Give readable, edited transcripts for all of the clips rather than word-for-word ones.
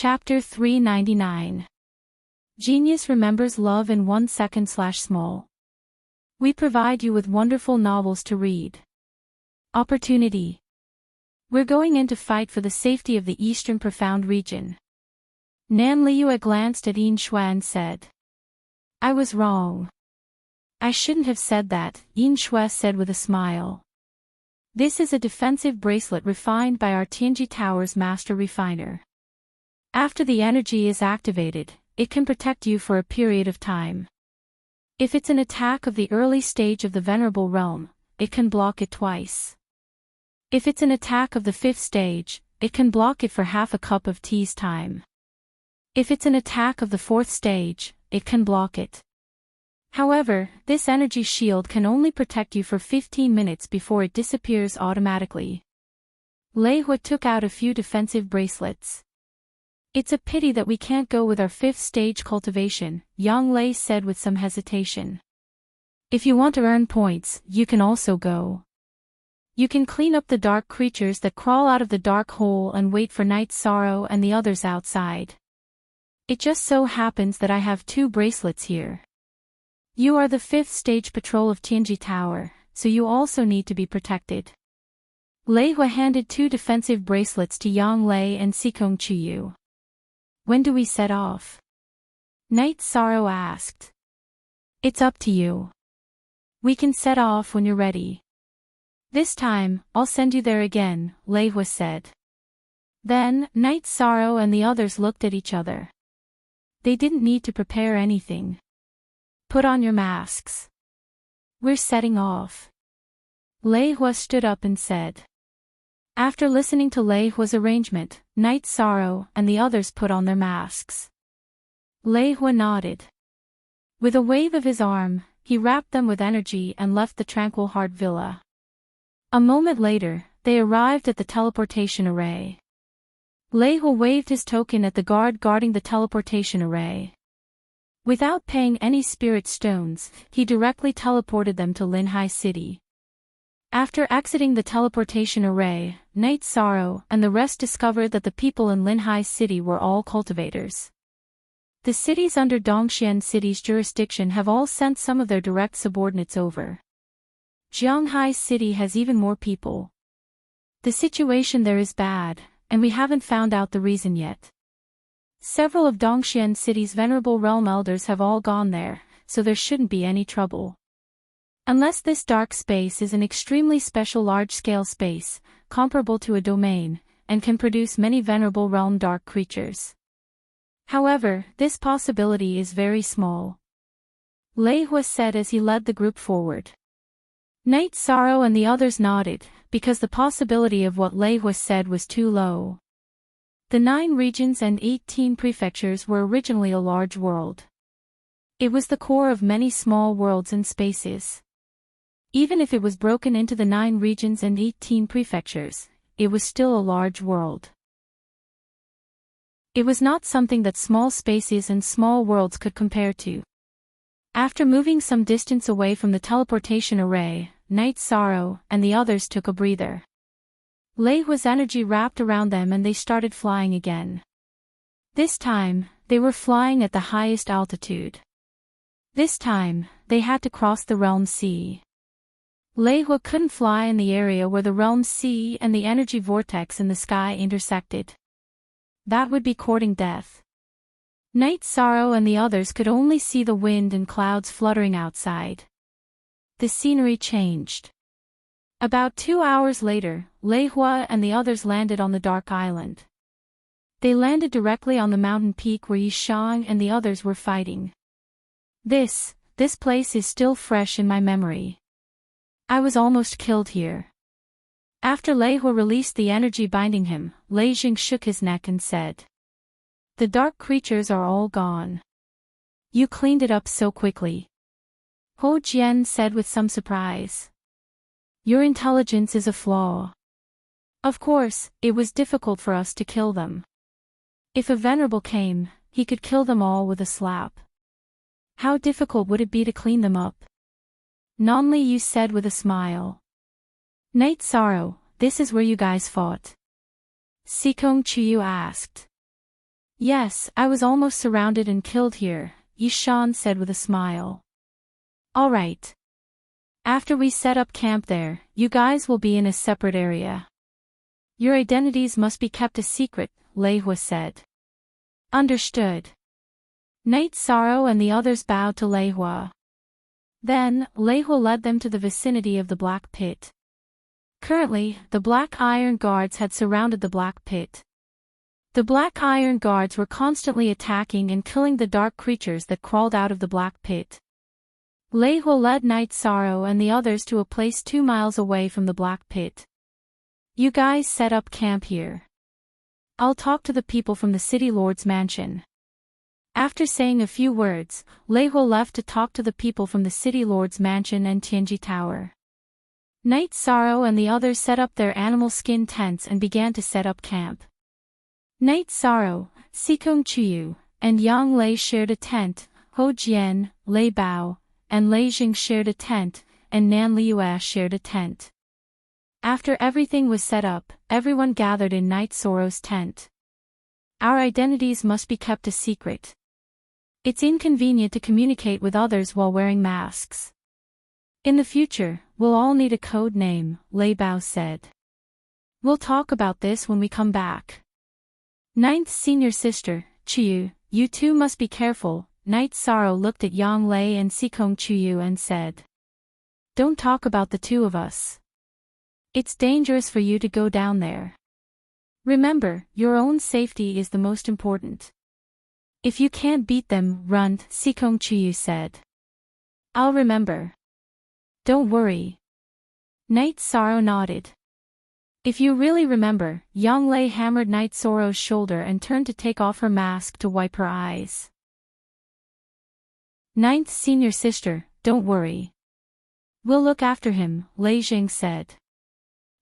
Chapter 399. Genius remembers love in 1 second/small. We provide you with wonderful novels to read. Opportunity. We're going in to fight for the safety of the Eastern Profound region. Nan Liu glanced at Yin Shui and said, I was wrong. I shouldn't have said that, Yin Shui said with a smile. This is a defensive bracelet refined by our Tianji Tower's master refiner. After the energy is activated, it can protect you for a period of time. If it's an attack of the early stage of the Venerable Realm, it can block it twice. If it's an attack of the 5th stage, it can block it for half a cup of tea's time. If it's an attack of the 4th stage, it can block it. However, this energy shield can only protect you for 15 minutes before it disappears automatically. Lei Hui took out a few defensive bracelets. It's a pity that we can't go with our 5th stage cultivation, Yang Lei said with some hesitation. If you want to earn points, you can also go. You can clean up the dark creatures that crawl out of the dark hole and wait for Night Sorrow and the others outside. It just so happens that I have 2 bracelets here. You are the 5th stage patrol of Tianji Tower, so you also need to be protected. Lei Hui handed 2 defensive bracelets to Yang Lei and Sikong Chuyu. When do we set off? Night Sorrow asked. It's up to you. We can set off when you're ready. This time, I'll send you there again, Lei Hui said. Then, Night Sorrow and the others looked at each other. They didn't need to prepare anything. Put on your masks. We're setting off. Lei Hui stood up and said. After listening to Lei Hui's arrangement, Night Sorrow and the others put on their masks. Lei Hui nodded. With a wave of his arm, he wrapped them with energy and left the Tranquil Heart Villa. A moment later, they arrived at the teleportation array. Lei Hui waved his token at the guard guarding the teleportation array. Without paying any spirit stones, he directly teleported them to Linhai City. After exiting the teleportation array, Night Sorrow and the rest discovered that the people in Linhai City were all cultivators. The cities under Dongxian City's jurisdiction have all sent some of their direct subordinates over. Jianghai City has even more people. The situation there is bad, and we haven't found out the reason yet. Several of Dongxian City's Venerable Realm elders have all gone there, so there shouldn't be any trouble. Unless this dark space is an extremely special large-scale space, comparable to a domain, and can produce many Venerable Realm dark creatures. However, this possibility is very small. Lei Hui said as he led the group forward. Night Sorrow and the others nodded, because the possibility of what Lei Hui said was too low. The 9 regions and 18 prefectures were originally a large world. It was the core of many small worlds and spaces. Even if it was broken into the 9 regions and 18 prefectures, it was still a large world. It was not something that small spaces and small worlds could compare to. After moving some distance away from the teleportation array, Night Sorrow and the others took a breather. Lei Hui's energy wrapped around them and they started flying again. This time, they were flying at the highest altitude. This time, they had to cross the Realm Sea. Lei Hui couldn't fly in the area where the Realm Sea and the energy vortex in the sky intersected. That would be courting death. Night Sorrow and the others could only see the wind and clouds fluttering outside. The scenery changed. About 2 hours later, Lei Hui and the others landed on the Dark Island. They landed directly on the mountain peak where Yishang and the others were fighting. This place is still fresh in my memory. I was almost killed here. After Lei Hui released the energy binding him, Lei Jing shook his neck and said. The dark creatures are all gone. You cleaned it up so quickly. Ho Jian said with some surprise. Your intelligence is a flaw. Of course, it was difficult for us to kill them. If a venerable came, he could kill them all with a slap. How difficult would it be to clean them up? Nanli Yu said with a smile. Night Sorrow, this is where you guys fought. Sikong Chuyu asked. Yes, I was almost surrounded and killed here, Yishan said with a smile. All right. After we set up camp there, you guys will be in a separate area. Your identities must be kept a secret, Lei Hua said. Understood. Night Sorrow and the others bowed to Lei Hua. Then, Lei Hua led them to the vicinity of the Black Pit. Currently, the Black Iron Guards had surrounded the Black Pit. The Black Iron Guards were constantly attacking and killing the dark creatures that crawled out of the Black Pit. Lei Hua led Night Sorrow and the others to a place 2 miles away from the Black Pit. You guys set up camp here. I'll talk to the people from the City Lord's mansion. After saying a few words, Lei Hua left to talk to the people from the City Lord's mansion and Tianji Tower. Night Sorrow and the others set up their animal skin tents and began to set up camp. Night Sorrow, Sikong Chuyu, and Yang Lei shared a tent, Ho Jian, Lei Bao, and Lei Jing shared a tent, and Nan Liu'e shared a tent. After everything was set up, everyone gathered in Night Sorrow's tent. Our identities must be kept a secret. It's inconvenient to communicate with others while wearing masks. In the future, we'll all need a code name, Lei Bao said. We'll talk about this when we come back. Ninth senior sister, Chuyu, you two must be careful. Night Sorrow looked at Yang Lei and Sikong Chuyu and said. Don't talk about the two of us. It's dangerous for you to go down there. Remember, your own safety is the most important. If you can't beat them, run, Sikong Chuyu said. I'll remember. Don't worry. Night Sorrow nodded. If you really remember, Yang Lei hammered Night Sorrow's shoulder and turned to take off her mask to wipe her eyes. Ninth senior sister, don't worry. We'll look after him, Lei Jing said.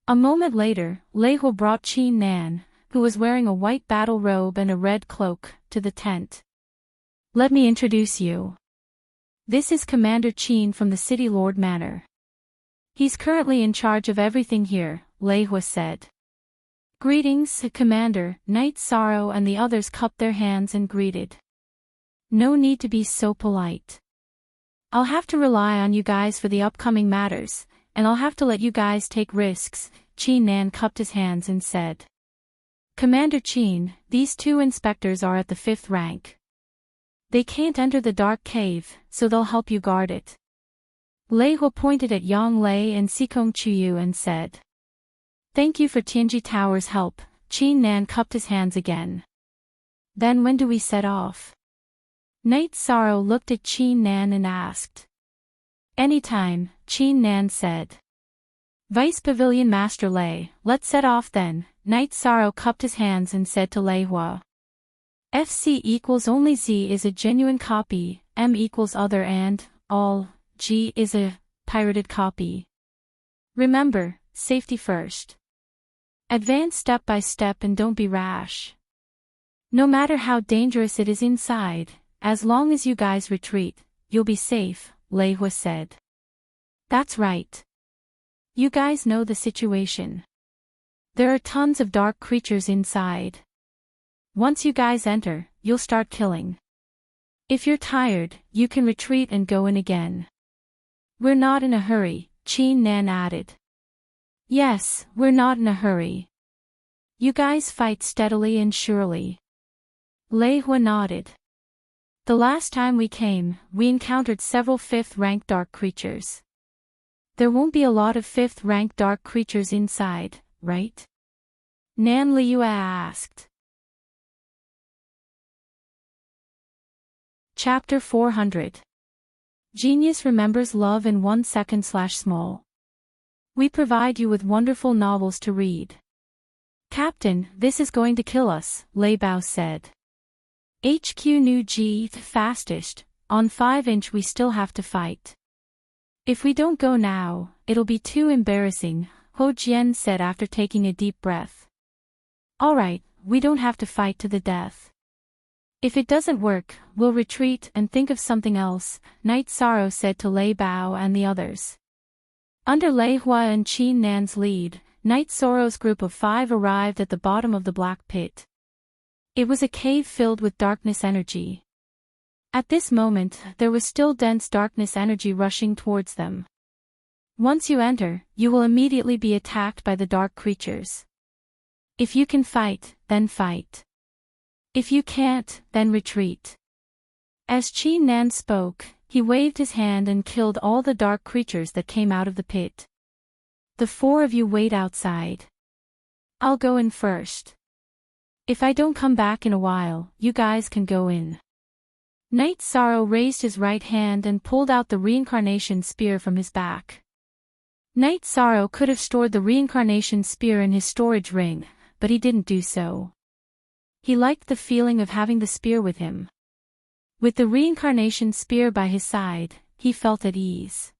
A moment later, Lei Hua brought Qin Nan, who was wearing a white battle robe and a red cloak, to the tent. Let me introduce you. This is Commander Qin from the City Lord Manor. He's currently in charge of everything here, Lei Hua said. Greetings, Commander. Night Sorrow and the others cupped their hands and greeted. No need to be so polite. I'll have to rely on you guys for the upcoming matters, and I'll have to let you guys take risks, Qin Nan cupped his hands and said. Commander Qin, these two inspectors are at the 5th rank. They can't enter the dark cave, so they'll help you guard it. Lei Hua pointed at Yang Lei and Sikong Chuyu and said. Thank you for Tianji Tower's help, Qin Nan cupped his hands again. Then when do we set off? Night Sorrow looked at Qin Nan and asked. Anytime, Qin Nan said. Vice Pavilion Master Lei, let's set off then, Night Sorrow cupped his hands and said to Lei Hua. FC equals only Z is a genuine copy, M equals other and, all, G is a pirated copy. Remember, safety first. Advance step by step and don't be rash. No matter how dangerous it is inside, as long as you guys retreat, you'll be safe, Lei Hua said. That's right. You guys know the situation. There are tons of dark creatures inside. Once you guys enter, you'll start killing. If you're tired, you can retreat and go in again. We're not in a hurry, Qin Nan added. Yes, we're not in a hurry. You guys fight steadily and surely. Lei Hua nodded. The last time we came, we encountered several 5th-rank dark creatures. There won't be a lot of 5th-rank dark creatures inside, right? Nan Liu'e asked. Chapter 400. Genius remembers love in 1 second/small. We provide you with wonderful novels to read. Captain, this is going to kill us, Lei Bao said. HQ Nu G fastest, on 5-inch we still have to fight. If we don't go now, it'll be too embarrassing, Ho Jian said after taking a deep breath. Alright, we don't have to fight to the death. If it doesn't work, we'll retreat and think of something else, Night Sorrow said to Lei Bao and the others. Under Lei Hua and Qin Nan's lead, Night Sorrow's group of 5 arrived at the bottom of the Black Pit. It was a cave filled with darkness energy. At this moment, there was still dense darkness energy rushing towards them. Once you enter, you will immediately be attacked by the dark creatures. If you can fight, then fight. If you can't, then retreat. As Qi Nan spoke, he waved his hand and killed all the dark creatures that came out of the pit. The four of you wait outside. I'll go in first. If I don't come back in a while, you guys can go in. Night Sorrow raised his right hand and pulled out the reincarnation spear from his back. Night Sorrow could have stored the reincarnation spear in his storage ring, but he didn't do so. He liked the feeling of having the spear with him. With the reincarnation spear by his side, he felt at ease.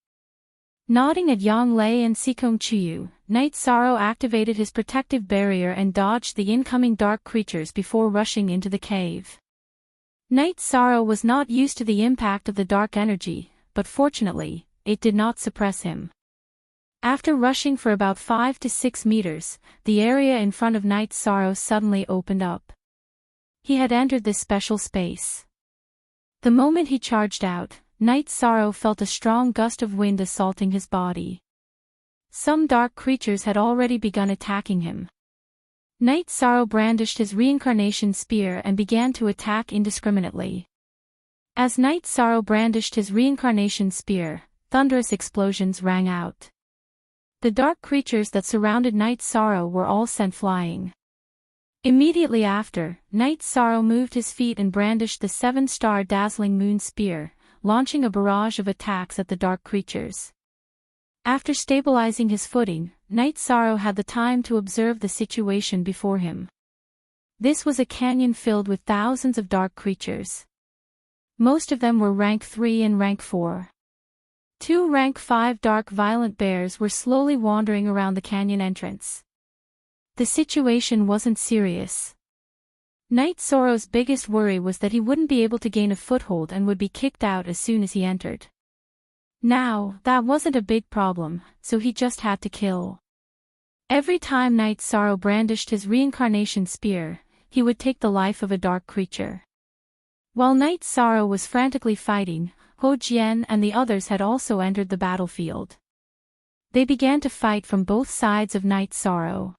Nodding at Yang Lei and Sikong Chuyu, Night Sorrow activated his protective barrier and dodged the incoming dark creatures before rushing into the cave. Night Sorrow was not used to the impact of the dark energy, but fortunately, it did not suppress him. After rushing for about 5 to 6 meters, the area in front of Night Sorrow suddenly opened up. He had entered this special space. The moment he charged out, Night Sorrow felt a strong gust of wind assaulting his body. Some dark creatures had already begun attacking him. Night Sorrow brandished his reincarnation spear and began to attack indiscriminately. As Night Sorrow brandished his reincarnation spear, thunderous explosions rang out. The dark creatures that surrounded Night Sorrow were all sent flying. Immediately after, Night Sorrow moved his feet and brandished the 7-star dazzling moon spear, launching a barrage of attacks at the dark creatures. After stabilizing his footing, Night Sorrow had the time to observe the situation before him. This was a canyon filled with thousands of dark creatures. Most of them were rank 3 and rank 4. 2 rank 5 dark violent bears were slowly wandering around the canyon entrance. The situation wasn't serious. Night Sorrow's biggest worry was that he wouldn't be able to gain a foothold and would be kicked out as soon as he entered. Now, that wasn't a big problem, so he just had to kill. Every time Night Sorrow brandished his reincarnation spear, he would take the life of a dark creature. While Night Sorrow was frantically fighting, Ho Jian and the others had also entered the battlefield. They began to fight from both sides of Night Sorrow.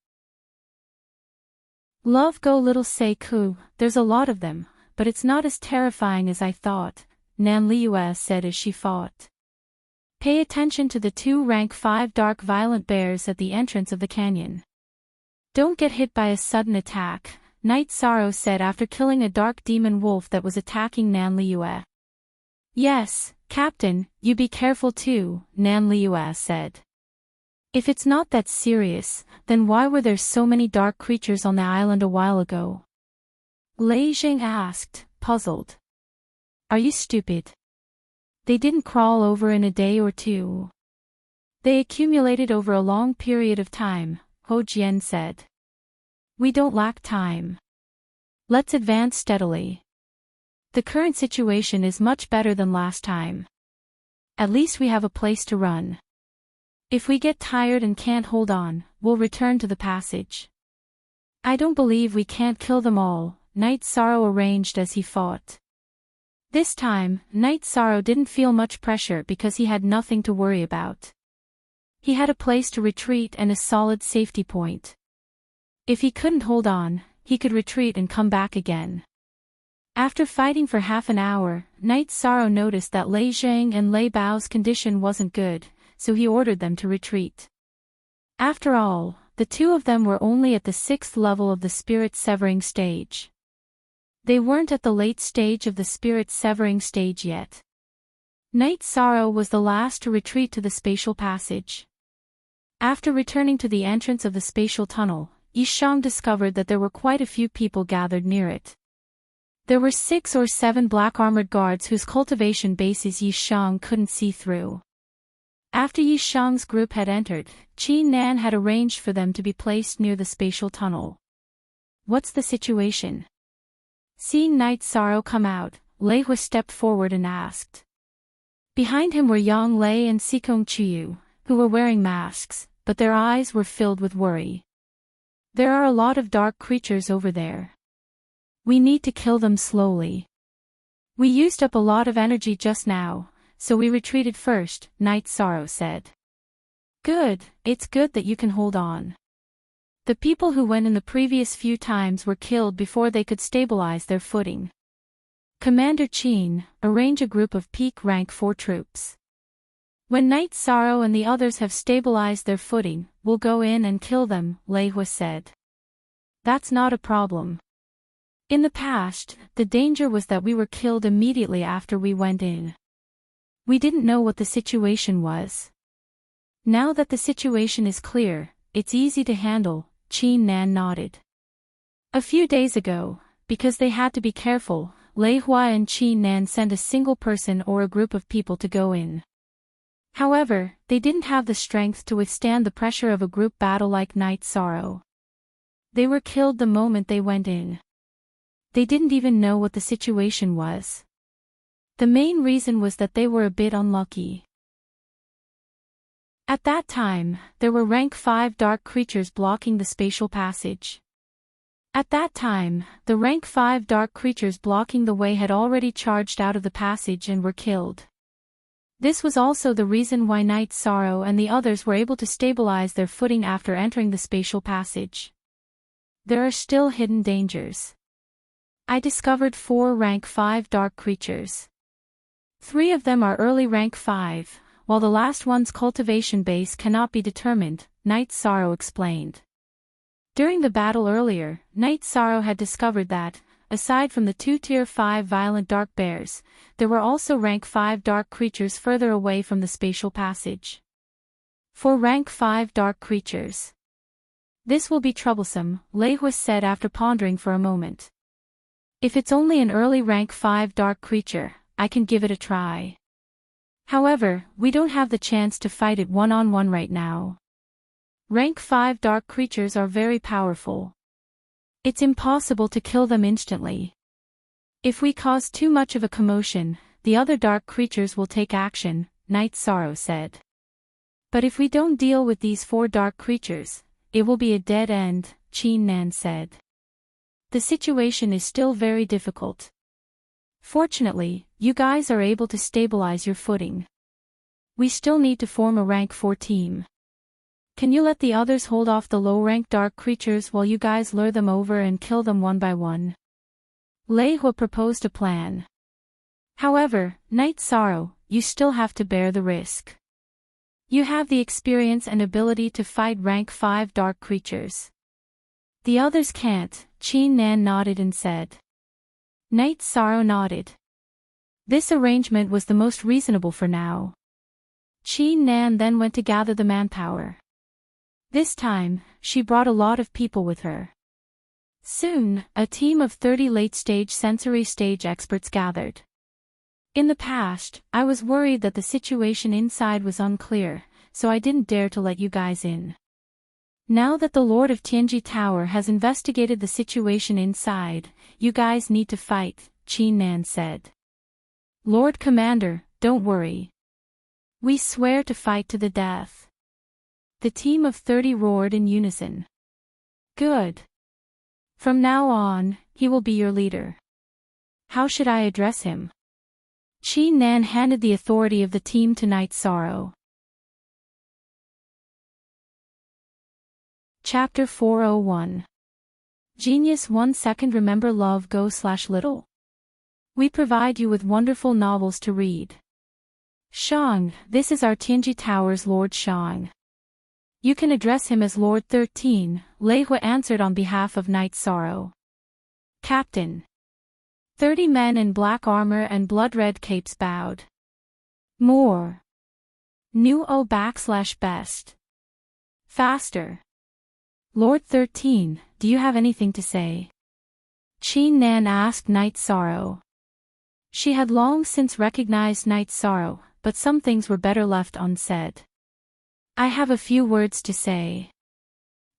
Love go little say ku, there's a lot of them, but it's not as terrifying as I thought, Nan Liua said as she fought. Pay attention to the 2 rank 5 dark violent bears at the entrance of the canyon. Don't get hit by a sudden attack, Night Sorrow said after killing a dark demon wolf that was attacking Nan Liua. Yes, Captain, you be careful too, Nan Liua said. If it's not that serious, then why were there so many dark creatures on the island a while ago? Lei Jing asked, puzzled. Are you stupid? They didn't crawl over in a day or two. They accumulated over a long period of time, Ho Jian said. We don't lack time. Let's advance steadily. The current situation is much better than last time. At least we have a place to run. If we get tired and can't hold on, we'll return to the passage. I don't believe we can't kill them all, Night Sorrow arranged as he fought. This time, Night Sorrow didn't feel much pressure because he had nothing to worry about. He had a place to retreat and a solid safety point. If he couldn't hold on, he could retreat and come back again. After fighting for half an hour, Night Sorrow noticed that Lei Zhang and Lei Bao's condition wasn't good, so he ordered them to retreat. After all, the 2 of them were only at the 6th level of the spirit severing stage. They weren't at the late stage of the spirit severing stage yet. Night Sorrow was the last to retreat to the spatial passage. After returning to the entrance of the spatial tunnel, Yishang discovered that there were quite a few people gathered near it. There were 6 or 7 black armored guards whose cultivation bases Yishang couldn't see through. After Yishang's group had entered, Qi Nan had arranged for them to be placed near the spatial tunnel. What's the situation? Seeing Night Sorrow come out, Lei Hui stepped forward and asked. Behind him were Yang Lei and Sikong Chuyu, who were wearing masks, but their eyes were filled with worry. There are a lot of dark creatures over there. We need to kill them slowly. We used up a lot of energy just now, so we retreated first, Night Sorrow said. Good, it's good that you can hold on. The people who went in the previous few times were killed before they could stabilize their footing. Commander Qin, arrange a group of peak rank 4 troops. When Night Sorrow and the others have stabilized their footing, we'll go in and kill them, Lei Hua said. That's not a problem. In the past, the danger was that we were killed immediately after we went in. We didn't know what the situation was. Now that the situation is clear, it's easy to handle, Qin Nan nodded. A few days ago, because they had to be careful, Lei Hua and Qin Nan sent a single person or a group of people to go in. However, they didn't have the strength to withstand the pressure of a group battle like Night Sorrow. They were killed the moment they went in. They didn't even know what the situation was. The main reason was that they were a bit unlucky. At that time, there were rank 5 dark creatures blocking the spatial passage. At that time, the rank 5 dark creatures blocking the way had already charged out of the passage and were killed. This was also the reason why Night Sorrow and the others were able to stabilize their footing after entering the spatial passage. There are still hidden dangers. I discovered 4 rank 5 dark creatures. 3 of them are early rank 5, while the last one's cultivation base cannot be determined, Night Sorrow explained. During the battle earlier, Night Sorrow had discovered that, aside from the 2 tier 5 violent dark bears, there were also rank 5 dark creatures further away from the spatial passage. 4 rank 5 dark creatures. This will be troublesome, Lei Hua said after pondering for a moment. If it's only an early rank 5 dark creature, I can give it a try. However, we don't have the chance to fight it one-on-one right now. Rank 5 dark creatures are very powerful. It's impossible to kill them instantly. If we cause too much of a commotion, the other dark creatures will take action, Night Sorrow said. But if we don't deal with these 4 dark creatures, it will be a dead end, Qin Nan said. The situation is still very difficult. Fortunately, you guys are able to stabilize your footing. We still need to form a rank 4 team. Can you let the others hold off the low-rank dark creatures while you guys lure them over and kill them one by one? Lei Hua proposed a plan. However, Night Sorrow, you still have to bear the risk. You have the experience and ability to fight rank 5 dark creatures. The others can't, Qin Nan nodded and said. Night Sorrow nodded. This arrangement was the most reasonable for now. Qin Nan then went to gather the manpower. This time, she brought a lot of people with her. Soon, a team of 30 late-stage sensory stage experts gathered. In the past, I was worried that the situation inside was unclear, so I didn't dare to let you guys in. Now that the Lord of Tianji Tower has investigated the situation inside, you guys need to fight, Qin Nan said. Lord Commander, don't worry. We swear to fight to the death. The team of 30 roared in unison. Good. From now on, he will be your leader. How should I address him? Qin Nan handed the authority of the team to Night Sorrow. Chapter 401. Genius 1 second. Remember love go/little. We provide you with wonderful novels to read. Shang, this is our Tianji Tower's Lord Shang. You can address him as Lord 13, Lei Hua answered on behalf of Night Sorrow. Captain. 30 men in black armor and blood-red capes bowed. More. New O/best. Faster. Lord 13, do you have anything to say? Qin Nan asked Night Sorrow. She had long since recognized Night Sorrow, but some things were better left unsaid. I have a few words to say.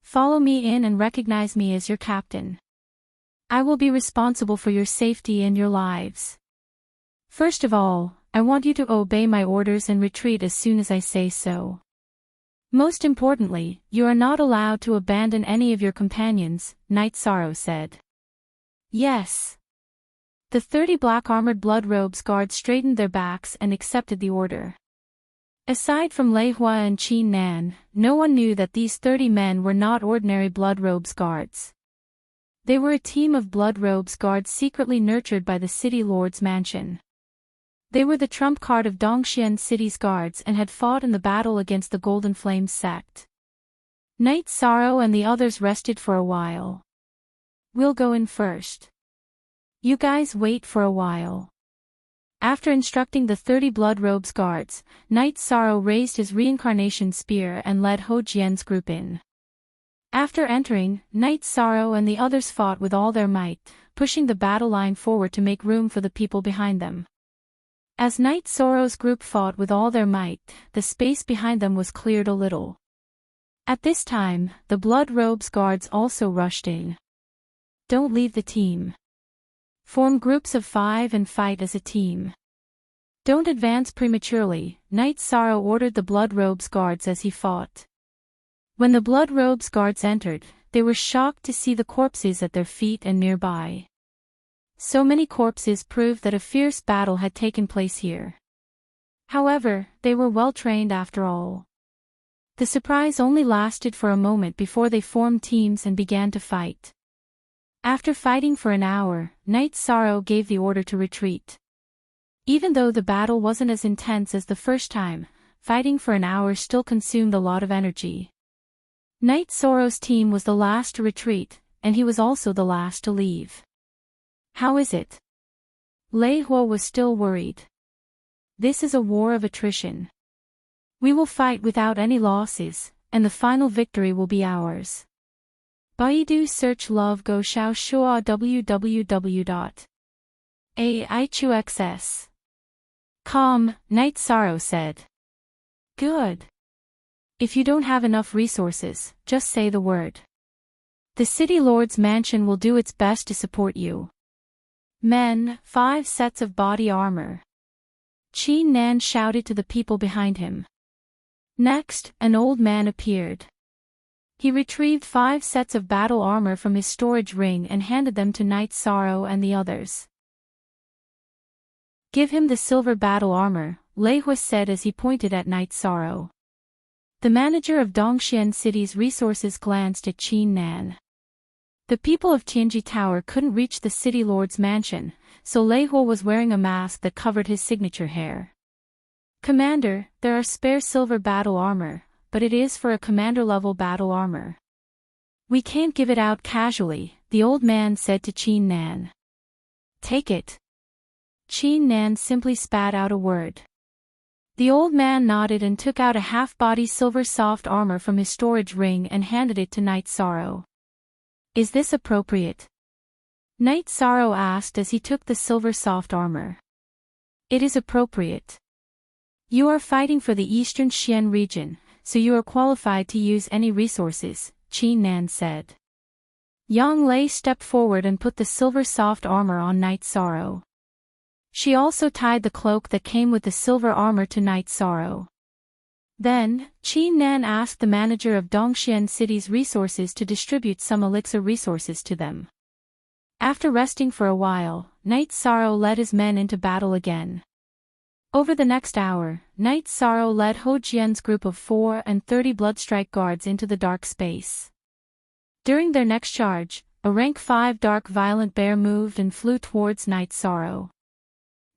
Follow me in and recognize me as your captain. I will be responsible for your safety and your lives. First of all, I want you to obey my orders and retreat as soon as I say so. Most importantly, you are not allowed to abandon any of your companions, Night Sorrow said. Yes. The 30 black armored blood robes guards straightened their backs and accepted the order. Aside from Lei Hua and Qin Nan, no one knew that these 30 men were not ordinary blood robes guards. They were a team of blood robes guards secretly nurtured by the city lord's mansion. They were the trump card of Dongxian City's guards and had fought in the battle against the Golden Flames sect. Knight Sorrow and the others rested for a while. We'll go in first. You guys wait for a while. After instructing the 30 blood robes guards, Knight Sorrow raised his reincarnation spear and led Ho Jian's group in. After entering, Knight Sorrow and the others fought with all their might, pushing the battle line forward to make room for the people behind them. As Knight Sorrow's group fought with all their might, the space behind them was cleared a little. At this time, the blood robes guards also rushed in. Don't leave the team. Form groups of 5 and fight as a team. Don't advance prematurely, Knight Sorrow ordered the blood robes guards as he fought. When the blood robes guards entered, they were shocked to see the corpses at their feet and nearby. So many corpses proved that a fierce battle had taken place here. However, they were well trained after all. The surprise only lasted for a moment before they formed teams and began to fight. After fighting for an hour, Knight Sorrow gave the order to retreat. Even though the battle wasn't as intense as the first time, fighting for an hour still consumed a lot of energy. Knight Sorrow's team was the last to retreat, and he was also the last to leave. How is it? Lei Hua was still worried. This is a war of attrition. We will fight without any losses, and the final victory will be ours. Baidu search love go xiao shua www.aichuxs.com, Knight Sorrow said. Good. If you don't have enough resources, just say the word. The city lord's mansion will do its best to support you. Men, 5 sets of body armor. Qin Nan shouted to the people behind him. Next, an old man appeared. He retrieved 5 sets of battle armor from his storage ring and handed them to Knight Sorrow and the others. Give him the silver battle armor, Lei Hua said as he pointed at Knight Sorrow. The manager of Dongxian City's resources glanced at Qin Nan. The people of Tianji Tower couldn't reach the city lord's mansion, so Lei Hua was wearing a mask that covered his signature hair. Commander, there are spare silver battle armor, but it is for a commander-level battle armor. We can't give it out casually, the old man said to Qin Nan. Take it. Qin Nan simply spat out a word. The old man nodded and took out a half-body silver soft armor from his storage ring and handed it to Knight Sorrow. Is this appropriate? Knight Sorrow asked as he took the silver soft armor. It is appropriate. You are fighting for the Eastern Xian region, so you are qualified to use any resources, Qin Nan said. Yang Lei stepped forward and put the silver soft armor on Knight Sorrow. She also tied the cloak that came with the silver armor to Knight Sorrow. Then, Qin Nan asked the manager of Dongxian City's resources to distribute some elixir resources to them. After resting for a while, Knight Sorrow led his men into battle again. Over the next hour, Knight Sorrow led Ho Jian's group of 4 and 30 Bloodstrike guards into the dark space. During their next charge, a rank 5 dark violent bear moved and flew towards Knight Sorrow.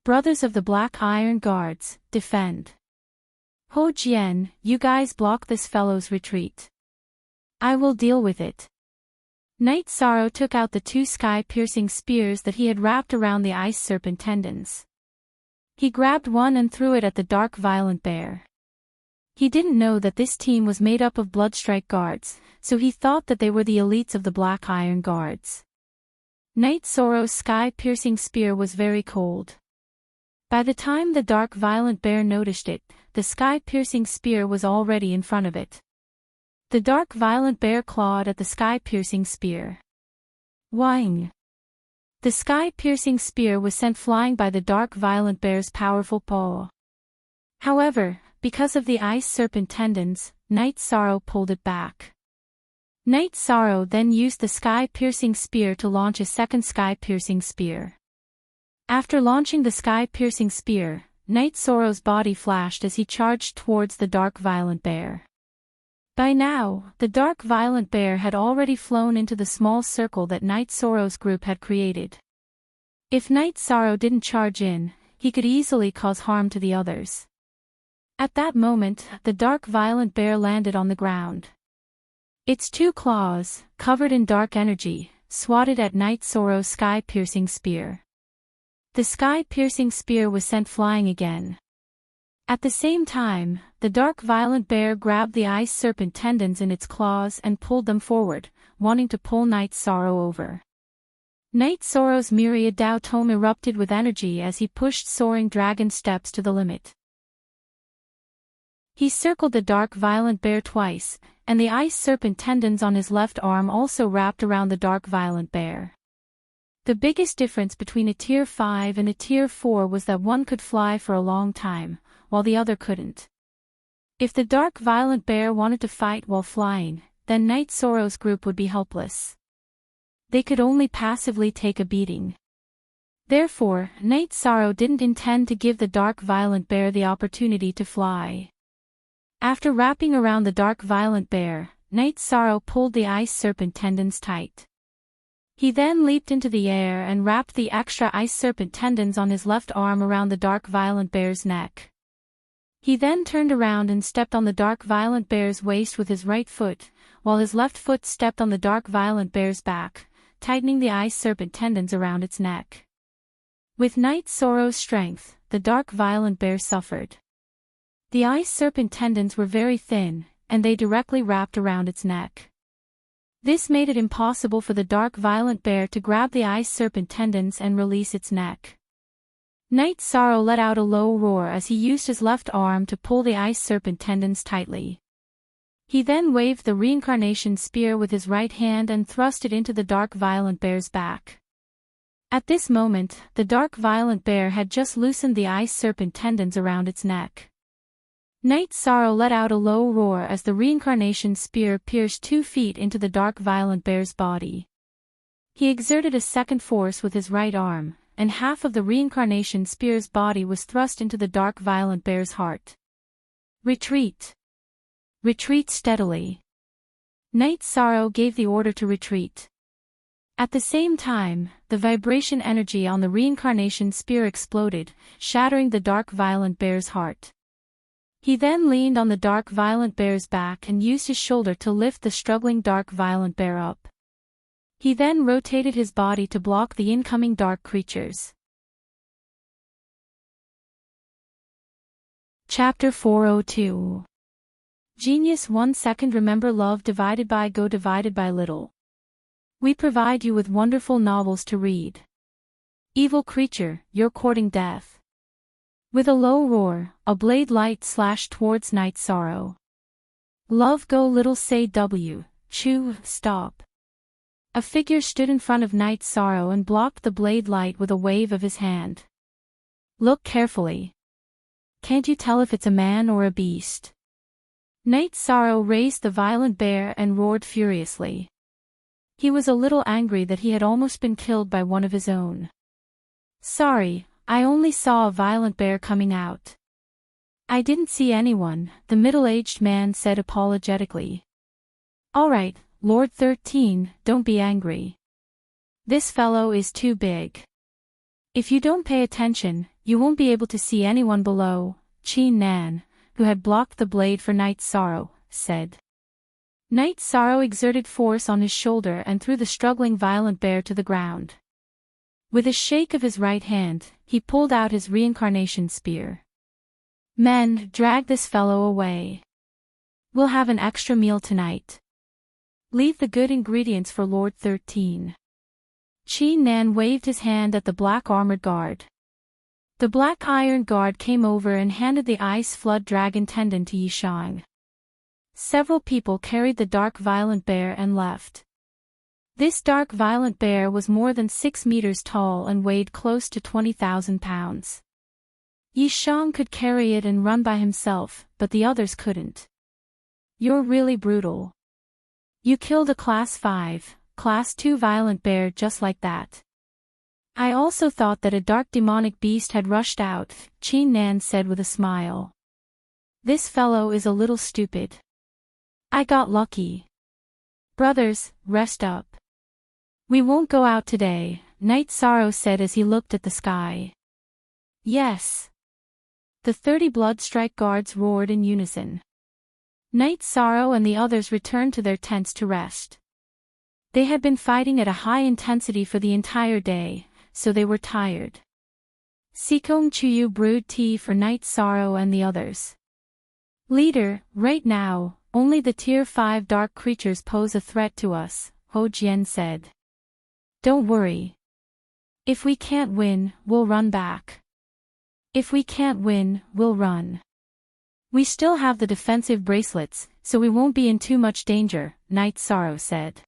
Brothers of the Black Iron Guards, defend. Ho Jian, you guys block this fellow's retreat. I will deal with it. Knight Sorrow took out the 2 sky-piercing spears that he had wrapped around the ice serpent tendons. He grabbed one and threw it at the dark violent bear. He didn't know that this team was made up of Bloodstrike guards, so he thought that they were the elites of the Black Iron Guards. Knight Sorrow's sky-piercing spear was very cold. By the time the dark violent bear noticed it, the sky-piercing spear was already in front of it. The dark violent bear clawed at the sky-piercing spear. Whing! The sky-piercing spear was sent flying by the dark violent bear's powerful paw. However, because of the ice serpent tendons, Knight Sorrow pulled it back. Night Sorrow then used the sky-piercing spear to launch a second sky-piercing spear. After launching the sky-piercing spear, Night Sorrow's body flashed as he charged towards the dark violent bear. By now, the dark violent bear had already flown into the small circle that Night Sorrow's group had created. If Night Sorrow didn't charge in, he could easily cause harm to the others. At that moment, the dark violent bear landed on the ground. Its two claws, covered in dark energy, swatted at Night Sorrow's sky-piercing spear. The sky-piercing spear was sent flying again. At the same time, the dark violent bear grabbed the ice serpent tendons in its claws and pulled them forward, wanting to pull Night Sorrow over. Night Sorrow's myriad Tao tome erupted with energy as he pushed soaring dragon steps to the limit. He circled the dark violent bear twice, and the ice serpent tendons on his left arm also wrapped around the dark violent bear. The biggest difference between a Tier 5 and a Tier 4 was that one could fly for a long time, while the other couldn't. If the dark violent bear wanted to fight while flying, then Night Sorrow's group would be helpless. They could only passively take a beating. Therefore, Night Sorrow didn't intend to give the dark violent bear the opportunity to fly. After wrapping around the dark violent bear, Night Sorrow pulled the ice serpent tendons tight. He then leaped into the air and wrapped the extra ice serpent tendons on his left arm around the dark violent bear's neck. He then turned around and stepped on the dark violent bear's waist with his right foot, while his left foot stepped on the dark violent bear's back, tightening the ice serpent tendons around its neck. With Night Sorrow's strength, the dark violent bear suffered. The ice serpent tendons were very thin, and they directly wrapped around its neck. This made it impossible for the dark violent bear to grab the ice serpent tendons and release its neck. Night Sorrow let out a low roar as he used his left arm to pull the ice serpent tendons tightly. He then waved the reincarnation spear with his right hand and thrust it into the dark violent bear's back. At this moment, the dark violent bear had just loosened the ice serpent tendons around its neck. Night Sorrow let out a low roar as the reincarnation spear pierced 2 feet into the dark violent bear's body. He exerted a second force with his right arm, and half of the reincarnation spear's body was thrust into the dark violent bear's heart. Retreat. Retreat steadily. Night Sorrow gave the order to retreat. At the same time, the vibration energy on the reincarnation spear exploded, shattering the dark violent bear's heart. He then leaned on the dark violent bear's back and used his shoulder to lift the struggling dark violent bear up. He then rotated his body to block the incoming dark creatures. Chapter 402. Genius 1 second. Remember, love divided by go divided by little. We provide you with wonderful novels to read. Evil creature, you're courting death. With a low roar, a blade light slashed towards Night Sorrow. Love go little say W, chew, stop. A figure stood in front of Night Sorrow and blocked the blade light with a wave of his hand. Look carefully. Can't you tell if it's a man or a beast? Night Sorrow raised the violent bear and roared furiously. He was a little angry that he had almost been killed by one of his own. Sorry, I only saw a violent bear coming out. I didn't see anyone, the middle-aged man said apologetically. All right, Lord 13, don't be angry. This fellow is too big. If you don't pay attention, you won't be able to see anyone below, Qin Nan, who had blocked the blade for Night Sorrow, said. Night Sorrow exerted force on his shoulder and threw the struggling violent bear to the ground. With a shake of his right hand, he pulled out his reincarnation spear. Men, drag this fellow away. We'll have an extra meal tonight. Leave the good ingredients for Lord 13. Qin Nan waved his hand at the black armored guard. The black iron guard came over and handed the ice flood dragon tendon to Yishang. Several people carried the dark violent bear and left. This dark violent bear was more than 6 meters tall and weighed close to 20,000 pounds. Yishang could carry it and run by himself, but the others couldn't. You're really brutal. You killed a Class 5, Class 2 violent bear just like that. I also thought that a dark demonic beast had rushed out, Qin Nan said with a smile. This fellow is a little stupid. I got lucky. Brothers, rest up. We won't go out today, Night Sorrow said as he looked at the sky. Yes. The 30 Bloodstrike guards roared in unison. Night Sorrow and the others returned to their tents to rest. They had been fighting at a high intensity for the entire day, so they were tired. Sikong Chuyu brewed tea for Night Sorrow and the others. Leader, right now, only the Tier 5 dark creatures pose a threat to us, Ho Jian said. Don't worry. If we can't win, we'll run back. If we can't win, we'll run. We still have the defensive bracelets, so we won't be in too much danger, Night Sorrow said.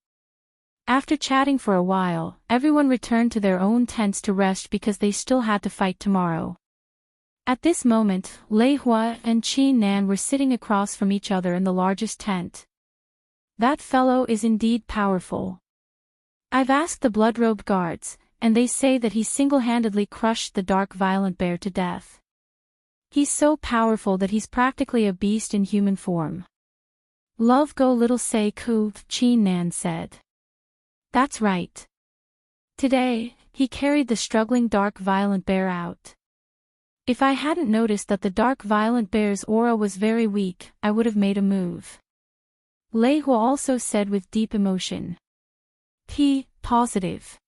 After chatting for a while, everyone returned to their own tents to rest because they still had to fight tomorrow. At this moment, Lei Hua and Qin Nan were sitting across from each other in the largest tent. That fellow is indeed powerful. I've asked the blood-robed guards, and they say that he single-handedly crushed the dark violent bear to death. He's so powerful that he's practically a beast in human form. Love go little say ku, Qin Nan said. That's right. Today, he carried the struggling dark violent bear out. If I hadn't noticed that the dark violent bear's aura was very weak, I would have made a move. Lei Hua also said with deep emotion. Positive.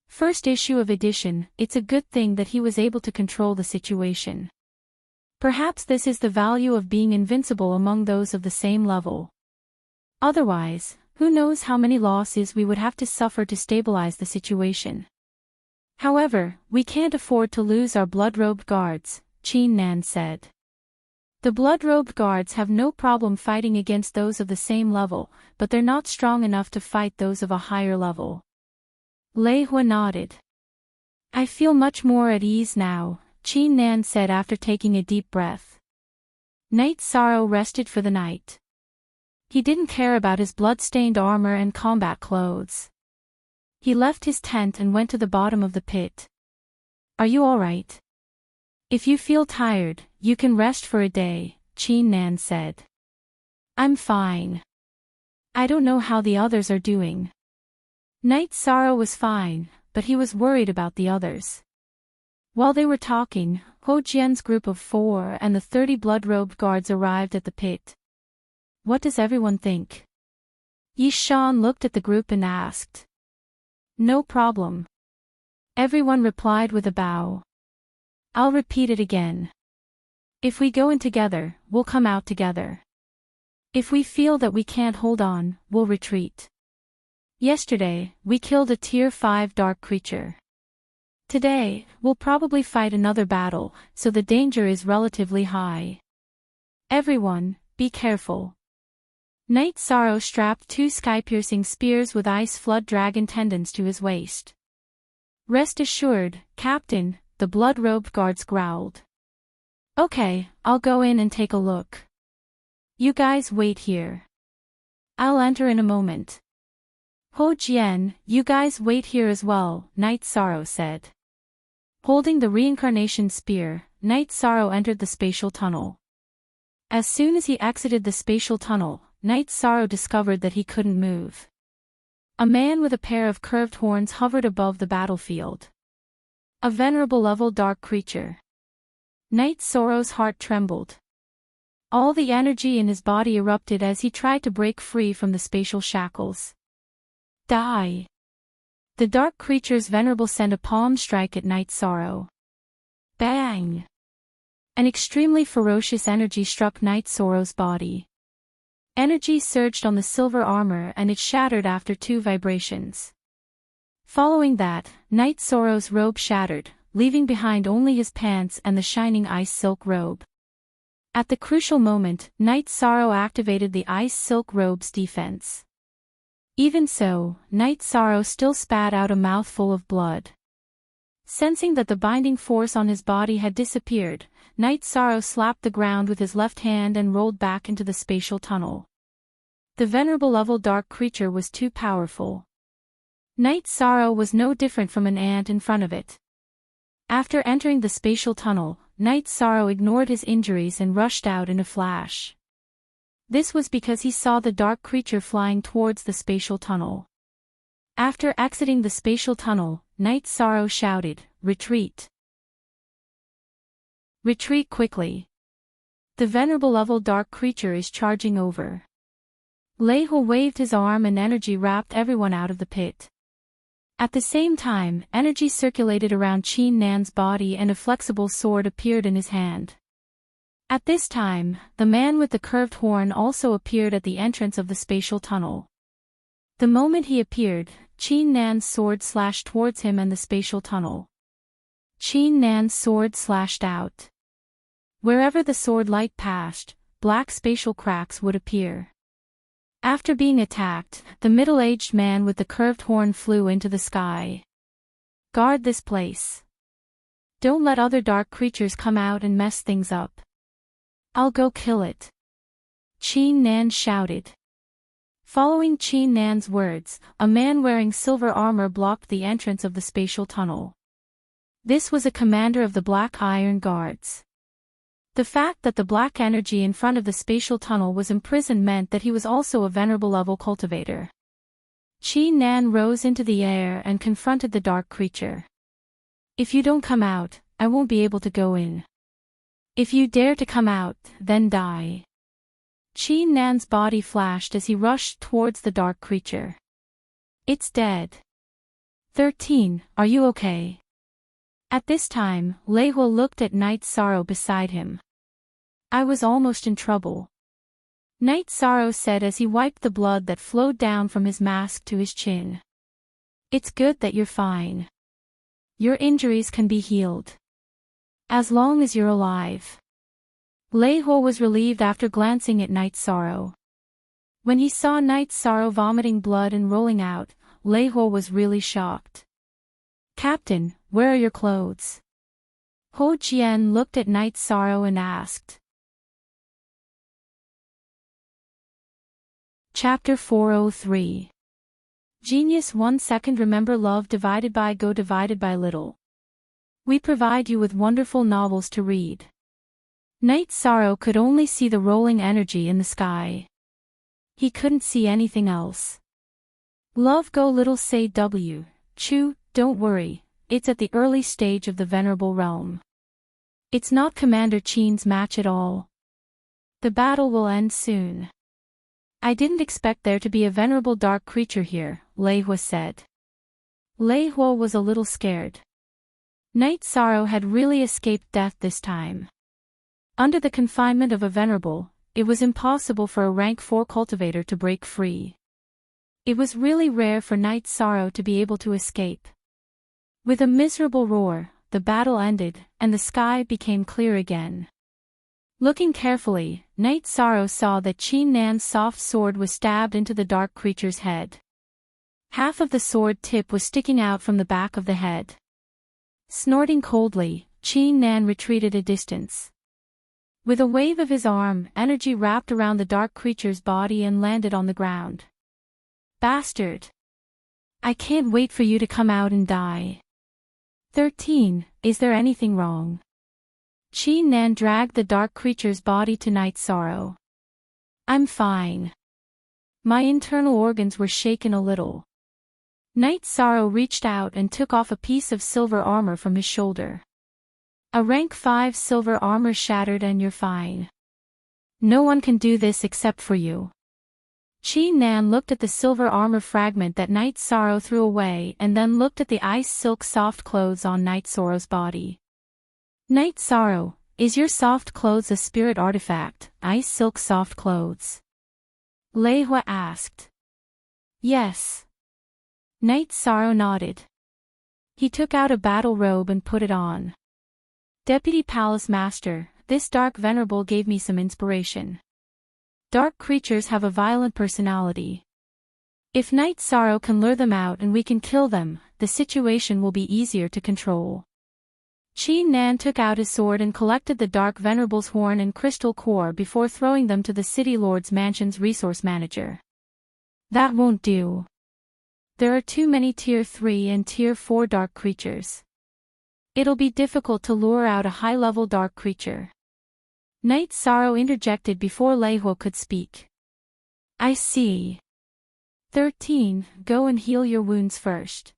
First issue of edition, it's a good thing that he was able to control the situation. Perhaps this is the value of being invincible among those of the same level. Otherwise, who knows how many losses we would have to suffer to stabilize the situation. However, we can't afford to lose our blood-robed guards, Qin Nan said. The blood-robed guards have no problem fighting against those of the same level, but they're not strong enough to fight those of a higher level. Lei Hua nodded. I feel much more at ease now, Qin Nan said after taking a deep breath. Night Sorrow rested for the night. He didn't care about his blood-stained armor and combat clothes. He left his tent and went to the bottom of the pit. Are you all right? If you feel tired, you can rest for a day, Qin Nan said. I'm fine. I don't know how the others are doing. Night Sorrow was fine, but he was worried about the others. While they were talking, Ho Jian's group of 4 and the 30 blood-robed guards arrived at the pit. What does everyone think? Yi Shan looked at the group and asked. No problem. Everyone replied with a bow. I'll repeat it again. If we go in together, we'll come out together. If we feel that we can't hold on, we'll retreat. Yesterday, we killed a Tier 5 dark creature. Today, we'll probably fight another battle, so the danger is relatively high. Everyone, be careful. Night Sorrow strapped 2 sky-piercing spears with ice flood dragon tendons to his waist. Rest assured, Captain, the blood-robed guards growled. Okay, I'll go in and take a look. You guys wait here. I'll enter in a moment. Ho Jian, you guys wait here as well, Night Sorrow said. Holding the reincarnation spear, Night Sorrow entered the spatial tunnel. As soon as he exited the spatial tunnel, Night Sorrow discovered that he couldn't move. A man with a pair of curved horns hovered above the battlefield. A venerable level dark creature. Night Sorrow's heart trembled. All the energy in his body erupted as he tried to break free from the spatial shackles. Die! The dark creature's venerable sent a palm strike at Night Sorrow. Bang! An extremely ferocious energy struck Night Sorrow's body. Energy surged on the silver armor and it shattered after 2 vibrations. Following that, Night Sorrow's robe shattered, leaving behind only his pants and the shining ice silk robe. At the crucial moment, Night Sorrow activated the ice silk robe's defense. Even so, Night Sorrow still spat out a mouthful of blood. Sensing that the binding force on his body had disappeared, Night Sorrow slapped the ground with his left hand and rolled back into the spatial tunnel. The venerable level dark creature was too powerful. Night Sorrow was no different from an ant in front of it. After entering the spatial tunnel, Night Sorrow ignored his injuries and rushed out in a flash. This was because he saw the dark creature flying towards the spatial tunnel. After exiting the spatial tunnel, Night Sorrow shouted, "Retreat! Retreat quickly! The venerable level dark creature is charging over." Lei Ho waved his arm and energy wrapped everyone out of the pit. At the same time, energy circulated around Qin Nan's body and a flexible sword appeared in his hand. At this time, the man with the curved horn also appeared at the entrance of the spatial tunnel. The moment he appeared, Qin Nan's sword slashed towards him and the spatial tunnel. Qin Nan's sword slashed out. Wherever the sword light passed, black spatial cracks would appear. After being attacked, the middle-aged man with the curved horn flew into the sky. "Guard this place. Don't let other dark creatures come out and mess things up. I'll go kill it," Qin Nan shouted. Following Qin Nan's words, a man wearing silver armor blocked the entrance of the spatial tunnel. This was a commander of the Black Iron Guards. The fact that the black energy in front of the spatial tunnel was imprisoned meant that he was also a venerable level cultivator. Qin Nan rose into the air and confronted the dark creature. "If you don't come out, I won't be able to go in. If you dare to come out, then die." Qin Nan's body flashed as he rushed towards the dark creature. "It's dead. 13, are you okay?" At this time, Lei Ho looked at Night Sorrow beside him. "I was almost in trouble," Night Sorrow said as he wiped the blood that flowed down from his mask to his chin. "It's good that you're fine. Your injuries can be healed. As long as you're alive." Lei Ho was relieved after glancing at Night Sorrow. When he saw Night Sorrow vomiting blood and rolling out, Lei Ho was really shocked. "Captain, where are your clothes?" Ho Jian looked at Night Sorrow and asked. Chapter 403. Genius 1 second. Remember, love divided by go divided by little. We provide you with wonderful novels to read. Night Sorrow could only see the rolling energy in the sky. He couldn't see anything else. Love go little say W. Chu, don't worry, it's at the early stage of the venerable realm. It's not Commander Qin's match at all. The battle will end soon. I didn't expect there to be a venerable dark creature here, Lei Ho said. Lei Ho was a little scared. Night Sorrow had really escaped death this time. Under the confinement of a venerable, it was impossible for a rank 4 cultivator to break free. It was really rare for Night Sorrow to be able to escape. With a miserable roar, the battle ended, and the sky became clear again. Looking carefully, Night Sorrow saw that Qin Nan's soft sword was stabbed into the dark creature's head. Half of the sword tip was sticking out from the back of the head. Snorting coldly, Qin Nan retreated a distance. With a wave of his arm, energy wrapped around the dark creature's body and landed on the ground. "Bastard! I can't wait for you to come out and die. 13, is there anything wrong?" Qin Nan dragged the dark creature's body to Night Sorrow. "I'm fine. My internal organs were shaken a little." Night Sorrow reached out and took off a piece of silver armor from his shoulder. "A rank 5 silver armor shattered and you're fine. No one can do this except for you." Qin Nan looked at the silver armor fragment that Night Sorrow threw away and then looked at the ice silk soft clothes on Night Sorrow's body. "Night Sorrow, is your soft clothes a spirit artifact, ice silk soft clothes?" Lei Ho asked. "Yes." Night Sorrow nodded. He took out a battle robe and put it on. "Deputy Palace Master, this dark venerable gave me some inspiration. Dark creatures have a violent personality. If Night Sorrow can lure them out and we can kill them, the situation will be easier to control." Qin Nan took out his sword and collected the dark venerable's horn and crystal core before throwing them to the city lord's mansion's resource manager. That won't do. There are too many Tier 3 and Tier 4 dark creatures. It'll be difficult to lure out a high-level dark creature. Night Sorrow interjected before Lei Huo could speak. I see. 13. Go and heal your wounds first.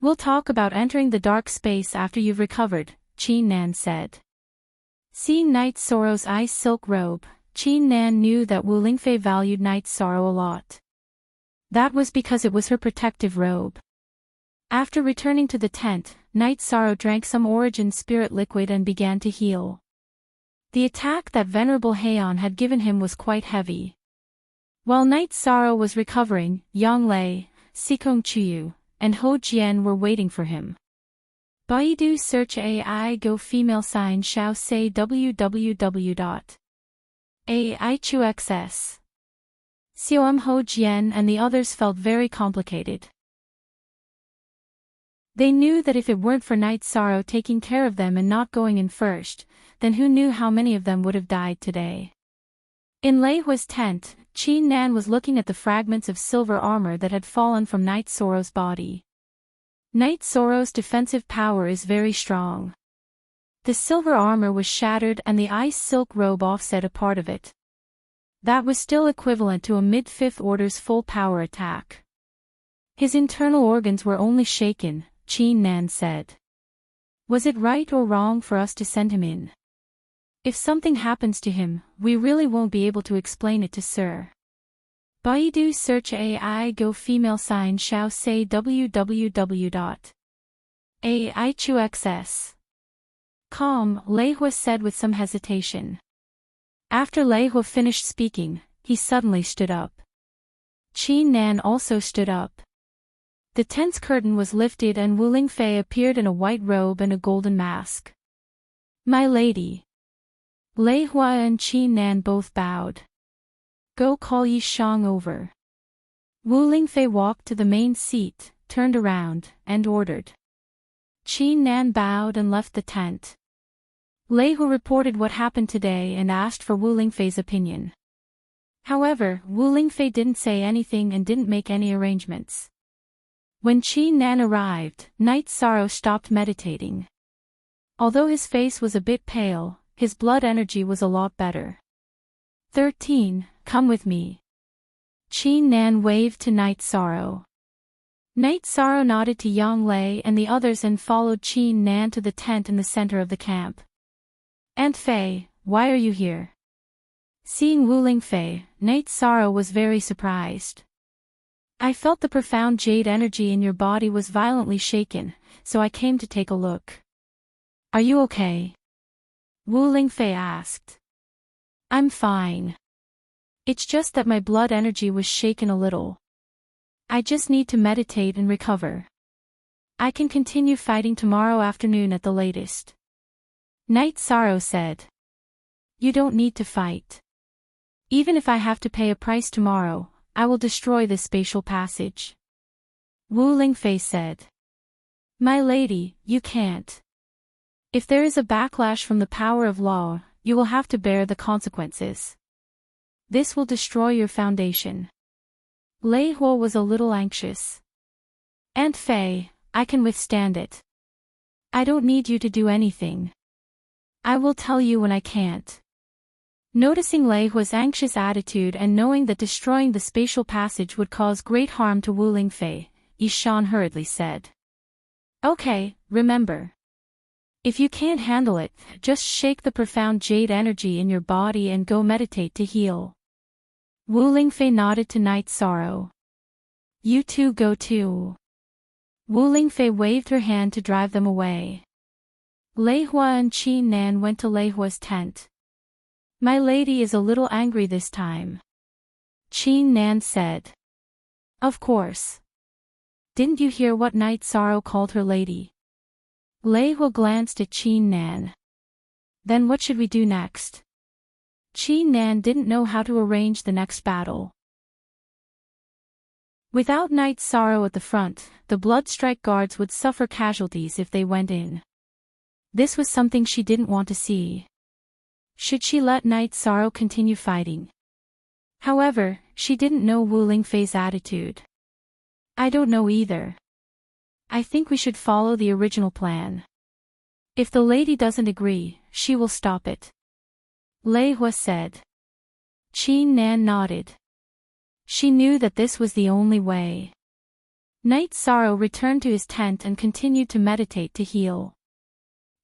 We'll talk about entering the dark space after you've recovered, Qin Nan said. Seeing Night Sorrow's ice silk robe, Qin Nan knew that Wu Lingfei valued Night Sorrow a lot. That was because it was her protective robe. After returning to the tent, Night Sorrow drank some origin spirit liquid and began to heal. The attack that Venerable Heian had given him was quite heavy. While Night Sorrow was recovering, Yang Lei, Sikong Chuyu, and Ho Jian were waiting for him. Baidu search AI Go female sign Xiao say www.aichuxs. Xiaom Ho Jian and the others felt very complicated. They knew that if it weren't for Night Sorrow taking care of them and not going in first, then who knew how many of them would have died today. In Lei Huo's tent, Qin Nan was looking at the fragments of silver armor that had fallen from Night Sorrow's body. Night Sorrow's defensive power is very strong. The silver armor was shattered and the ice silk robe offset a part of it. That was still equivalent to a mid-fifth order's full power attack. His internal organs were only shaken, Qin Nan said. Was it right or wrong for us to send him in? If something happens to him, we really won't be able to explain it to Sir. Baidu search AI Go female sign Xiao say www.aichuxs.com, Lei Huo said with some hesitation. After Lei Huo finished speaking, he suddenly stood up. Qin Nan also stood up. The tent's curtain was lifted and Wu Lingfei appeared in a white robe and a golden mask. My lady. Lei Huo and Qin Nan both bowed. Go call Yi Shang over. Wu Lingfei walked to the main seat, turned around, and ordered. Qin Nan bowed and left the tent. Lei Huo reported what happened today and asked for Wu Lingfei's opinion. However, Wu Lingfei didn't say anything and didn't make any arrangements. When Qin Nan arrived, Night Sorrow stopped meditating. Although his face was a bit pale, his blood energy was a lot better. 13. Come with me. Qin Nan waved to Night Sorrow. Night Sorrow nodded to Yang Lei and the others and followed Qin Nan to the tent in the center of the camp. Aunt Fei, why are you here? Seeing Wu Lingfei, Night Sorrow was very surprised. I felt the profound jade energy in your body was violently shaken, so I came to take a look. Are you okay? Wu Lingfei asked. I'm fine. It's just that my blood energy was shaken a little. I just need to meditate and recover. I can continue fighting tomorrow afternoon at the latest. Night Sorrow said. You don't need to fight. Even if I have to pay a price tomorrow, I will destroy this spatial passage. Wu Lingfei said. My lady, you can't. If there is a backlash from the power of law, you will have to bear the consequences. This will destroy your foundation. Lei Huo was a little anxious. Aunt Fei, I can withstand it. I don't need you to do anything. I will tell you when I can't. Noticing Lei Huo's anxious attitude and knowing that destroying the spatial passage would cause great harm to Wu Lingfei, Yi Shan hurriedly said. Okay, remember. If you can't handle it, just shake the profound jade energy in your body and go meditate to heal. Wu Lingfei nodded to Night Sorrow. You two go too. Wu Lingfei waved her hand to drive them away. Lei Huo and Qin Nan went to Lei Huo's tent. My lady is a little angry this time. Qin Nan said. Of course. Didn't you hear what Night Sorrow called her lady? Lei Huo glanced at Qin Nan. Then what should we do next? Qin Nan didn't know how to arrange the next battle. Without Night Sorrow at the front, the Bloodstrike guards would suffer casualties if they went in. This was something she didn't want to see. Should she let Night Sorrow continue fighting? However, she didn't know Wu Lingfei's attitude. I don't know either. I think we should follow the original plan. If the lady doesn't agree, she will stop it. Lei Hua said. Qin Nan nodded. She knew that this was the only way. Knight Sorrow returned to his tent and continued to meditate to heal.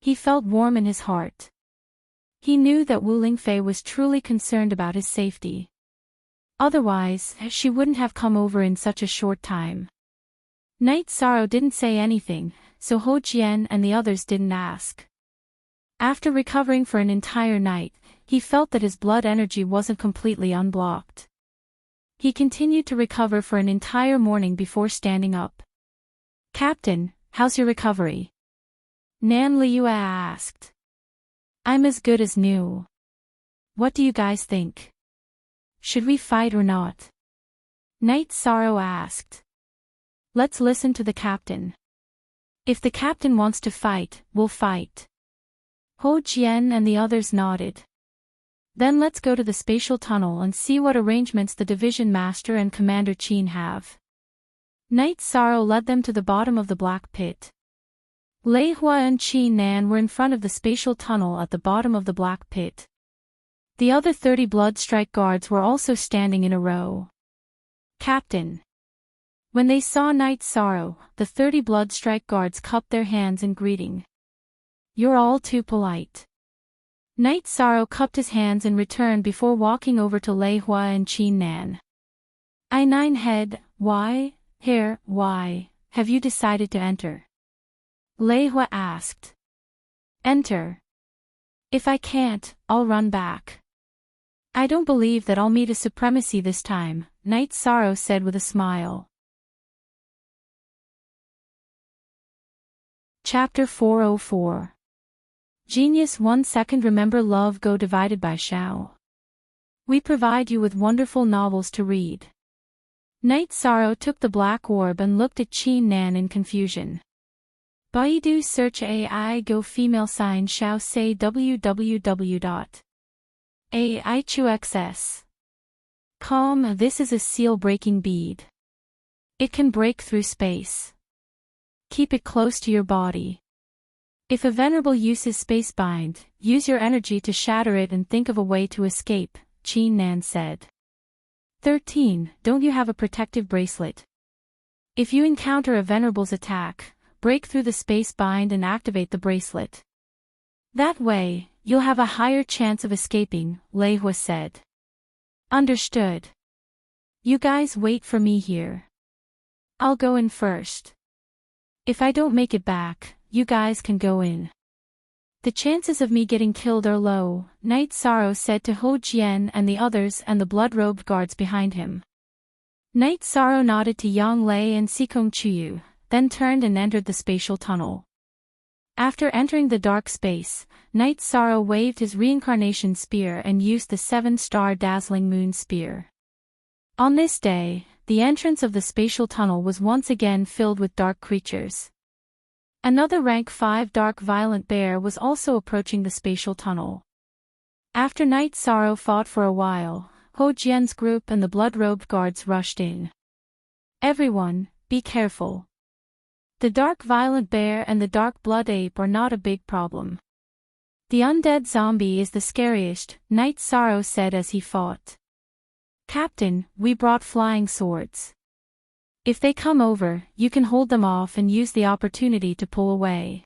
He felt warm in his heart. He knew that Wu Lingfei was truly concerned about his safety. Otherwise, she wouldn't have come over in such a short time. Knight Sorrow didn't say anything, so Ho Jian and the others didn't ask. After recovering for an entire night, he felt that his blood energy wasn't completely unblocked. He continued to recover for an entire morning before standing up. Captain, how's your recovery? Nan Liua asked. I'm as good as new. What do you guys think? Should we fight or not? Knight Sorrow asked. Let's listen to the captain. If the captain wants to fight, we'll fight. Ho Jian and the others nodded. Then let's go to the spatial tunnel and see what arrangements the division master and Commander Qin have. Knight Sorrow led them to the bottom of the black pit. Lei Hua and Qin Nan were in front of the spatial tunnel at the bottom of the black pit. The other 30 blood strike guards were also standing in a row. Captain. When they saw Knight Sorrow, the 30 blood strike guards cupped their hands in greeting. You're all too polite. Knight Sorrow cupped his hands in return before walking over to Lei Hua and Qin Nan. I9 head, why, hair, why, have you decided to enter? Lei Hua asked. Enter. If I can't, I'll run back. I don't believe that I'll meet a supremacy this time, Knight Sorrow said with a smile. Chapter 404. Genius 1 second. Remember love go divided by Shao. We provide you with wonderful novels to read. Knight Sorrow took the black orb and looked at Qin Nan in confusion. Baidu search AI go female sign Shao say www.aichuxs.com. This is a seal-breaking bead. It can break through space. Keep it close to your body. If a venerable uses spacebind, use your energy to shatter it and think of a way to escape, Qin Nan said. 13. Don't you have a protective bracelet? If you encounter a venerable's attack, break through the spacebind and activate the bracelet. That way, you'll have a higher chance of escaping, Lei Hua said. Understood. You guys wait for me here. I'll go in first. If I don't make it back, you guys can go in. The chances of me getting killed are low, Knight Sorrow said to Ho Jian and the others and the blood-robed guards behind him. Knight Sorrow nodded to Yang Lei and Sikong Chuyu, then turned and entered the spatial tunnel. After entering the dark space, Knight Sorrow waved his reincarnation spear and used the 7-star dazzling moon spear. On this day, the entrance of the spatial tunnel was once again filled with dark creatures. Another rank 5 dark violent bear was also approaching the spatial tunnel. After Knight Sorrow fought for a while, Ho Jian's group and the blood-robed guards rushed in. Everyone, be careful. The dark violent bear and the dark blood ape are not a big problem. The undead zombie is the scariest, Knight Sorrow said as he fought. Captain, we brought flying swords. If they come over, you can hold them off and use the opportunity to pull away.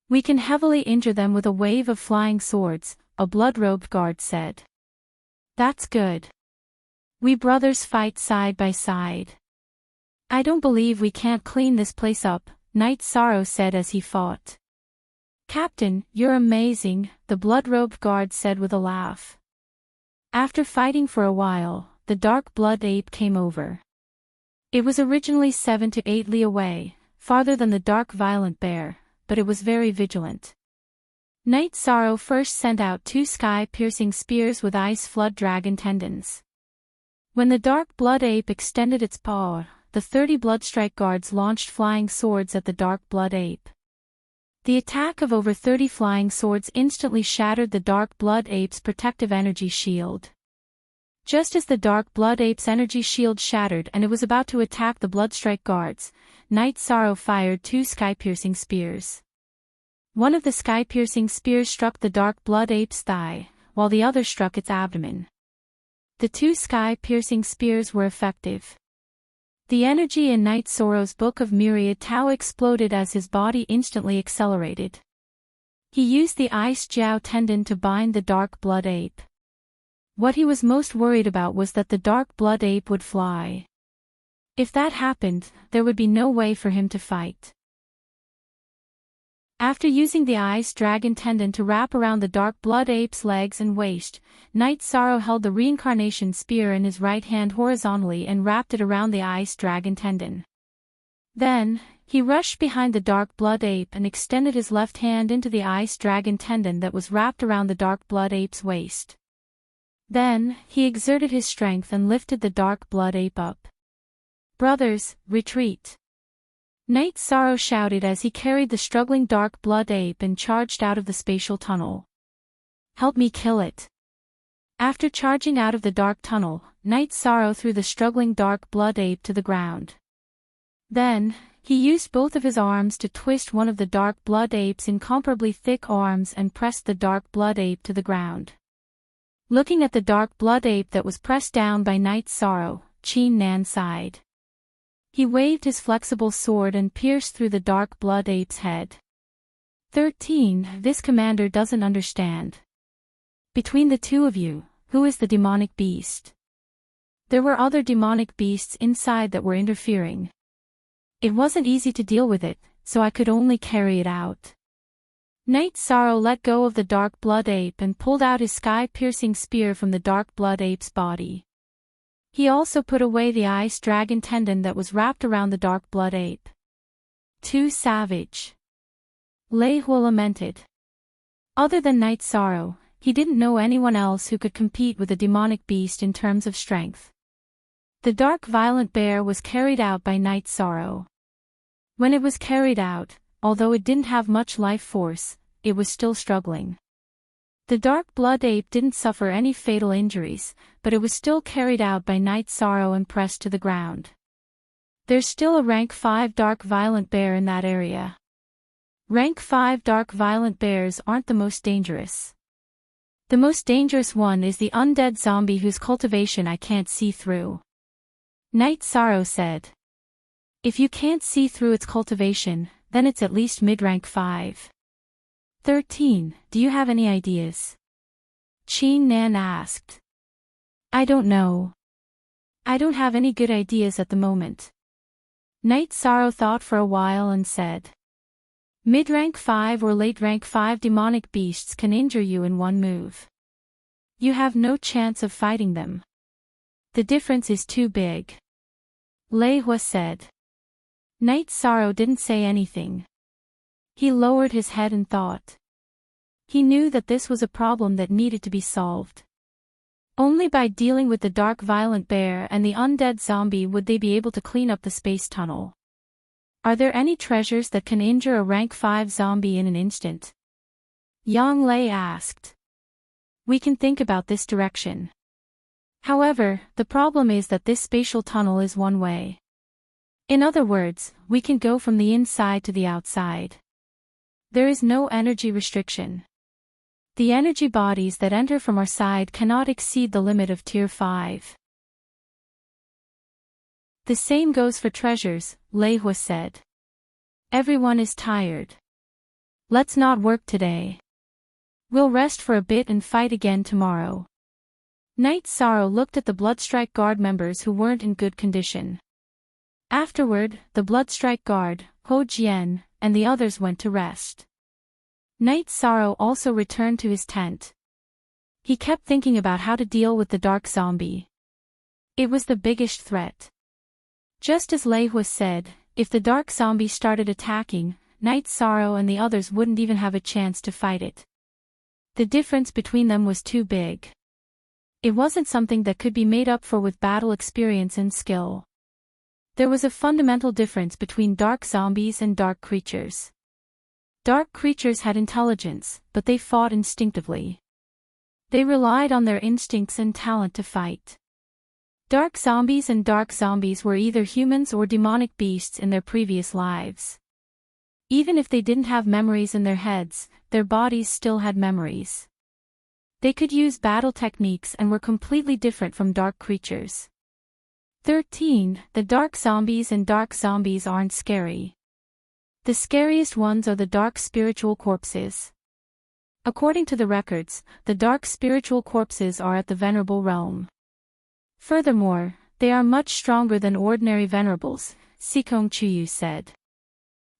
We can heavily injure them with a wave of flying swords, a blood-robed guard said. That's good. We brothers fight side by side. I don't believe we can't clean this place up, Knight Sorrow said as he fought. Captain, you're amazing, the blood-robed guard said with a laugh. After fighting for a while, the dark blood ape came over. It was originally 7 to 8 li away, farther than the dark violent bear, but it was very vigilant. Knight Sorrow first sent out 2 sky-piercing spears with ice flood dragon tendons. When the dark blood ape extended its paw, the 30 bloodstrike guards launched flying swords at the dark blood ape. The attack of over 30 flying swords instantly shattered the dark blood ape's protective energy shield. Just as the dark blood ape's energy shield shattered and it was about to attack the Bloodstrike guards, Night Sorrow fired two sky-piercing spears. One of the sky-piercing spears struck the dark blood ape's thigh, while the other struck its abdomen. The two sky-piercing spears were effective. The energy in Night Sorrow's Book of Myriad Tao exploded as his body instantly accelerated. He used the Ice Jiao tendon to bind the dark blood ape. What he was most worried about was that the dark blood ape would fly. If that happened, there would be no way for him to fight. After using the Ice Dragon tendon to wrap around the dark blood ape's legs and waist, Night Sorrow held the reincarnation spear in his right hand horizontally and wrapped it around the Ice Dragon tendon. Then, he rushed behind the dark blood ape and extended his left hand into the Ice Dragon tendon that was wrapped around the dark blood ape's waist. Then, he exerted his strength and lifted the dark blood ape up. "Brothers, retreat!" Night Sorrow shouted as he carried the struggling dark blood ape and charged out of the spatial tunnel. "Help me kill it!" After charging out of the dark tunnel, Night Sorrow threw the struggling dark blood ape to the ground. Then, he used both of his arms to twist one of the dark blood ape's incomparably thick arms and pressed the dark blood ape to the ground. Looking at the dark blood ape that was pressed down by Night Sorrow, Qin Nan sighed. He waved his flexible sword and pierced through the dark blood ape's head. 13. This commander doesn't understand. Between the two of you, who is the demonic beast? There were other demonic beasts inside that were interfering. It wasn't easy to deal with it, so I could only carry it out. Night Sorrow let go of the dark blood ape and pulled out his sky-piercing spear from the dark blood ape's body. He also put away the Ice Dragon tendon that was wrapped around the dark blood ape. Too savage. Lei Hua lamented. Other than Night Sorrow, he didn't know anyone else who could compete with the demonic beast in terms of strength. The dark violent bear was carried out by Night Sorrow. When it was carried out, although it didn't have much life force, it was still struggling. The dark blood ape didn't suffer any fatal injuries, but it was still carried out by Night Sorrow and pressed to the ground. There's still a rank 5 dark violent bear in that area. Rank 5 dark violent bears aren't the most dangerous. The most dangerous one is the undead zombie whose cultivation I can't see through. Night Sorrow said. If you can't see through its cultivation, then it's at least mid-rank 5. 13. Do you have any ideas? Qin Nan asked. I don't know. I don't have any good ideas at the moment. Night Sorrow thought for a while and said. Mid-rank 5 or late-rank 5 demonic beasts can injure you in one move. You have no chance of fighting them. The difference is too big. Lei Hua said. Night Sorrow didn't say anything. He lowered his head and thought. He knew that this was a problem that needed to be solved. Only by dealing with the dark violent bear and the undead zombie would they be able to clean up the space tunnel. Are there any treasures that can injure a rank 5 zombie in an instant? Yang Lei asked. We can think about this direction. However, the problem is that this spatial tunnel is one way. In other words, we can go from the inside to the outside. There is no energy restriction. The energy bodies that enter from our side cannot exceed the limit of Tier 5. The same goes for treasures, Lei Hua said. Everyone is tired. Let's not work today. We'll rest for a bit and fight again tomorrow. Night Sorrow looked at the Bloodstrike Guard members who weren't in good condition. Afterward, the Bloodstrike Guard, Ho Jian, and the others went to rest. Night Sorrow also returned to his tent. He kept thinking about how to deal with the dark zombie. It was the biggest threat. Just as Lei Hua said, if the dark zombie started attacking, Night Sorrow and the others wouldn't even have a chance to fight it. The difference between them was too big. It wasn't something that could be made up for with battle experience and skill. There was a fundamental difference between dark zombies and dark creatures. Dark creatures had intelligence, but they fought instinctively. They relied on their instincts and talent to fight. Dark zombies and dark zombies were either humans or demonic beasts in their previous lives. Even if they didn't have memories in their heads, their bodies still had memories. They could use battle techniques and were completely different from dark creatures. 13. The dark zombies and dark zombies aren't scary. The scariest ones are the dark spiritual corpses. According to the records, the dark spiritual corpses are at the venerable realm. Furthermore, they are much stronger than ordinary venerables, Sikong Chuyu said.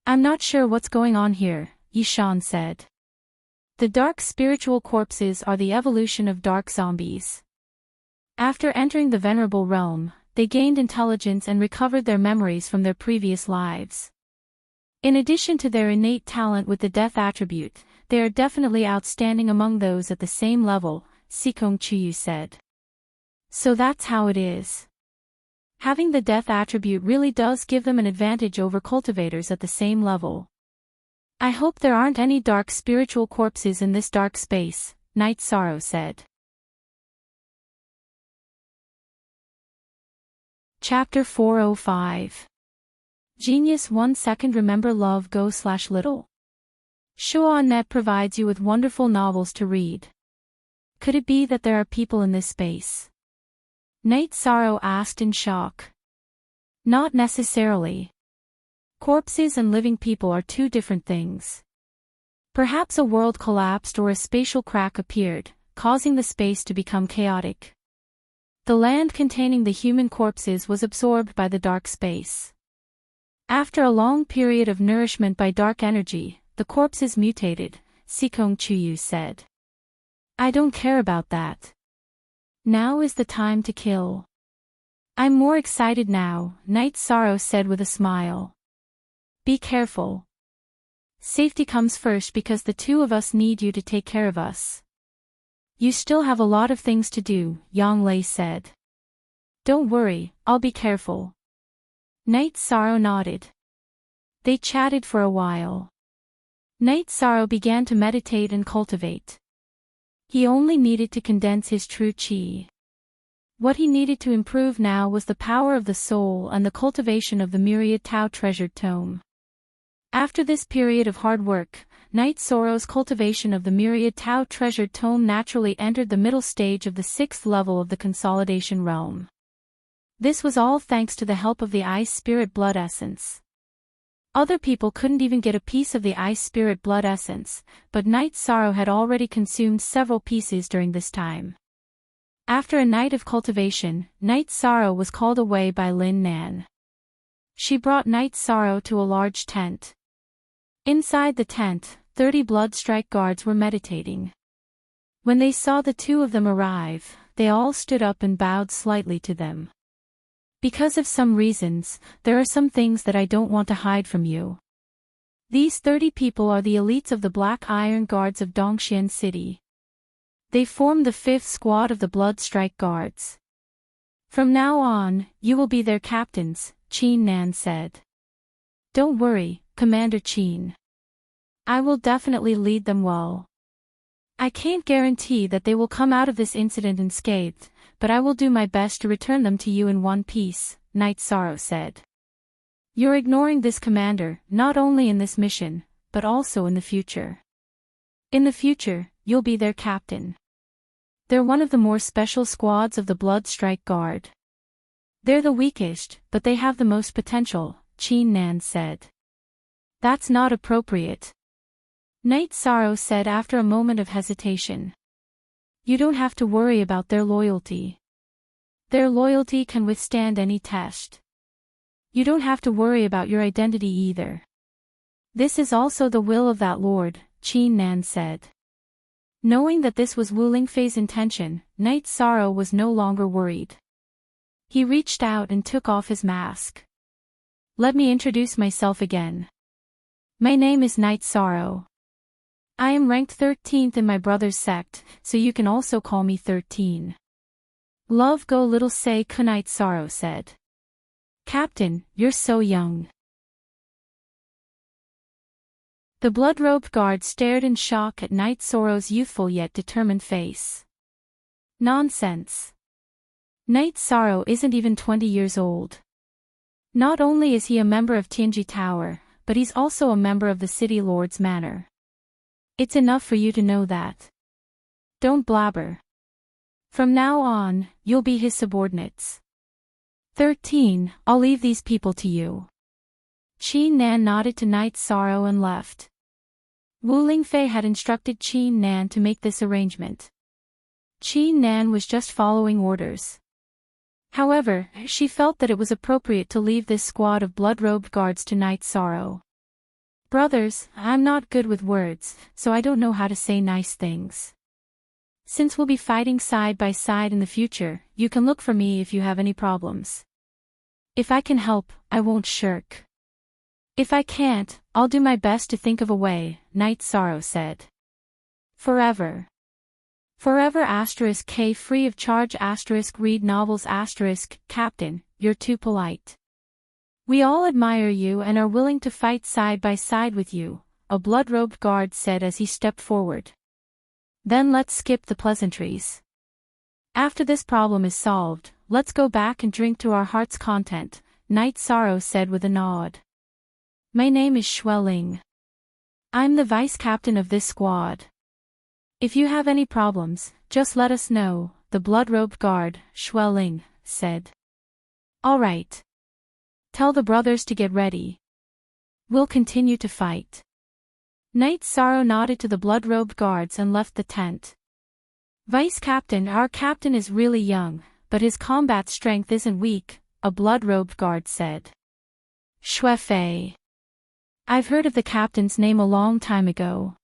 I'm not sure what's going on here, Yishan said. The dark spiritual corpses are the evolution of dark zombies. After entering the venerable realm, they gained intelligence and recovered their memories from their previous lives. In addition to their innate talent with the death attribute, they are definitely outstanding among those at the same level, Sikong Chuyu said. So that's how it is. Having the death attribute really does give them an advantage over cultivators at the same level. I hope there aren't any dark spiritual corpses in this dark space, Night Sorrow said. Chapter 405. Genius 1 second. Remember love go/little. Shuanet provides you with wonderful novels to read. Could it be that there are people in this space? Night Sorrow asked in shock. Not necessarily. Corpses and living people are two different things. Perhaps a world collapsed or a spatial crack appeared, causing the space to become chaotic. The land containing the human corpses was absorbed by the dark space. After a long period of nourishment by dark energy, the corpses mutated, Sikong Chuyu said. I don't care about that. Now is the time to kill. I'm more excited now, Night Sorrow said with a smile. Be careful. Safety comes first because the two of us need you to take care of us. You still have a lot of things to do, Yang Lei said. Don't worry, I'll be careful. Night Sorrow nodded. They chatted for a while. Night Sorrow began to meditate and cultivate. He only needed to condense his true chi. What he needed to improve now was the power of the soul and the cultivation of the myriad Tao treasured tome. After this period of hard work, Night Sorrow's cultivation of the myriad Tao treasured tome naturally entered the middle stage of the 6th level of the consolidation realm. This was all thanks to the help of the Ice Spirit Blood Essence. Other people couldn't even get a piece of the Ice Spirit Blood Essence, but Night Sorrow had already consumed several pieces during this time. After a night of cultivation, Night Sorrow was called away by Lin Nan. She brought Night Sorrow to a large tent. Inside the tent, 30 Bloodstrike guards were meditating. When they saw the two of them arrive, they all stood up and bowed slightly to them. Because of some reasons, there are some things that I don't want to hide from you. These 30 people are the elites of the Black Iron Guards of Dongxian City. They form the 5th squad of the Bloodstrike Guards. From now on, you will be their captains, Qin Nan said. Don't worry, Commander Qin. I will definitely lead them well. I can't guarantee that they will come out of this incident unscathed, but I will do my best to return them to you in one piece, Night Sorrow said. You're ignoring this commander, not only in this mission, but also in the future. In the future, you'll be their captain. They're one of the more special squads of the Bloodstrike Guard. They're the weakest, but they have the most potential, Qin Nan said. That's not appropriate. Night Sorrow said after a moment of hesitation. You don't have to worry about their loyalty. Their loyalty can withstand any test. You don't have to worry about your identity either. This is also the will of that lord, Qin Nan said. Knowing that this was Wu Lingfei's intention, Night Sorrow was no longer worried. He reached out and took off his mask. Let me introduce myself again. My name is Night Sorrow. I am ranked 13th in my brother's sect, so you can also call me 13. Love go little say Night Sorrow said. Captain, you're so young. The blood-robed guard stared in shock at Night Sorrow's youthful yet determined face. Nonsense. Night Sorrow isn't even 20 years old. Not only is he a member of Tianji Tower, but he's also a member of the City Lord's Manor. It's enough for you to know that. Don't blabber. From now on, you'll be his subordinates. 13. I'll leave these people to you. Qin Nan nodded to Night Sorrow and left. Wu Lingfei had instructed Qin Nan to make this arrangement. Qin Nan was just following orders. However, she felt that it was appropriate to leave this squad of blood-robed guards to Night Sorrow. Brothers, I'm not good with words, so I don't know how to say nice things. Since we'll be fighting side by side in the future, you can look for me if you have any problems. If I can help, I won't shirk. If I can't, I'll do my best to think of a way, Night Sorrow said. Forever. Forever *K free of charge * read novels * Captain, you're too polite. We all admire you and are willing to fight side by side with you, a blood-robed guard said as he stepped forward. Then let's skip the pleasantries. After this problem is solved, let's go back and drink to our heart's content, Night Sorrow said with a nod. My name is Xueling. I'm the vice captain of this squad. If you have any problems, just let us know, the blood-robed guard, Xueling, said. All right. Tell the brothers to get ready. We'll continue to fight. Night Sorrow nodded to the blood-robed guards and left the tent. Vice Captain, our captain is really young, but his combat strength isn't weak, a blood-robed guard said. Xuefei. I've heard of the captain's name a long time ago.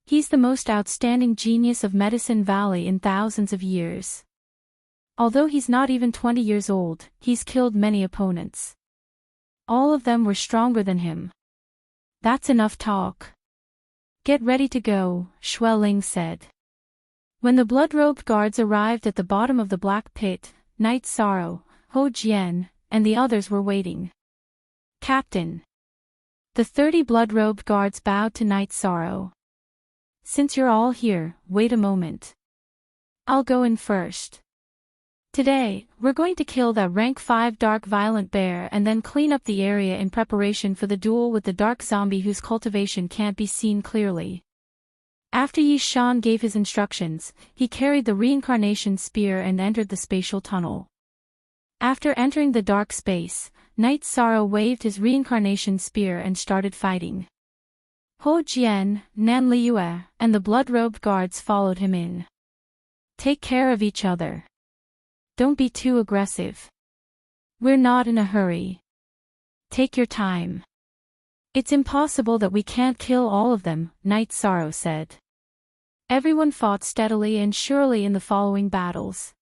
He's the most outstanding genius of Medicine Valley in thousands of years. Although he's not even 20 years old, he's killed many opponents. All of them were stronger than him. That's enough talk. Get ready to go, Xueling said. When the blood-robed guards arrived at the bottom of the black pit, Night Sorrow, Ho Jian, and the others were waiting. Captain. The 30 blood-robed guards bowed to Night Sorrow. Since you're all here, wait a moment. I'll go in first. Today, we're going to kill that rank 5 dark violent bear and then clean up the area in preparation for the duel with the dark zombie whose cultivation can't be seen clearly. After Yi Shan gave his instructions, he carried the reincarnation spear and entered the spatial tunnel. After entering the dark space, Night Sorrow waved his reincarnation spear and started fighting. Ho Jian, Nan Liyue, and the blood-robed guards followed him in. Take care of each other. Don't be too aggressive. We're not in a hurry. Take your time. It's impossible that we can't kill all of them, Night Sorrow said. Everyone fought steadily and surely in the following battles.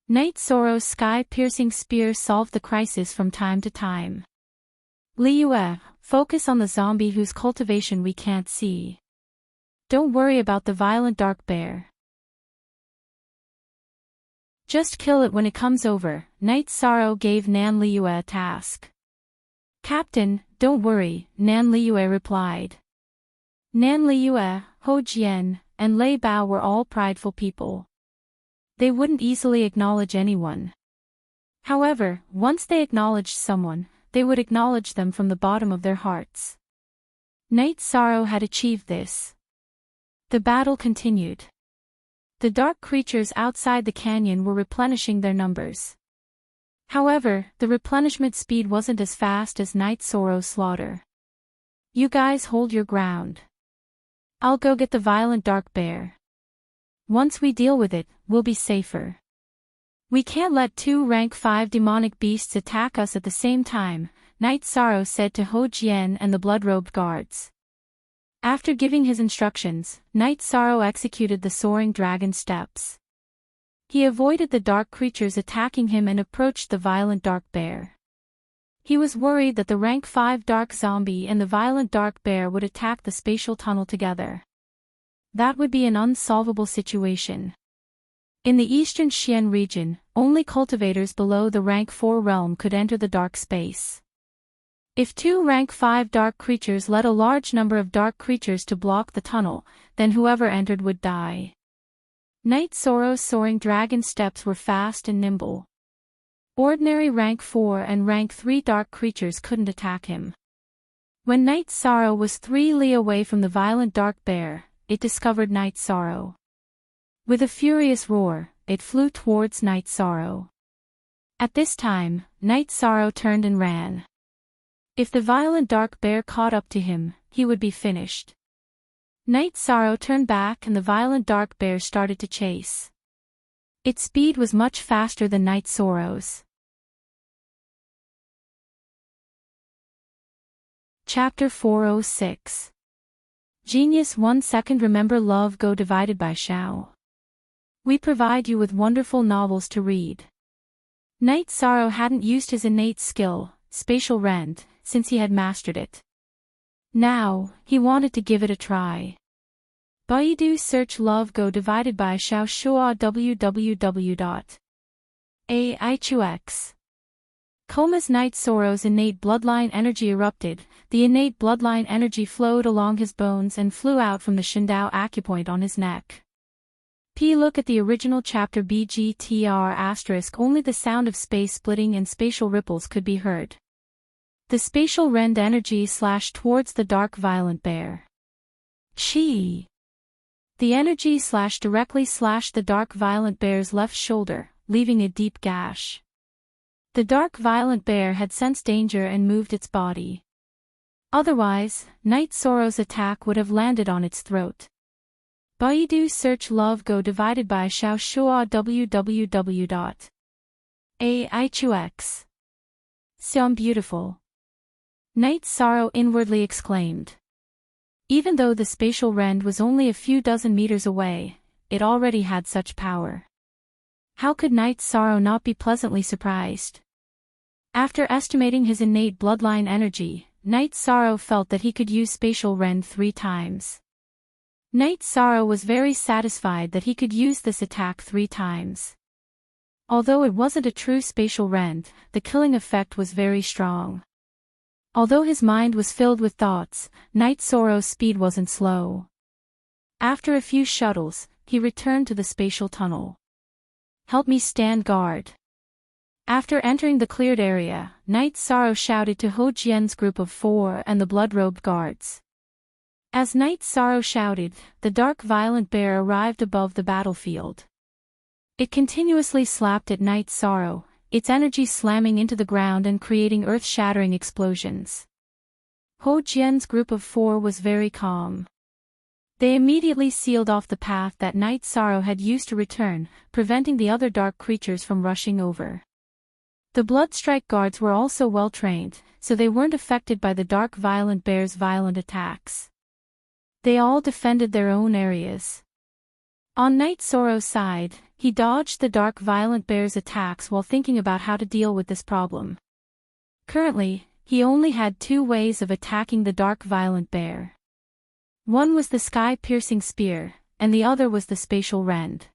Night Sorrow's sky-piercing spear solved the crisis from time to time. Liyue, focus on the zombie whose cultivation we can't see. Don't worry about the violent dark bear. Just kill it when it comes over, Night Sorrow gave Nan Liyue a task. Captain, don't worry, Nan Liyue replied. Nan Liyue, Ho Jian, and Lei Bao were all prideful people. They wouldn't easily acknowledge anyone. However, once they acknowledged someone, they would acknowledge them from the bottom of their hearts. Night Sorrow had achieved this. The battle continued. The dark creatures outside the canyon were replenishing their numbers. However, the replenishment speed wasn't as fast as Night Sorrow's slaughter. You guys hold your ground. I'll go get the violent dark bear. Once we deal with it, we'll be safer. We can't let 2 rank 5 demonic beasts attack us at the same time, Night Sorrow said to Ho Jian and the blood-robed guards. After giving his instructions, Night Sorrow executed the soaring dragon steps. He avoided the dark creatures attacking him and approached the violent dark bear. He was worried that the rank 5 dark zombie and the violent dark bear would attack the spatial tunnel together. That would be an unsolvable situation. In the eastern Xian region, only cultivators below the rank 4 realm could enter the dark space. If 2 rank 5 dark creatures led a large number of dark creatures to block the tunnel, then whoever entered would die. Night Sorrow's soaring dragon steps were fast and nimble. Ordinary rank 4 and rank 3 dark creatures couldn't attack him. When Night Sorrow was 3 li away from the violent dark bear, it discovered Night Sorrow. With a furious roar, it flew towards Night Sorrow. At this time, Night Sorrow turned and ran. If the violent dark bear caught up to him, he would be finished. Night Sorrow turned back and the violent dark bear started to chase. Its speed was much faster than Night Sorrow's. Chapter 406. Genius 1 second. Remember love go divided by Shao. We provide you with wonderful novels to read. Night Sorrow hadn't used his innate skill, spatial rend, since he had mastered it. Now, he wanted to give it a try. Baidu search love go divided by Shao Shua www.aichux. Koma's Night Sorrow's innate bloodline energy erupted. The innate bloodline energy flowed along his bones and flew out from the Shindao acupoint on his neck. Look at the original chapter BGTR*. Only the sound of space splitting and spatial ripples could be heard. The spatial rend energy slashed towards the dark violent bear. Chi. The energy directly slashed the dark violent bear's left shoulder, leaving a deep gash. The dark violent bear had sensed danger and moved its body. Otherwise, Night Sorrow's attack would have landed on its throat. Baidu search love go divided by Shao Shua www.aichux. So beautiful. Night Sorrow inwardly exclaimed. Even though the spatial rend was only a few dozen meters away, it already had such power. How could Night Sorrow not be pleasantly surprised? After estimating his innate bloodline energy, Night Sorrow felt that he could use spatial rend 3 times. Night Sorrow was very satisfied that he could use this attack 3 times. Although it wasn't a true spatial rend, the killing effect was very strong. Although his mind was filled with thoughts, Night Sorrow's speed wasn't slow. After a few shuttles, he returned to the spatial tunnel. Help me stand guard. After entering the cleared area, Night Sorrow shouted to Ho Jian's group of 4 and the blood-robed guards. As Night Sorrow shouted, the dark violent bear arrived above the battlefield. It continuously slapped at Night Sorrow, its energy slamming into the ground and creating earth-shattering explosions. Ho Jian's group of 4 was very calm. They immediately sealed off the path that Night Sorrow had used to return, preventing the other dark creatures from rushing over. The Bloodstrike guards were also well-trained, so they weren't affected by the dark violent bear's violent attacks. They all defended their own areas. On Night Sorrow's side, he dodged the dark violent bear's attacks while thinking about how to deal with this problem. Currently, he only had 2 ways of attacking the dark violent bear. One was the sky-piercing spear, and the other was the spatial rend.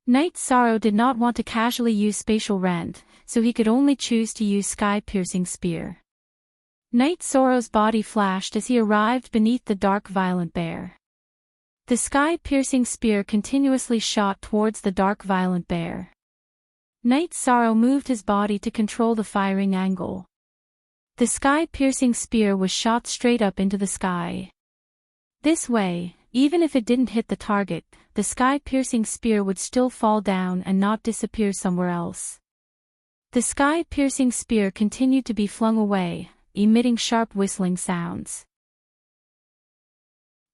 Night Sorrow did not want to casually use spatial rend, so he could only choose to use sky-piercing spear. Night Sorrow's body flashed as he arrived beneath the dark violent bear. The sky-piercing spear continuously shot towards the dark violent bear. Night Sorrow moved his body to control the firing angle. The sky-piercing spear was shot straight up into the sky. This way, even if it didn't hit the target, the sky-piercing spear would still fall down and not disappear somewhere else. The sky-piercing spear continued to be flung away, emitting sharp whistling sounds.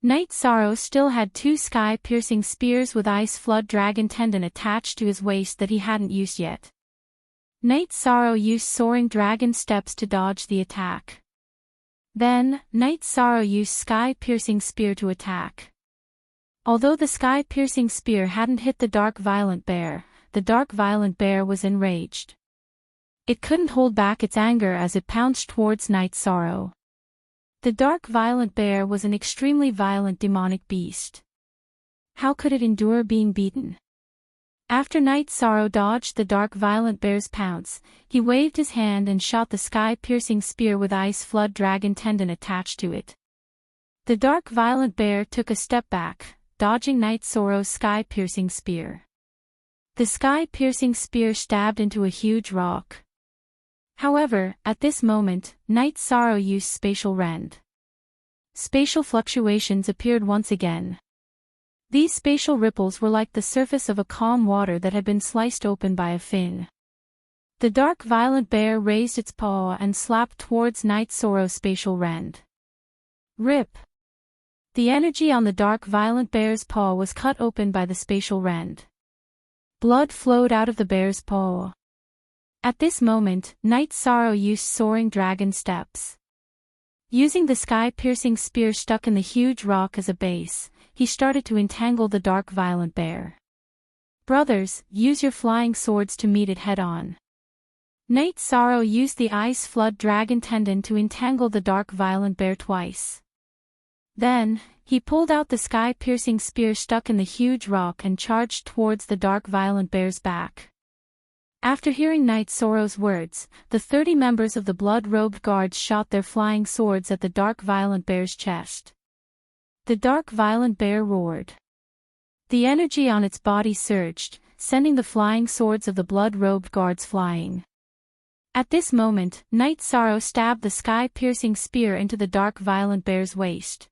Night Sorrow still had 2 sky-piercing spears with ice flood dragon tendon attached to his waist that he hadn't used yet. Night Sorrow used soaring dragon steps to dodge the attack. Then, Night Sorrow used sky-piercing spear to attack. Although the sky-piercing spear hadn't hit the dark violent bear was enraged. It couldn't hold back its anger as it pounced towards Night Sorrow. The dark violent bear was an extremely violent demonic beast. How could it endure being beaten? After Night Sorrow dodged the dark violent bear's pounce, he waved his hand and shot the sky-piercing spear with ice flood dragon tendon attached to it. The dark violent bear took a step back, dodging Night Sorrow's sky-piercing spear. The sky-piercing spear stabbed into a huge rock. However, at this moment, Night Sorrow used spatial rend. Spatial fluctuations appeared once again. These spatial ripples were like the surface of a calm water that had been sliced open by a fin. The dark violet bear raised its paw and slapped towards Night Sorrow's spatial rend. Rip! The energy on the dark violet bear's paw was cut open by the spatial rend. Blood flowed out of the bear's paw. At this moment, Night Sorrow used soaring dragon steps. Using the sky-piercing spear stuck in the huge rock as a base, he started to entangle the dark violet bear. Brothers, use your flying swords to meet it head-on. Night Sorrow used the ice flood dragon tendon to entangle the dark violet bear twice. Then, he pulled out the sky-piercing spear stuck in the huge rock and charged towards the dark violet bear's back. After hearing Night Sorrow's words, the 30 members of the blood-robed guards shot their flying swords at the dark violet bear's chest. The dark violet bear roared. The energy on its body surged, sending the flying swords of the blood-robed guards flying. At this moment, Night Sorrow stabbed the sky-piercing spear into the dark violet bear's waist.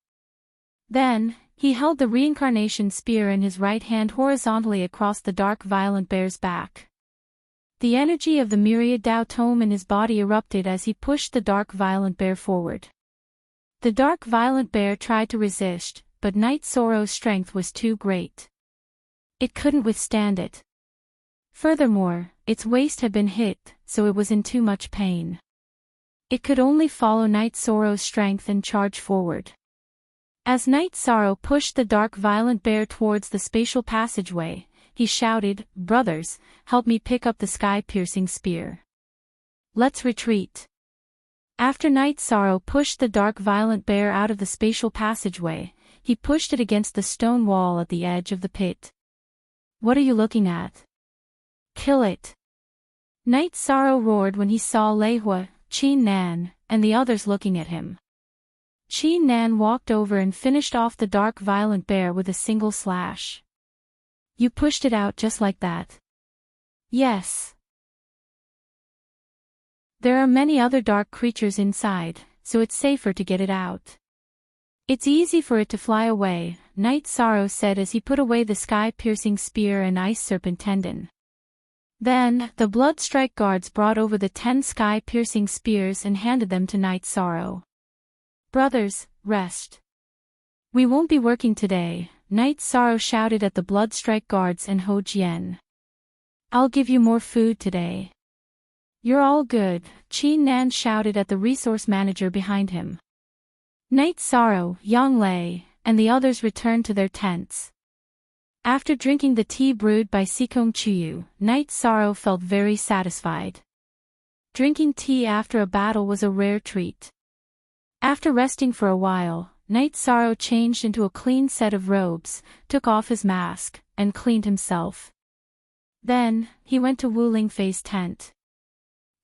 Then, he held the reincarnation spear in his right hand horizontally across the dark violet bear's back. The energy of the myriad Tao tome in his body erupted as he pushed the dark violet bear forward. The dark violet bear tried to resist, but Night Sorrow's strength was too great. It couldn't withstand it. Furthermore, its waist had been hit, so it was in too much pain. It could only follow Night Sorrow's strength and charge forward. As Night Sorrow pushed the dark violet bear towards the spatial passageway, he shouted, "Brothers, help me pick up the sky-piercing spear. Let's retreat." After Night Sorrow pushed the dark violet bear out of the spatial passageway, he pushed it against the stone wall at the edge of the pit. "What are you looking at? Kill it!" Night Sorrow roared when he saw Lei Hua, Qin Nan, and the others looking at him. Qin Nan walked over and finished off the dark violet bear with a single slash. "You pushed it out just like that?" "Yes." "There are many other dark creatures inside, so it's safer to get it out." "It's easy for it to fly away," Night Sorrow said as he put away the sky-piercing spear and ice serpent tendon. Then, the blood strike guards brought over the 10 sky-piercing spears and handed them to Night Sorrow. "Brothers, rest. We won't be working today," Night Sorrow shouted at the blood strike guards and Ho Jian. "I'll give you more food today." "You're all good," Qin Nan shouted at the resource manager behind him. Night Sorrow, Yang Lei, and the others returned to their tents. After drinking the tea brewed by Sikong Chuyu, Night Sorrow felt very satisfied. Drinking tea after a battle was a rare treat. After resting for a while, Night Sorrow changed into a clean set of robes, took off his mask, and cleaned himself. Then, he went to Wu Lingfei's tent.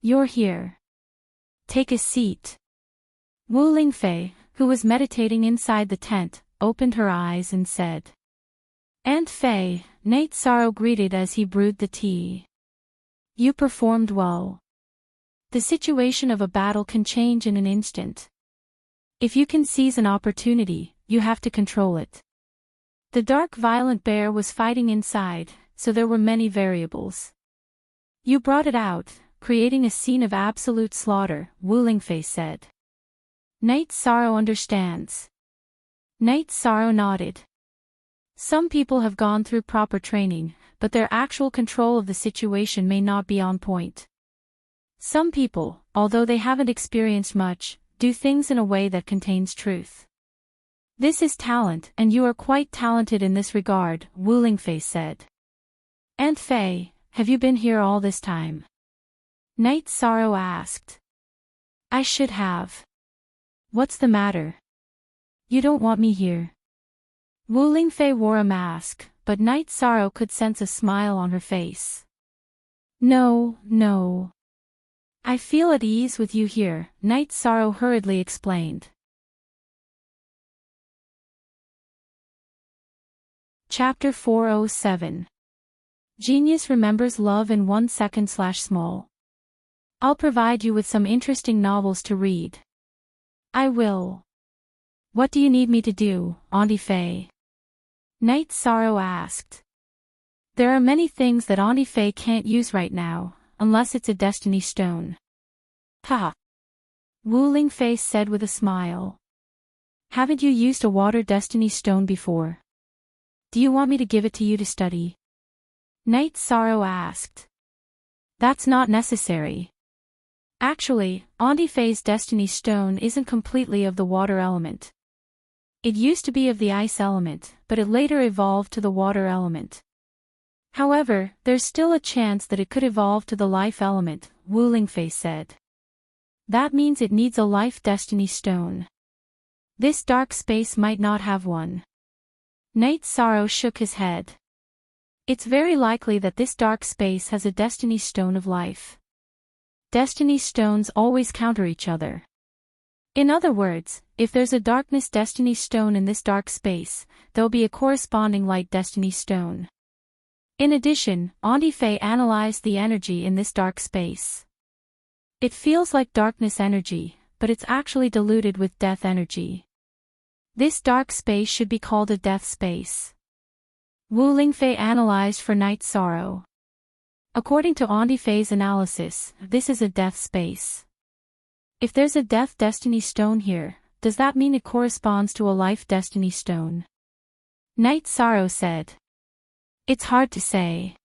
"You're here. Take a seat." Wu Lingfei, who was meditating inside the tent, opened her eyes and said, "Aunt Fei," Night Sorrow greeted as he brewed the tea. "You performed well. The situation of a battle can change in an instant. If you can seize an opportunity, you have to control it." The dark violet bear was fighting inside, so there were many variables. "You brought it out, creating a scene of absolute slaughter," Wu Lingfei said. "Night Sorrow understands." Night Sorrow nodded. Some people have gone through proper training, but their actual control of the situation may not be on point. Some people, although they haven't experienced much, do things in a way that contains truth. This is talent, and you are quite talented in this regard, Wu Lingfei said. "Aunt Fei, have you been here all this time?" Night Sorrow asked. "I should have." "What's the matter? You don't want me here?" Wu Lingfei wore a mask, but Night Sorrow could sense a smile on her face. No. I feel at ease with you here," Night Sorrow hurriedly explained. Chapter 407. Genius remembers love in 1 second/small. I'll provide you with some interesting novels to read. I will. What do you need me to do, Auntie Faye? Night Sorrow asked. There are many things that Auntie Faye can't use right now, unless it's a destiny stone. Ha! Wu-Ling Face said with a smile. Haven't you used a water destiny stone before? Do you want me to give it to you to study? Night Sorrow asked. That's not necessary. Actually, Auntie Faye's destiny stone isn't completely of the water element. It used to be of the ice element, but it later evolved to the water element. However, there's still a chance that it could evolve to the life element, Wu-Ling Face said. That means it needs a life destiny stone. This dark space might not have one. Night Sorrow shook his head. It's very likely that this dark space has a destiny stone of life. Destiny stones always counter each other. In other words, if there's a darkness destiny stone in this dark space, there'll be a corresponding light destiny stone. In addition, Auntie Faye analyzed the energy in this dark space. It feels like darkness energy, but it's actually diluted with death energy. This dark space should be called a death space. Wu-Ling Fei analyzed for Night Sorrow. According to Auntie Faye's analysis, this is a death space. If there's a death destiny stone here, does that mean it corresponds to a life destiny stone? Night Sorrow said. It's hard to say.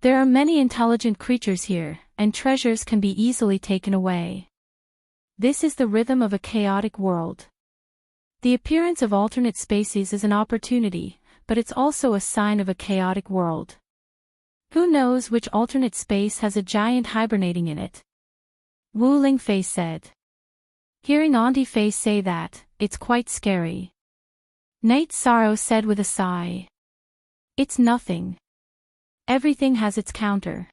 There are many intelligent creatures here, and treasures can be easily taken away. This is the rhythm of a chaotic world. The appearance of alternate spaces is an opportunity, but it's also a sign of a chaotic world. Who knows which alternate space has a giant hibernating in it? Wu-Ling Fei said. Hearing Auntie Faye say that, it's quite scary. Night Sorrow said with a sigh. It's nothing. Everything has its counter.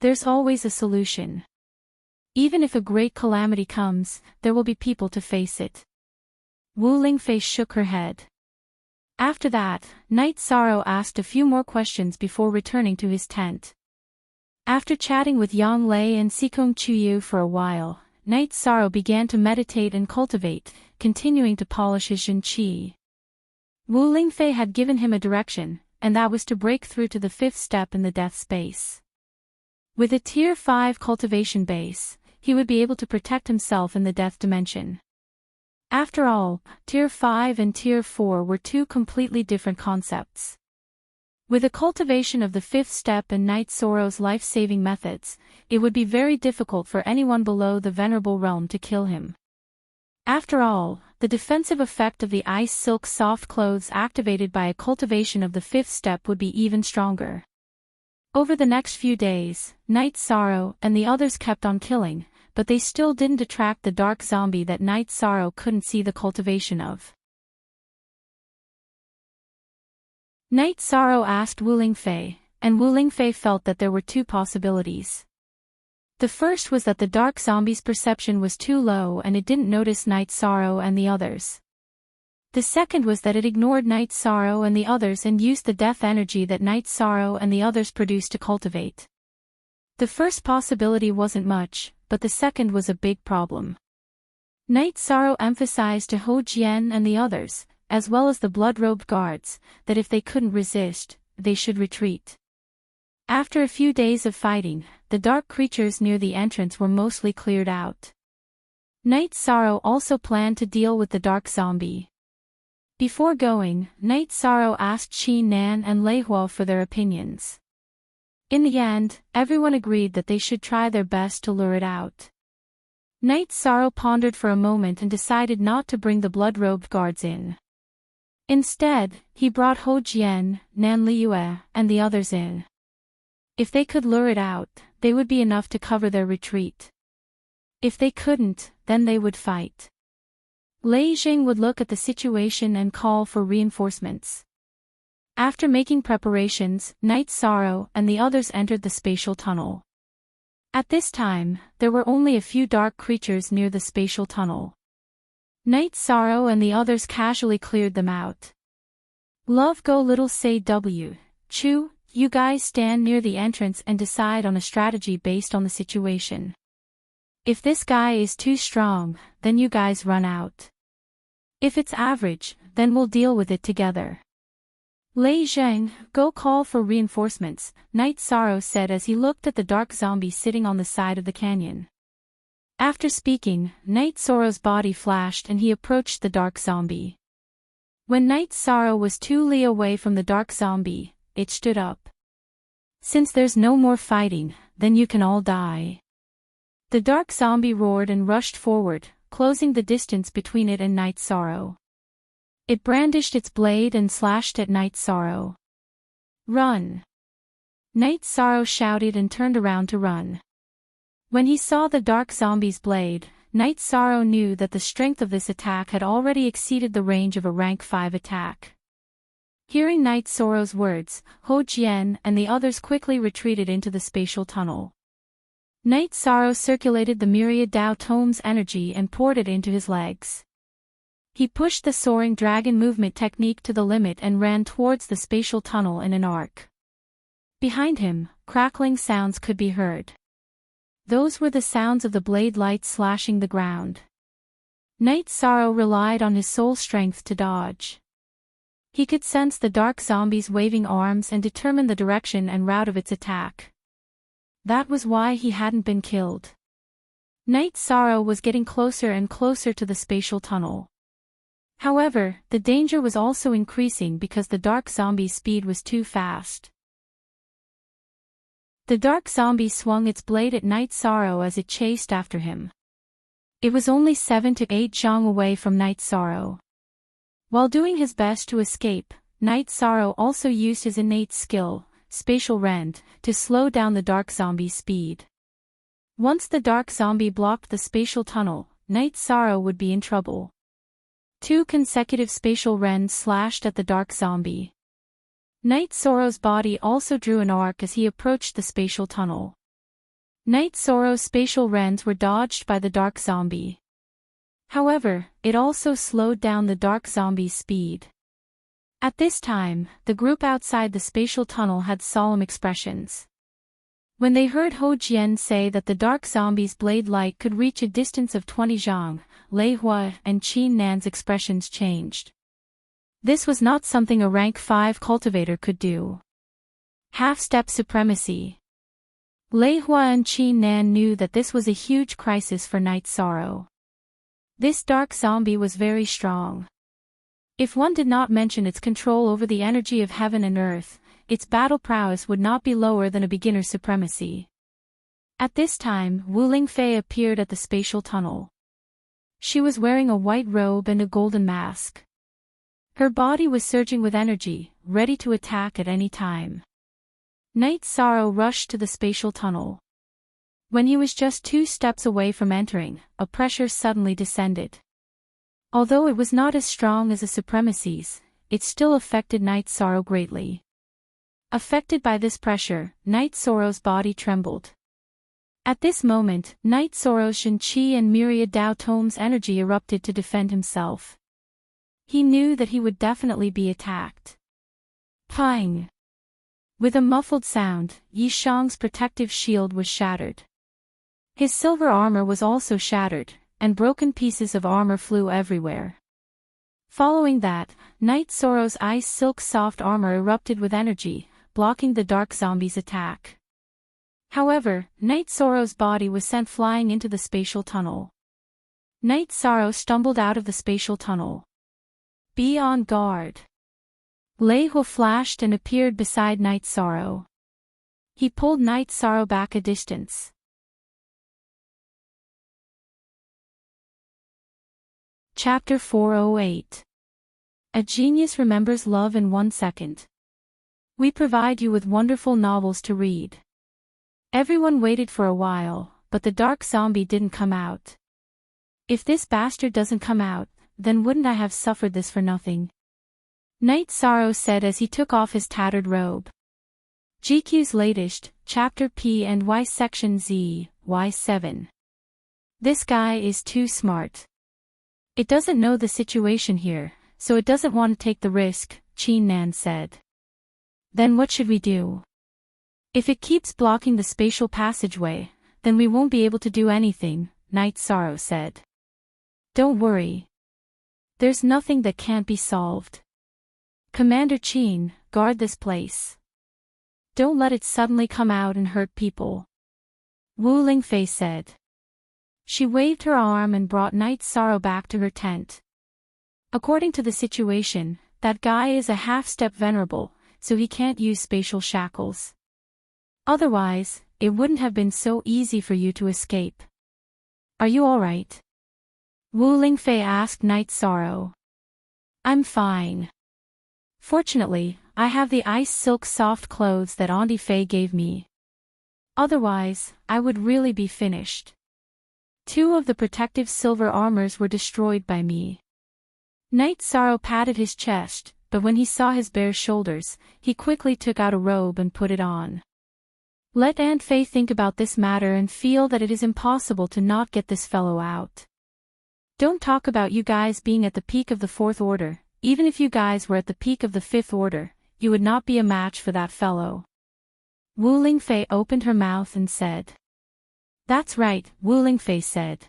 There's always a solution. Even if a great calamity comes, there will be people to face it. Wu-Ling Fei shook her head. After that, Night Sorrow asked a few more questions before returning to his tent. After chatting with Yang Lei and Sikong Chuyu for a while, Night Sorrow began to meditate and cultivate, continuing to polish his Jin Qi. Wu-Ling Fei had given him a direction, and that was to break through to the 5th step in the death space. With a Tier 5 cultivation base, he would be able to protect himself in the death dimension. After all, Tier 5 and Tier 4 were two completely different concepts. With the cultivation of the 5th step and Night Sorrow's life-saving methods, it would be very difficult for anyone below the Venerable Realm to kill him. After all, the defensive effect of the ice silk soft clothes activated by a cultivation of the 5th step would be even stronger. Over the next few days, Night Sorrow and the others kept on killing, but they still didn't attract the dark zombie that Night Sorrow couldn't see the cultivation of. Night Sorrow asked Wu-Ling Fei, and Wu-Ling Fei felt that there were two possibilities. The first was that the dark zombie's perception was too low and it didn't notice Night Sorrow and the others. The second was that it ignored Night Sorrow and the others and used the death energy that Night Sorrow and the others produced to cultivate. The first possibility wasn't much, but the second was a big problem. Night Sorrow emphasized to Ho Jian and the others, as well as the blood-robed guards, that if they couldn't resist, they should retreat. After a few days of fighting, the dark creatures near the entrance were mostly cleared out. Night Sorrow also planned to deal with the dark zombie. Before going, Night Sorrow asked Qi Nan and Lei Hua for their opinions. In the end, everyone agreed that they should try their best to lure it out. Night Sorrow pondered for a moment and decided not to bring the blood-robed guards in. Instead, he brought Ho Jian, Nan Liyue, and the others in. If they could lure it out, they would be enough to cover their retreat. If they couldn't, then they would fight. Lei Jing would look at the situation and call for reinforcements. After making preparations, Night Sorrow and the others entered the spatial tunnel. At this time, there were only a few dark creatures near the spatial tunnel. Night Sorrow and the others casually cleared them out. Love go little say W. Chu, you guys stand near the entrance and decide on a strategy based on the situation. If this guy is too strong, then you guys run out. If it's average, then we'll deal with it together. Lei Zheng, go call for reinforcements, Night Sorrow said as he looked at the dark zombie sitting on the side of the canyon. After speaking, Night Sorrow's body flashed and he approached the dark zombie. When Night Sorrow was 2 li away from the dark zombie, it stood up. Since there's no more fighting, then you can all die. The dark zombie roared and rushed forward, closing the distance between it and Night Sorrow. It brandished its blade and slashed at Night Sorrow. Run! Night Sorrow shouted and turned around to run. When he saw the dark zombie's blade, Night Sorrow knew that the strength of this attack had already exceeded the range of a rank 5 attack. Hearing Night Sorrow's words, Ho Jian and the others quickly retreated into the spatial tunnel. Night Sorrow circulated the myriad Dao Tome's energy and poured it into his legs. He pushed the soaring dragon movement technique to the limit and ran towards the spatial tunnel in an arc. Behind him, crackling sounds could be heard. Those were the sounds of the blade light slashing the ground. Night Sorrow relied on his soul strength to dodge. He could sense the dark zombie's waving arms and determine the direction and route of its attack. That was why he hadn't been killed. Night Sorrow was getting closer and closer to the spatial tunnel. However, the danger was also increasing because the dark zombie's speed was too fast. The dark zombie swung its blade at Night Sorrow as it chased after him. It was only 7 to 8 zhang away from Night Sorrow. While doing his best to escape, Night Sorrow also used his innate skill, spatial rend, to slow down the dark zombie's speed. Once the dark zombie blocked the spatial tunnel, Night Sorrow would be in trouble. 2 consecutive spatial rends slashed at the dark zombie. Night Sorrow's body also drew an arc as he approached the spatial tunnel. Night Sorrow's spatial rends were dodged by the dark zombie. However, it also slowed down the dark zombie's speed. At this time, the group outside the spatial tunnel had solemn expressions. When they heard Ho Jian say that the dark zombie's blade light could reach a distance of 20 zhang, Lei Hua and Qin Nan's expressions changed. This was not something a rank 5 cultivator could do. Half-step supremacy. Lei Hua and Qin Nan knew that this was a huge crisis for Night Sorrow. This dark zombie was very strong. If one did not mention its control over the energy of heaven and earth, its battle prowess would not be lower than a beginner's supremacy. At this time, Wu Lingfei appeared at the spatial tunnel. She was wearing a white robe and a golden mask. Her body was surging with energy, ready to attack at any time. Night Sorrow rushed to the spatial tunnel. When he was just 2 steps away from entering, a pressure suddenly descended. Although it was not as strong as the supremacies, it still affected Night Sorrow greatly. Affected by this pressure, Night Sorrow's body trembled. At this moment, Night Sorrow's Shen Qi and myriad Dao Tome's energy erupted to defend himself. He knew that he would definitely be attacked. Pang! With a muffled sound, Yi Shang's protective shield was shattered. His silver armor was also shattered, and broken pieces of armor flew everywhere. Following that, Night Sorrow's ice silk soft armor erupted with energy, blocking the dark zombie's attack. However, Night Sorrow's body was sent flying into the spatial tunnel. Night Sorrow stumbled out of the spatial tunnel. Be on guard. Lei Hua flashed and appeared beside Night Sorrow. He pulled Night Sorrow back a distance. Chapter 408. A genius remembers love in 1 second. We provide you with wonderful novels to read. Everyone waited for a while, but the dark zombie didn't come out. If this bastard doesn't come out, then wouldn't I have suffered this for nothing? Night Sorrow said as he took off his tattered robe. GQ's latest, Chapter P and Y Section Z, Y7. This guy is too smart. It doesn't know the situation here, so it doesn't want to take the risk, Qin Nan said. Then what should we do? If it keeps blocking the spatial passageway, then we won't be able to do anything, Night Sorrow said. Don't worry. There's nothing that can't be solved. Commander Qin, guard this place. Don't let it suddenly come out and hurt people. Wu Lingfei said. She waved her arm and brought Night Sorrow back to her tent. According to the situation, that guy is a half-step venerable, so he can't use spatial shackles. Otherwise, it wouldn't have been so easy for you to escape. Are you alright? Wu Lingfei asked Night Sorrow. I'm fine. Fortunately, I have the ice silk soft clothes that Auntie Fei gave me. Otherwise, I would really be finished. 2 of the protective silver armors were destroyed by me. Night Sorrow patted his chest, but when he saw his bare shoulders, he quickly took out a robe and put it on. Let Aunt Fei think about this matter and feel that it is impossible to not get this fellow out. Don't talk about you guys being at the peak of the 4th order. Even if you guys were at the peak of the 5th order, you would not be a match for that fellow. Wu Lingfei opened her mouth and said. That's right, Wu Lingfei said.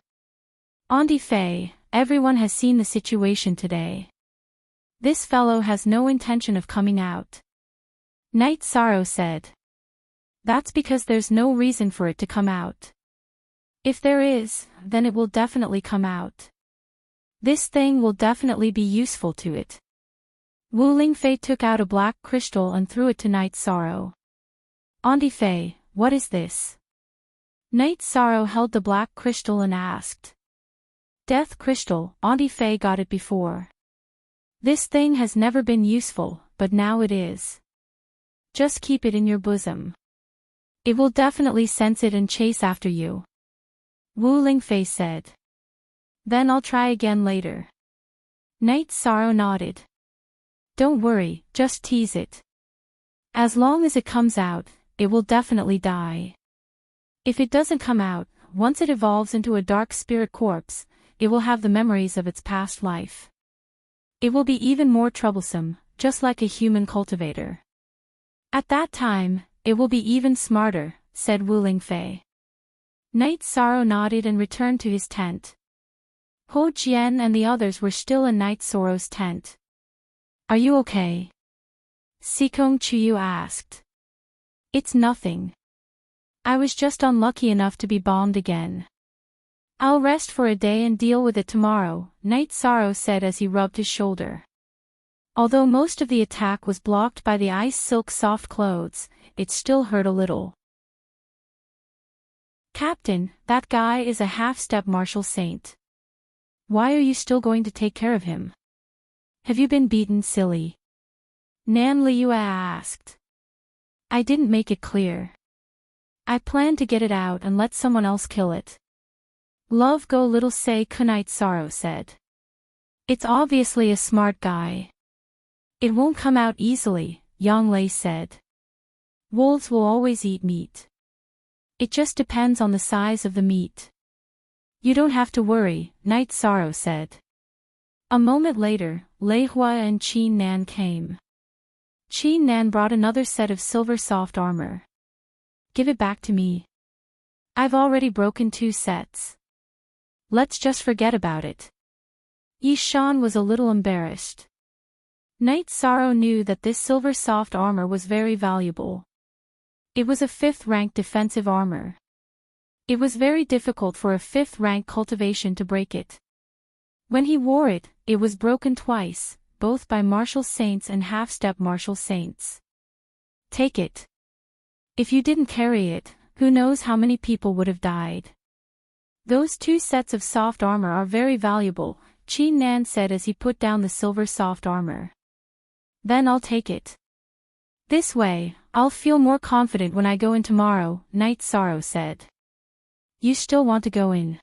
Auntie Fei, everyone has seen the situation today. This fellow has no intention of coming out. Night Sorrow said. That's because there's no reason for it to come out. If there is, then it will definitely come out. This thing will definitely be useful to it. Wu Lingfei took out a black crystal and threw it to Night Sorrow. Auntie Fei, what is this? Night Sorrow held the black crystal and asked. Death crystal, Auntie Fei got it before. This thing has never been useful, but now it is. Just keep it in your bosom. It will definitely sense it and chase after you. Wu Lingfei said. Then I'll try again later. Night Sorrow nodded. Don't worry, just tease it. As long as it comes out, it will definitely die. If it doesn't come out, once it evolves into a dark spirit corpse, it will have the memories of its past life. It will be even more troublesome, just like a human cultivator. At that time, it will be even smarter, said Wu Lingfei. Night Sorrow nodded and returned to his tent. Ho Jian and the others were still in Night Sorrow's tent. Are you okay? Sikong Chuyu asked. It's nothing. I was just unlucky enough to be bombed again. I'll rest for a day and deal with it tomorrow, Night Sorrow said as he rubbed his shoulder. Although most of the attack was blocked by the ice silk soft clothes, it still hurt a little. Captain, that guy is a half-step martial saint. Why are you still going to take care of him? Have you been beaten, silly? Nan Liua asked. I didn't make it clear. I plan to get it out and let someone else kill it. Love go little say Kunite Sorrow said. It's obviously a smart guy. It won't come out easily, Yang Lei said. Wolves will always eat meat. It just depends on the size of the meat. You don't have to worry, Night Sorrow said. A moment later, Lei Hua and Qin Nan came. Qin Nan brought another set of silver soft armor. Give it back to me. I've already broken 2 sets. Let's just forget about it. Yi Shan was a little embarrassed. Night Sorrow knew that this silver soft armor was very valuable. It was a 5th rank defensive armor. It was very difficult for a 5th rank cultivation to break it. When he wore it, it was broken twice, both by martial saints and half-step martial saints. Take it. If you didn't carry it, who knows how many people would have died. Those 2 sets of soft armor are very valuable, Qin Nan said as he put down the silver soft armor. Then I'll take it. This way, I'll feel more confident when I go in tomorrow, Night Sorrow said. You still want to go in?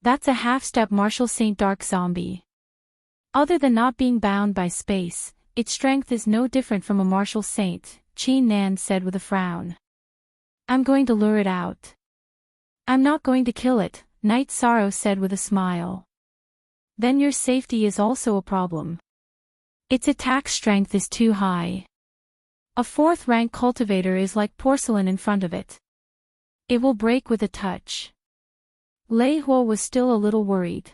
That's a half-step martial saint dark zombie. Other than not being bound by space, its strength is no different from a martial saint, Qin Nan said with a frown. I'm going to lure it out. I'm not going to kill it, Night Sorrow said with a smile. Then your safety is also a problem. Its attack strength is too high. A fourth-rank cultivator is like porcelain in front of it. It will break with a touch. Lei Huo was still a little worried.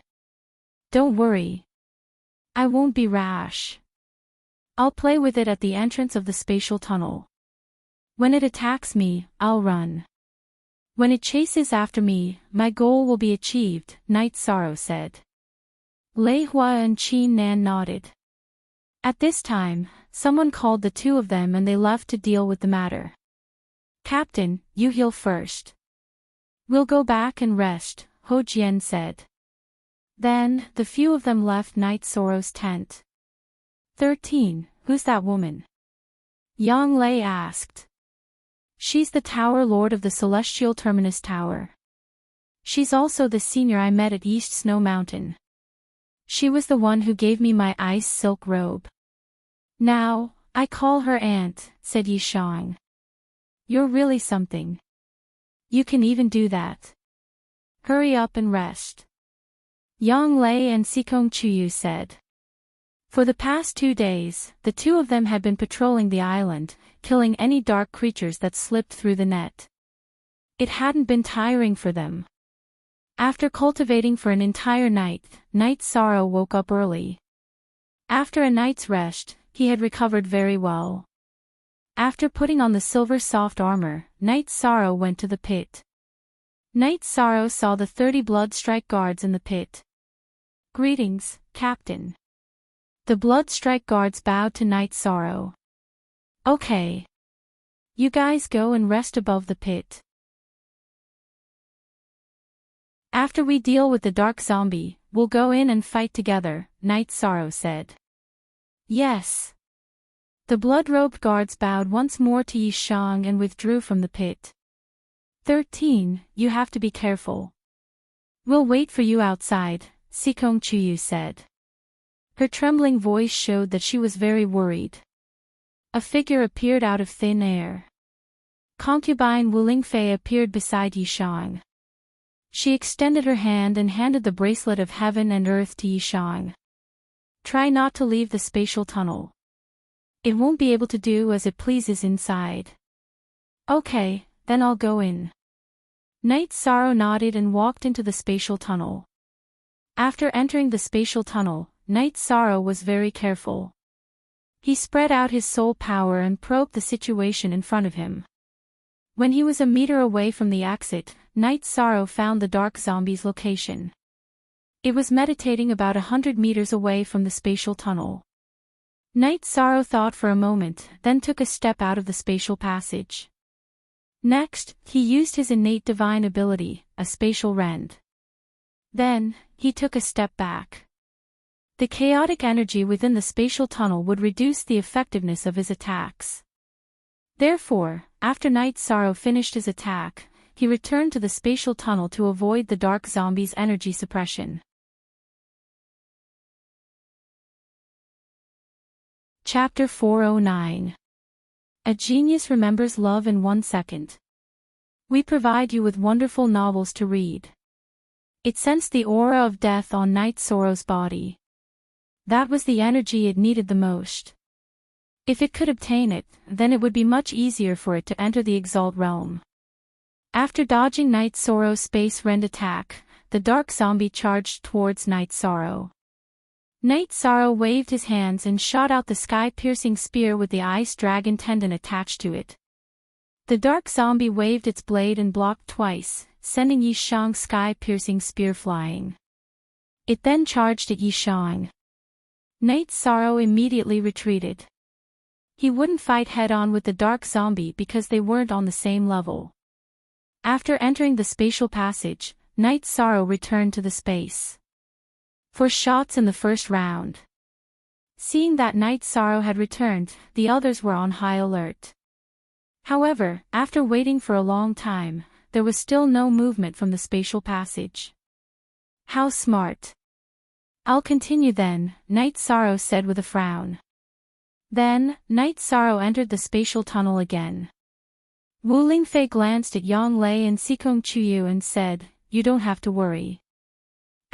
Don't worry. I won't be rash. I'll play with it at the entrance of the spatial tunnel. When it attacks me, I'll run. When it chases after me, my goal will be achieved, Night Sorrow said. Lei Hua and Qin Nan nodded. At this time, someone called the two of them and they left to deal with the matter. Captain, you heal first. We'll go back and rest, Ho Jian said. Then, the few of them left Night Sorrow's tent. 13. Who's that woman? Yang Lei asked. She's the Tower Lord of the Celestial Terminus Tower. She's also the senior I met at East Snow Mountain. She was the one who gave me my ice silk robe. Now, I call her aunt, said Yi Shang. You're really something. You can even do that. Hurry up and rest. Yang Lei and Sikong Chuyu said. For the past 2 days, the two of them had been patrolling the island, killing any dark creatures that slipped through the net. It hadn't been tiring for them. After cultivating for an entire night, Night Sorrow woke up early. After a night's rest, he had recovered very well. After putting on the silver soft armor, Night Sorrow went to the pit. Night Sorrow saw the 30 Bloodstrike guards in the pit. Greetings, Captain. The Bloodstrike guards bowed to Night Sorrow. Okay. You guys go and rest above the pit. After we deal with the dark zombie, we'll go in and fight together, Night Sorrow said. Yes. The blood-robed guards bowed once more to Yi Shang and withdrew from the pit. 13. You have to be careful. We'll wait for you outside, Sikong Chuyu said. Her trembling voice showed that she was very worried. A figure appeared out of thin air. Concubine Wu Lingfei appeared beside Yi Shang. She extended her hand and handed the bracelet of heaven and earth to Yi Shang. Try not to leave the spatial tunnel. It won't be able to do as it pleases inside. Okay, then I'll go in. Night Sorrow nodded and walked into the spatial tunnel. After entering the spatial tunnel, Night Sorrow was very careful. He spread out his soul power and probed the situation in front of him. When he was a meter away from the exit, Night Sorrow found the dark zombie's location. It was meditating about 100 meters away from the spatial tunnel. Night Sorrow thought for a moment, then took a step out of the spatial passage. Next, he used his innate divine ability, a spatial rend. Then, he took a step back. The chaotic energy within the spatial tunnel would reduce the effectiveness of his attacks. Therefore, after Night Sorrow finished his attack, he returned to the spatial tunnel to avoid the dark zombie's energy suppression. Chapter 409. A Genius Remembers Love in 1 Second. We provide you with wonderful novels to read. It sensed the aura of death on Night Sorrow's body. That was the energy it needed the most. If it could obtain it, then it would be much easier for it to enter the Exalt realm. After dodging Night Sorrow's space rend attack, the dark zombie charged towards Night Sorrow. Night Sorrow waved his hands and shot out the sky-piercing spear with the ice dragon tendon attached to it. The dark zombie waved its blade and blocked twice, sending Yi Shang's sky-piercing spear flying. It then charged at Yi Shang. Night Sorrow immediately retreated. He wouldn't fight head-on with the dark zombie because they weren't on the same level. After entering the spatial passage, Night Sorrow returned to the space. 4 shots in the first round. Seeing that Night Sorrow had returned, the others were on high alert. However, after waiting for a long time, there was still no movement from the spatial passage. How smart. I'll continue then, Night Sorrow said with a frown. Then, Night Sorrow entered the spatial tunnel again. Wu Lingfei glanced at Yang Lei and Sikong Chuyu and said, You don't have to worry.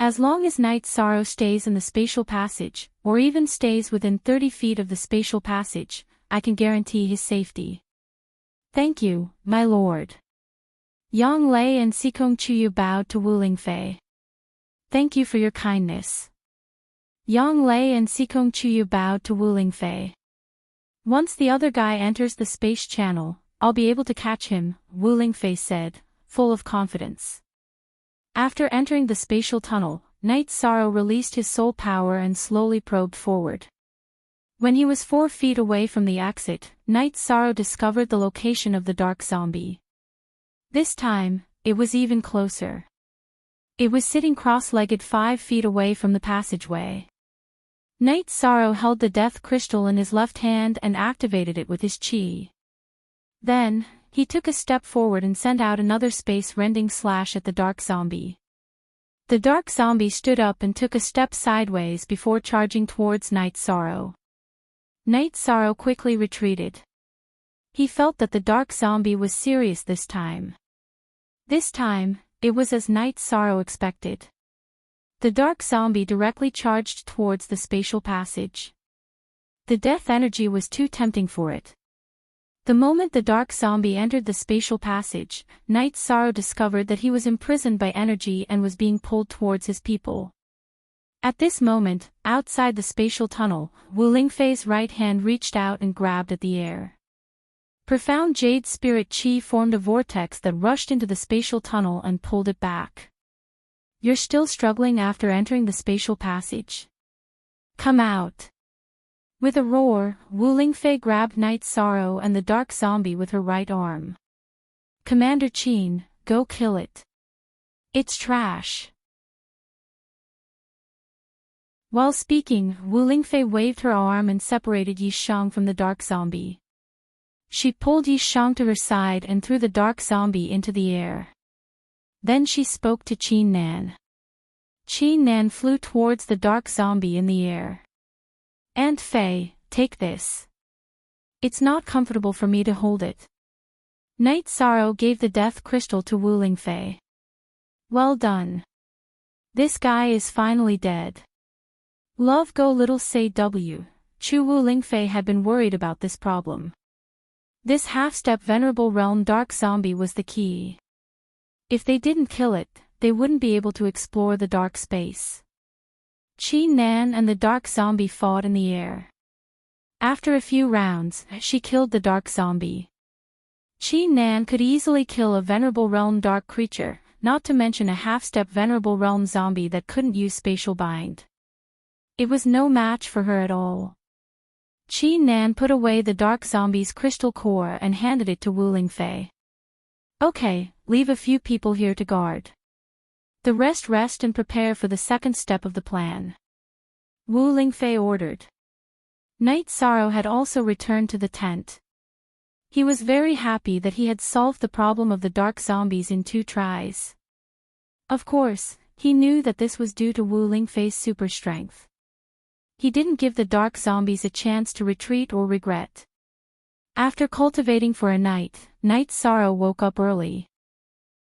As long as Night Sorrow stays in the spatial passage, or even stays within 30 feet of the spatial passage, I can guarantee his safety. Thank you, my lord. Yang Lei and Sikong Chuyu bowed to Wu Lingfei. Thank you for your kindness. Yang Lei and Sikong Chuyu bowed to Wu Lingfei. Once the other guy enters the space channel, I'll be able to catch him, Wu Lingfei said, full of confidence. After entering the spatial tunnel, Night Sorrow released his soul power and slowly probed forward. When he was 4 feet away from the exit, Night Sorrow discovered the location of the dark zombie. This time, it was even closer. It was sitting cross-legged 5 feet away from the passageway. Night Sorrow held the death crystal in his left hand and activated it with his chi. Then, he took a step forward and sent out another space-rending slash at the dark zombie. The dark zombie stood up and took a step sideways before charging towards Night Sorrow. Night Sorrow quickly retreated. He felt that the dark zombie was serious this time. This time, it was as Night Sorrow expected. The dark zombie directly charged towards the spatial passage. The death energy was too tempting for it. The moment the dark zombie entered the spatial passage, Night Sorrow discovered that he was imprisoned by energy and was being pulled towards his people. At this moment, outside the spatial tunnel, Wu Lingfei's right hand reached out and grabbed at the air. Profound jade spirit chi formed a vortex that rushed into the spatial tunnel and pulled it back. You're still struggling after entering the spatial passage? Come out. With a roar, Wu Lingfei grabbed Night Sorrow and the dark zombie with her right arm. Commander Qin, go kill it. It's trash. While speaking, Wu Lingfei waved her arm and separated Yi Shang from the dark zombie. She pulled Yi Shang to her side and threw the dark zombie into the air. Then she spoke to Qin Nan. Qin Nan flew towards the dark zombie in the air. Aunt Fei, take this. It's not comfortable for me to hold it. Night Sorrow gave the death crystal to Wu Lingfei. Well done. This guy is finally dead. Love go little say W. Chu Wu Lingfei had been worried about this problem. This half-step venerable realm dark zombie was the key. If they didn't kill it, they wouldn't be able to explore the dark space. Qin Nan and the dark zombie fought in the air. After a few rounds, she killed the dark zombie. Qin Nan could easily kill a venerable realm dark creature, not to mention a half-step venerable realm zombie that couldn't use spatial bind. It was no match for her at all. Qin Nan put away the dark zombie's crystal core and handed it to Wu Lingfei. Okay, leave a few people here to guard. The rest and prepare for the second step of the plan. Wu Lingfei ordered. Night Sorrow had also returned to the tent. He was very happy that he had solved the problem of the dark zombies in 2 tries. Of course, he knew that this was due to Wu Lingfei's super strength. He didn't give the dark zombies a chance to retreat or regret. After cultivating for a night, Night Sorrow woke up early.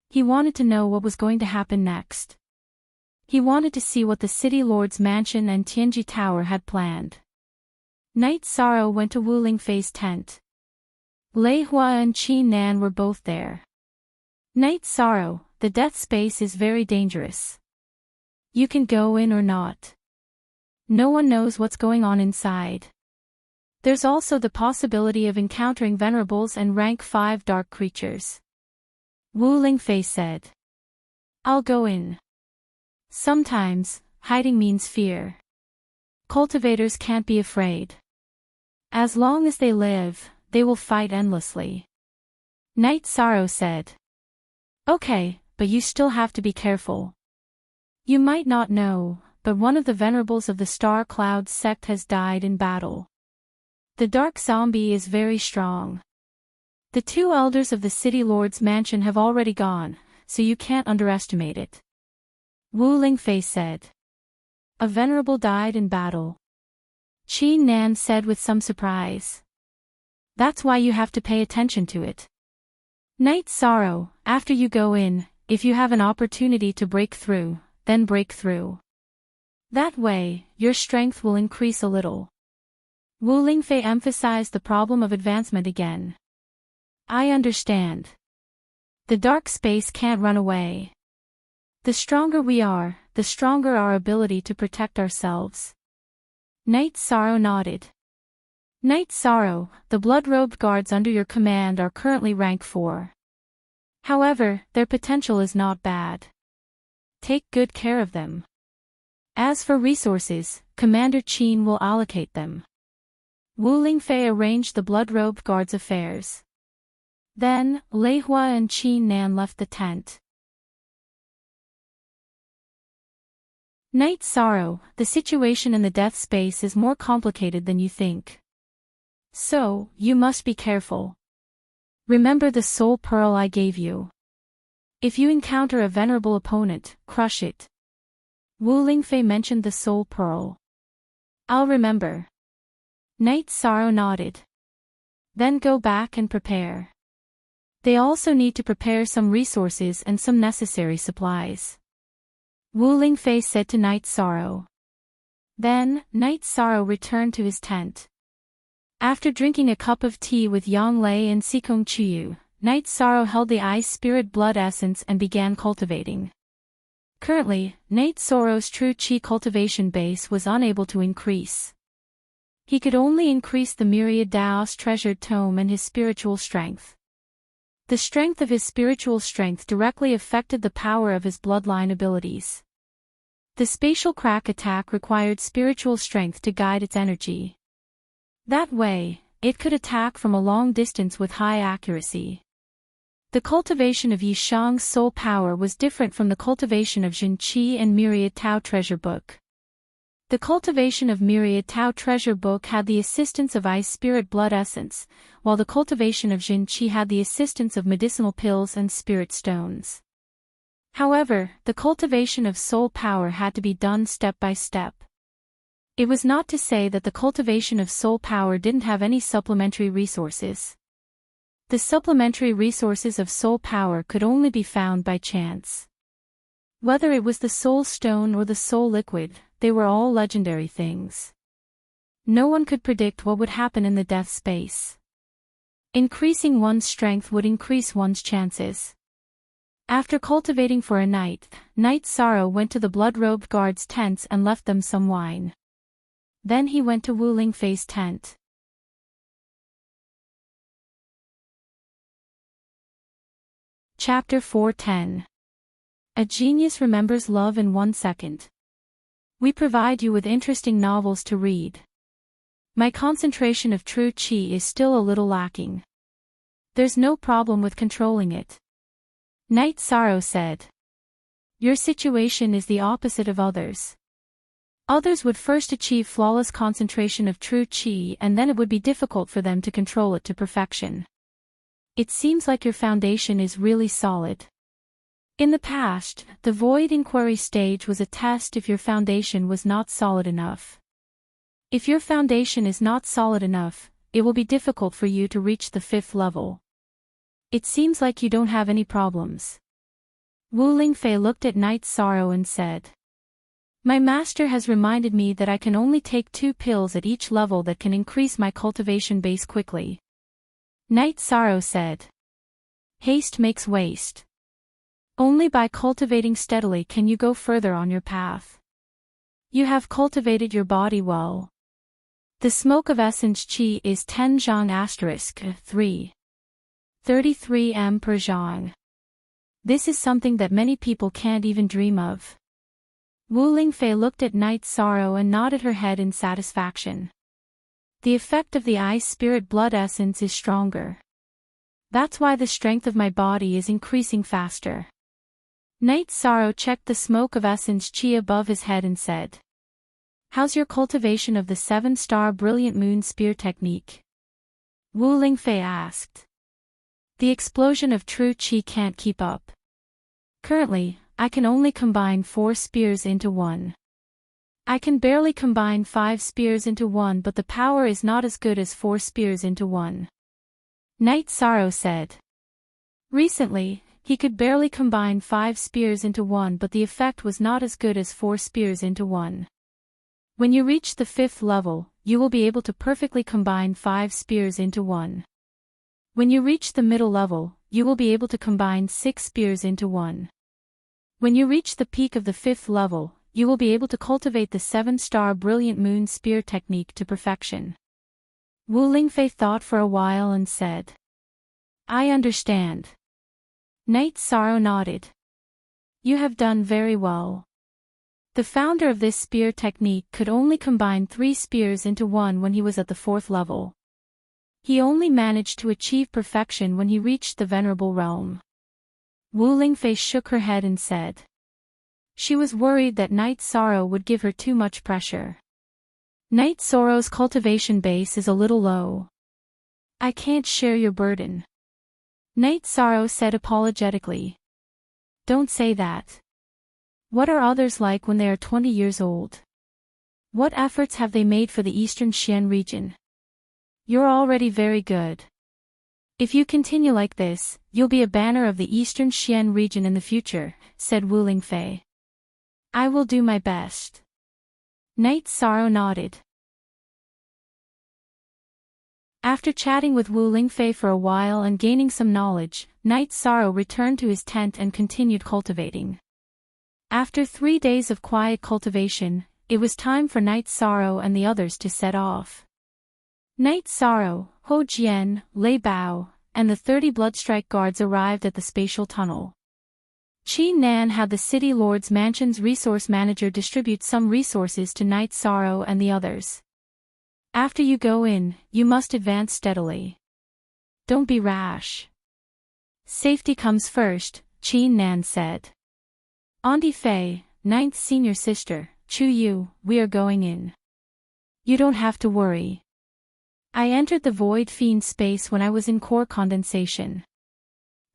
He wanted to know what was going to happen next. He wanted to see what the City Lord's mansion and Tianji Tower had planned. Night Sorrow went to Wu Lingfei's tent. Lei Hua and Qin Nan were both there. Night Sorrow, the death space is very dangerous. You can go in or not. No one knows what's going on inside. There's also the possibility of encountering venerables and rank 5 dark creatures. Wu Lingfei said. I'll go in. Sometimes, hiding means fear. Cultivators can't be afraid. As long as they live, they will fight endlessly. Night Sorrow said. Okay, but you still have to be careful. You might not know, but one of the venerables of the Star Cloud sect has died in battle. The dark zombie is very strong. The 2 elders of the City Lord's mansion have already gone, so you can't underestimate it. Wu Lingfei said. A venerable died in battle. Qin Nan said with some surprise. That's why you have to pay attention to it. Night Sorrow, after you go in, if you have an opportunity to break through, then break through. That way, your strength will increase a little. Wu Lingfei emphasized the problem of advancement again. I understand. The dark space can't run away. The stronger we are, the stronger our ability to protect ourselves. Night Sorrow nodded. Night Sorrow, the blood-robed guards under your command are currently rank 4. However, their potential is not bad. Take good care of them. As for resources, Commander Qin will allocate them. Wu Lingfei arranged the blood-robed guards' affairs. Then, Lei Hua and Qin Nan left the tent. Night Sorrow, the situation in the death space is more complicated than you think. So, you must be careful. Remember the soul pearl I gave you. If you encounter a venerable opponent, crush it. Wu Lingfei mentioned the soul pearl. I'll remember. Night Sorrow nodded. Then go back and prepare. They also need to prepare some resources and some necessary supplies. Wu Lingfei said to Night Sorrow. Then, Night Sorrow returned to his tent. After drinking a cup of tea with Yang Lei and Sikong Chiyu, Night Sorrow held the ice spirit blood essence and began cultivating. Currently, Night Sorrow's true chi cultivation base was unable to increase. He could only increase the myriad Daos treasured tome and his spiritual strength. The strength of his spiritual strength directly affected the power of his bloodline abilities. The spatial crack attack required spiritual strength to guide its energy. That way, it could attack from a long distance with high accuracy. The cultivation of Yishang's soul power was different from the cultivation of Jin Qi and Myriad Tao Treasure Book. The cultivation of Myriad Tao Treasure Book had the assistance of Ice Spirit Blood Essence, while the cultivation of Jin Qi had the assistance of medicinal pills and spirit stones. However, the cultivation of soul power had to be done step by step. It was not to say that the cultivation of soul power didn't have any supplementary resources. The supplementary resources of soul power could only be found by chance. Whether it was the soul stone or the soul liquid, they were all legendary things. No one could predict what would happen in the death space. Increasing one's strength would increase one's chances. After cultivating for a night, Night Sorrow went to the blood-robed guards' tents and left them some wine. Then he went to Wu Lingfei's tent. Chapter 410. A Genius Remembers Love in 1 Second. We provide you with interesting novels to read. My concentration of true chi is still a little lacking. There's no problem with controlling it. Night Sorrow said. Your situation is the opposite of others. Others would first achieve flawless concentration of true chi and then it would be difficult for them to control it to perfection. It seems like your foundation is really solid. In the past, the void inquiry stage was a test if your foundation was not solid enough. If your foundation is not solid enough, it will be difficult for you to reach the 5th level. It seems like you don't have any problems. Wu Lingfei looked at Night Sorrow and said. My master has reminded me that I can only take 2 pills at each level that can increase my cultivation base quickly. Night Sorrow said. Haste makes waste. Only by cultivating steadily can you go further on your path. You have cultivated your body well. The smoke of essence chi is 10 zhang * 3. 33 m per zhang. This is something that many people can't even dream of. Wu Lingfei looked at Night Sorrow and nodded her head in satisfaction. The effect of the ice spirit blood essence is stronger. That's why the strength of my body is increasing faster. Night Sorrow checked the smoke of essence chi above his head and said. How's your cultivation of the 7-star brilliant moon spear technique? Wu Lingfei asked. The explosion of true chi can't keep up. Currently, I can only combine 4 spears into 1. I can barely combine 5 spears into 1, but the power is not as good as 4 spears into 1. Night Sorrow said. Recently, He could barely combine 5 spears into one, but the effect was not as good as 4 spears into one. When you reach the 5th level, you will be able to perfectly combine 5 spears into one. When you reach the middle level, you will be able to combine 6 spears into one. When you reach the peak of the 5th level, you will be able to cultivate the 7-star brilliant moon spear technique to perfection. Wu Lingfei thought for a while and said, I understand. Knight Sorrow nodded. You have done very well. The founder of this spear technique could only combine 3 spears into one when he was at the 4th level. He only managed to achieve perfection when he reached the Venerable Realm. Wu Lingfei shook her head and said. She was worried that Knight Sorrow would give her too much pressure. Knight Sorrow's cultivation base is a little low. I can't share your burden. Knight Sorrow said apologetically. Don't say that. What are others like when they are 20 years old? What efforts have they made for the Eastern Xian region? You're already very good. If you continue like this, you'll be a banner of the Eastern Xian region in the future, said Wu Lingfei. I will do my best. Knight Sorrow nodded. After chatting with Wu Lingfei for a while and gaining some knowledge, Knight Sorrow returned to his tent and continued cultivating. After 3 days of quiet cultivation, it was time for Knight Sorrow and the others to set off. Knight Sorrow, Ho Jian, Lei Bao, and the 30 Bloodstrike guards arrived at the spatial tunnel. Qi Nan had the City Lord's Mansion's resource manager distribute some resources to Knight Sorrow and the others. After you go in, you must advance steadily. Don't be rash. Safety comes first, Qi Nan said. Auntie Fei, 9th senior sister, Chu Yu, we are going in. You don't have to worry. I entered the void fiend space when I was in core condensation.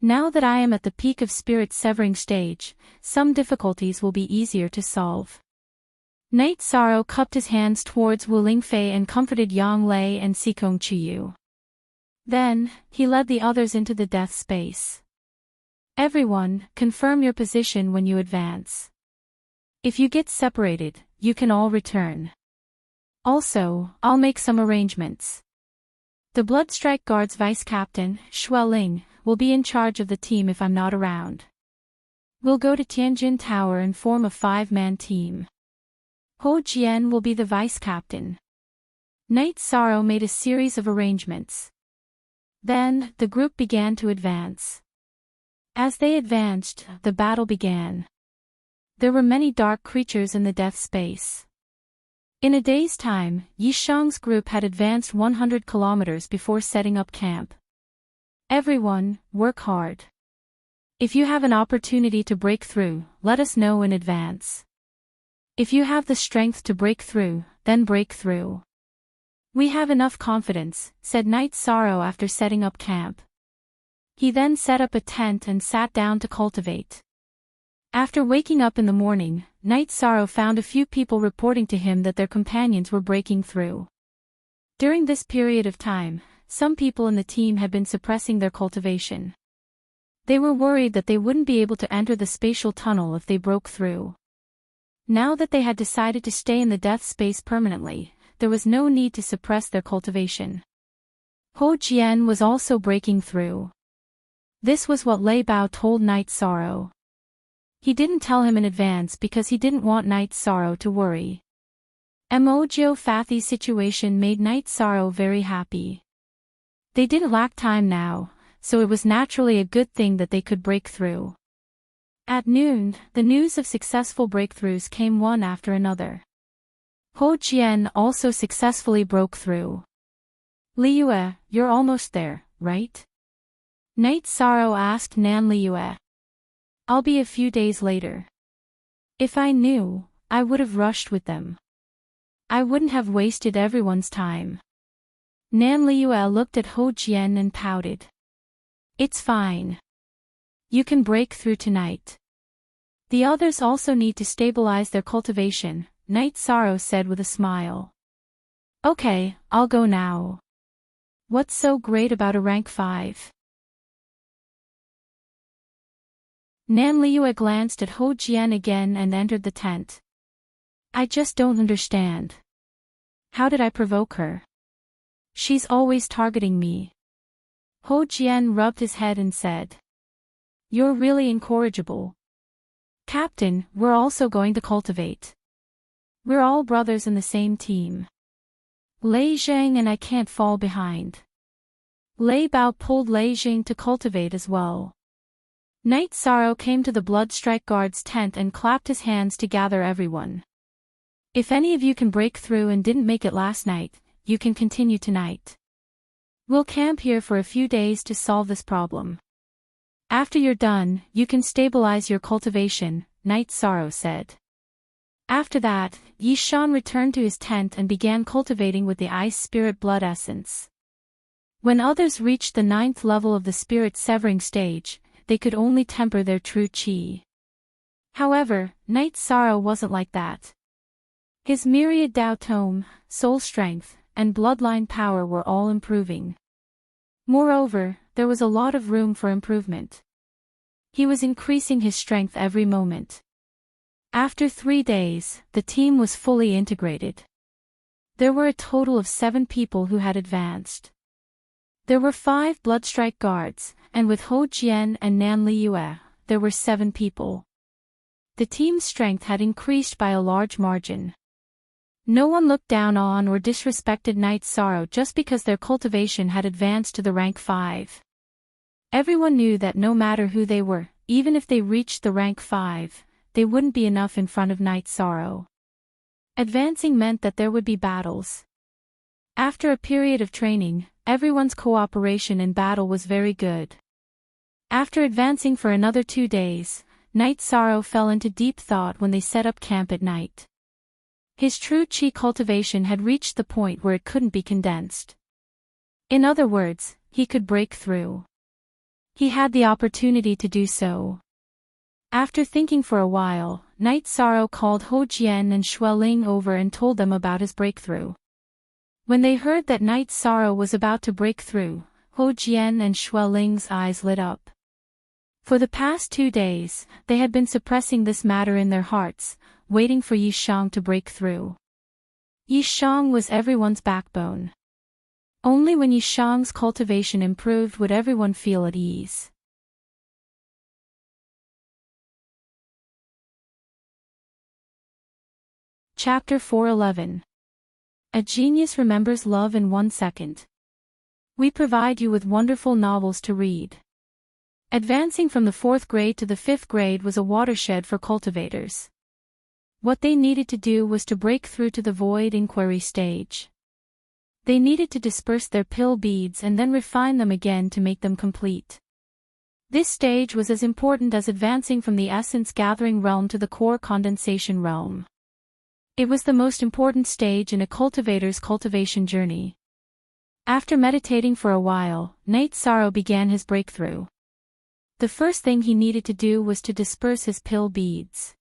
Now that I am at the peak of spirit severing stage, some difficulties will be easier to solve. Knight Sorrow cupped his hands towards Wu Lingfei and comforted Yang Lei and Sikong Chiyu. Then, he led the others into the death space. Everyone, confirm your position when you advance. If you get separated, you can all return. Also, I'll make some arrangements. The Bloodstrike Guard's vice captain, Xueling, will be in charge of the team if I'm not around. We'll go to Tianjin Tower and form a 5-man team. Ho Jian will be the vice captain. Knight Sorrow made a series of arrangements. Then, the group began to advance. As they advanced, the battle began. There were many dark creatures in the death space. In a day's time, Yishang's group had advanced 100 kilometers before setting up camp. Everyone, work hard. If you have an opportunity to break through, let us know in advance. If you have the strength to break through, then break through. We have enough confidence, said Knight Sorrow after setting up camp. He then set up a tent and sat down to cultivate. After waking up in the morning, Knight Sorrow found a few people reporting to him that their companions were breaking through. During this period of time, some people in the team had been suppressing their cultivation. They were worried that they wouldn't be able to enter the spatial tunnel if they broke through. Now that they had decided to stay in the death space permanently, there was no need to suppress their cultivation. Ho Jian was also breaking through. This was what Lei Bao told Knight Sorrow. He didn't tell him in advance because he didn't want Knight Sorrow to worry. Emojio Fathi's situation made Knight Sorrow very happy. They didn't lack time now, so it was naturally a good thing that they could break through. At noon, the news of successful breakthroughs came one after another. Ho Jian also successfully broke through. Liyue, you're almost there, right? Knight Sorrow asked Nan Liyue. I'll be a few days later. If I knew, I would have rushed with them. I wouldn't have wasted everyone's time. Nan Liyue looked at Ho Jian and pouted. It's fine. You can break through tonight. The others also need to stabilize their cultivation, Knight Sorrow said with a smile. Okay, I'll go now. What's so great about a rank 5? Nan Liuya glanced at Ho Jian again and entered the tent. I just don't understand. How did I provoke her? She's always targeting me. Ho Jian rubbed his head and said. You're really incorrigible. Captain, we're also going to cultivate. We're all brothers in the same team. Lei Zhang and I can't fall behind. Lei Bao pulled Lei Jing to cultivate as well. Knight Sorrow came to the Bloodstrike Guard's tent and clapped his hands to gather everyone. If any of you can break through and didn't make it last night, you can continue tonight. We'll camp here for a few days to solve this problem. After you're done, you can stabilize your cultivation, Knight Sorrow said. After that, Yi Shan returned to his tent and began cultivating with the Ice Spirit Blood Essence. When others reached the 9th level of the Spirit Severing stage, they could only temper their true qi. However, Knight Sorrow wasn't like that. His myriad Dao Tome, soul strength, and bloodline power were all improving. Moreover, there was a lot of room for improvement. He was increasing his strength every moment. After 3 days, the team was fully integrated. There were a total of 7 people who had advanced. There were 5 Bloodstrike Guards, and with Ho Jian and Nan Liuya, there were 7 people. The team's strength had increased by a large margin. No one looked down on or disrespected Knight Sorrow just because their cultivation had advanced to the rank 5. Everyone knew that no matter who they were, even if they reached the rank 5, they wouldn't be enough in front of Knight Sorrow. Advancing meant that there would be battles. After a period of training, everyone's cooperation in battle was very good. After advancing for another 2 days, Knight Sorrow fell into deep thought when they set up camp at night. His true qi cultivation had reached the point where it couldn't be condensed. In other words, he could break through. He had the opportunity to do so. After thinking for a while, Knight Sorrow called Ho Jian and Xueling over and told them about his breakthrough. When they heard that Knight Sorrow was about to break through, Ho Jian and Xueling's eyes lit up. For the past 2 days, they had been suppressing this matter in their hearts, waiting for Yi Shang to break through. Yi Shang was everyone's backbone. Only when Yi Shang's cultivation improved would everyone feel at ease. Chapter 411. A Genius Remembers Love in 1 Second. We provide you with wonderful novels to read. Advancing from the 4th grade to the 5th grade was a watershed for cultivators. What they needed to do was to break through to the void inquiry stage. They needed to disperse their pill beads and then refine them again to make them complete. This stage was as important as advancing from the essence gathering realm to the core condensation realm. It was the most important stage in a cultivator's cultivation journey. After meditating for a while, Knight Sorrow began his breakthrough. The first thing he needed to do was to disperse his pill beads.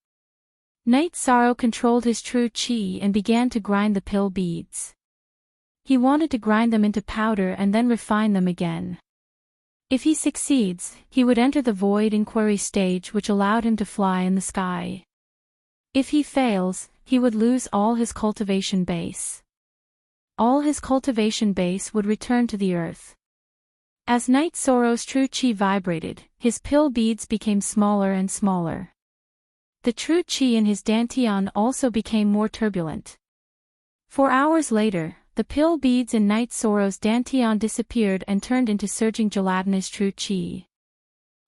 Knight Sorrow controlled his true qi and began to grind the pill beads. He wanted to grind them into powder and then refine them again. If he succeeds, he would enter the void inquiry stage, which allowed him to fly in the sky. If he fails, he would lose all his cultivation base. All his cultivation base would return to the earth. As Knight Sorrow's true qi vibrated, his pill beads became smaller and smaller. The true qi in his dantian also became more turbulent. 4 hours later, the pill beads in Knight Sorrow's dantian disappeared and turned into surging gelatinous true qi.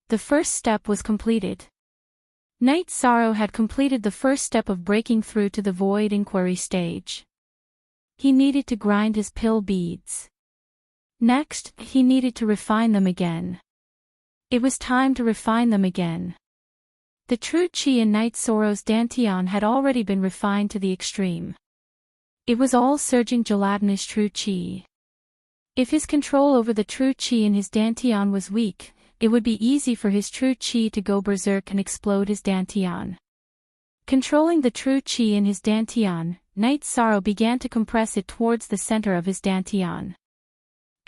The first step was completed. Knight Sorrow had completed the first step of breaking through to the void inquiry stage. He needed to grind his pill beads. Next, he needed to refine them again. It was time to refine them again. The true qi in Knight Sorrow's dantian had already been refined to the extreme. It was all surging gelatinous true qi. If his control over the true qi in his dantian was weak, it would be easy for his true qi to go berserk and explode his dantian. Controlling the true qi in his dantian, Knight Sorrow began to compress it towards the center of his dantian.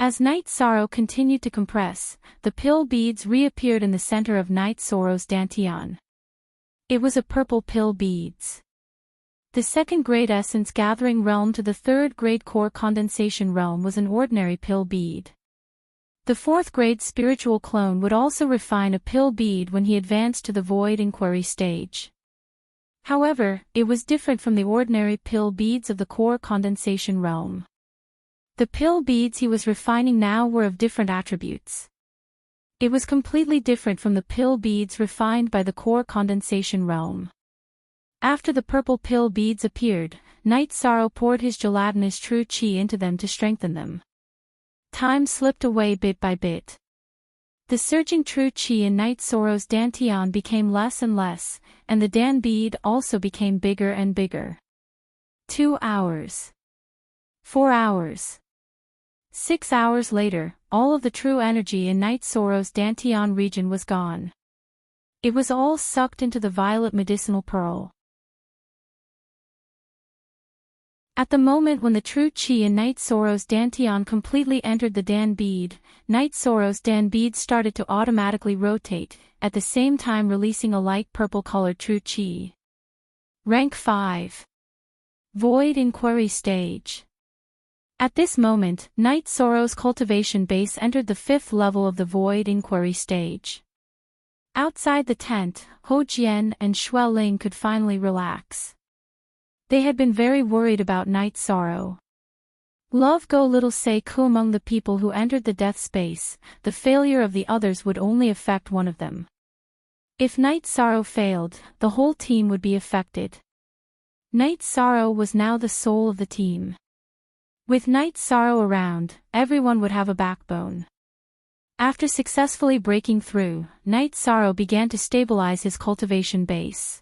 As night sorrow continued to compress, the pill beads reappeared in the center of night sorrow's dantian. It was a purple pill beads. The second grade essence gathering realm to the third grade core condensation realm was an ordinary pill bead. The fourth grade spiritual clone would also refine a pill bead when he advanced to the void inquiry stage. However, it was different from the ordinary pill beads of the core condensation realm. The pill beads he was refining now were of different attributes. It was completely different from the pill beads refined by the core condensation realm. After the purple pill beads appeared, night sorrow poured his gelatinous true chi into them to strengthen them. Time slipped away bit by bit. The surging true chi in night sorrow's dantian became less and less, and the dan bead also became bigger and bigger. 2 hours. 4 hours. 6 hours later, all of the true energy in night sorrow's dantian region was gone. It was all sucked into the violet medicinal pearl. At the moment when the true chi in night sorrow's dantian completely entered the dan bead, night sorrow's dan bead started to automatically rotate, at the same time releasing a light purple-colored true chi. Rank 5. Void Inquiry Stage. At this moment, night sorrow's cultivation base entered the 5th level of the Void Inquiry Stage. Outside the tent, Ho Jian and Xue Ling could finally relax. They had been very worried about night sorrow. Love go little say ku among the people who entered the death space, the failure of the others would only affect one of them. If night sorrow failed, the whole team would be affected. Night sorrow was now the soul of the team. With night sorrow around, everyone would have a backbone. After successfully breaking through, night sorrow began to stabilize his cultivation base.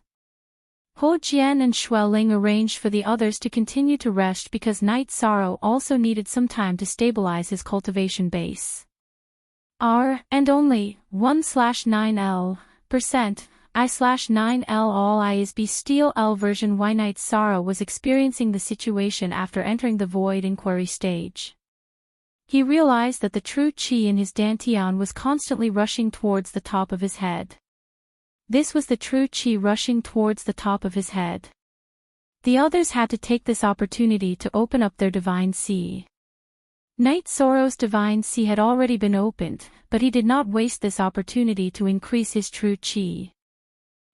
Ho Jian and Xue Ling arranged for the others to continue to rest because night sorrow also needed some time to stabilize his cultivation base. R and only 1/9L% I/9L all I is B Steel L version Y night sorrow was experiencing the situation after entering the void inquiry stage. He realized that the true chi in his dantian was constantly rushing towards the top of his head. This was the true chi rushing towards the top of his head. The others had to take this opportunity to open up their divine sea. Night sorrow's divine sea had already been opened, but he did not waste this opportunity to increase his true chi.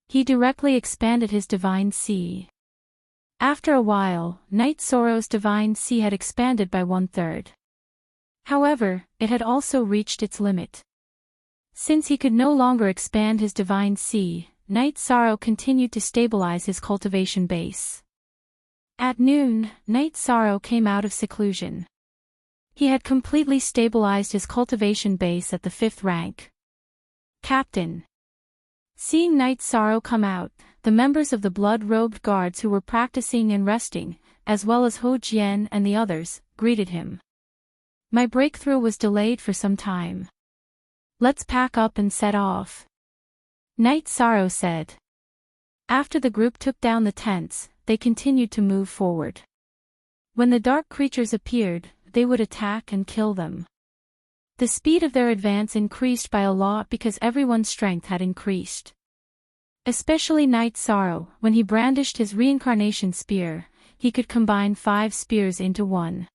He directly expanded his divine sea. After a while, night sorrow's divine sea had expanded by 1/3. However, it had also reached its limit. Since he could no longer expand his divine sea, night sorrow continued to stabilize his cultivation base. At noon, night sorrow came out of seclusion. He had completely stabilized his cultivation base at the 5th rank. Captain. Seeing night sorrow come out, the members of the blood-robed guards who were practicing and resting, as well as Ho Jian and the others, greeted him. My breakthrough was delayed for some time. Let's pack up and set off. Night sorrow said. After the group took down the tents, they continued to move forward. When the dark creatures appeared, they would attack and kill them. The speed of their advance increased by a lot because everyone's strength had increased. Especially night sorrow, when he brandished his reincarnation spear, he could combine 5 spears into one.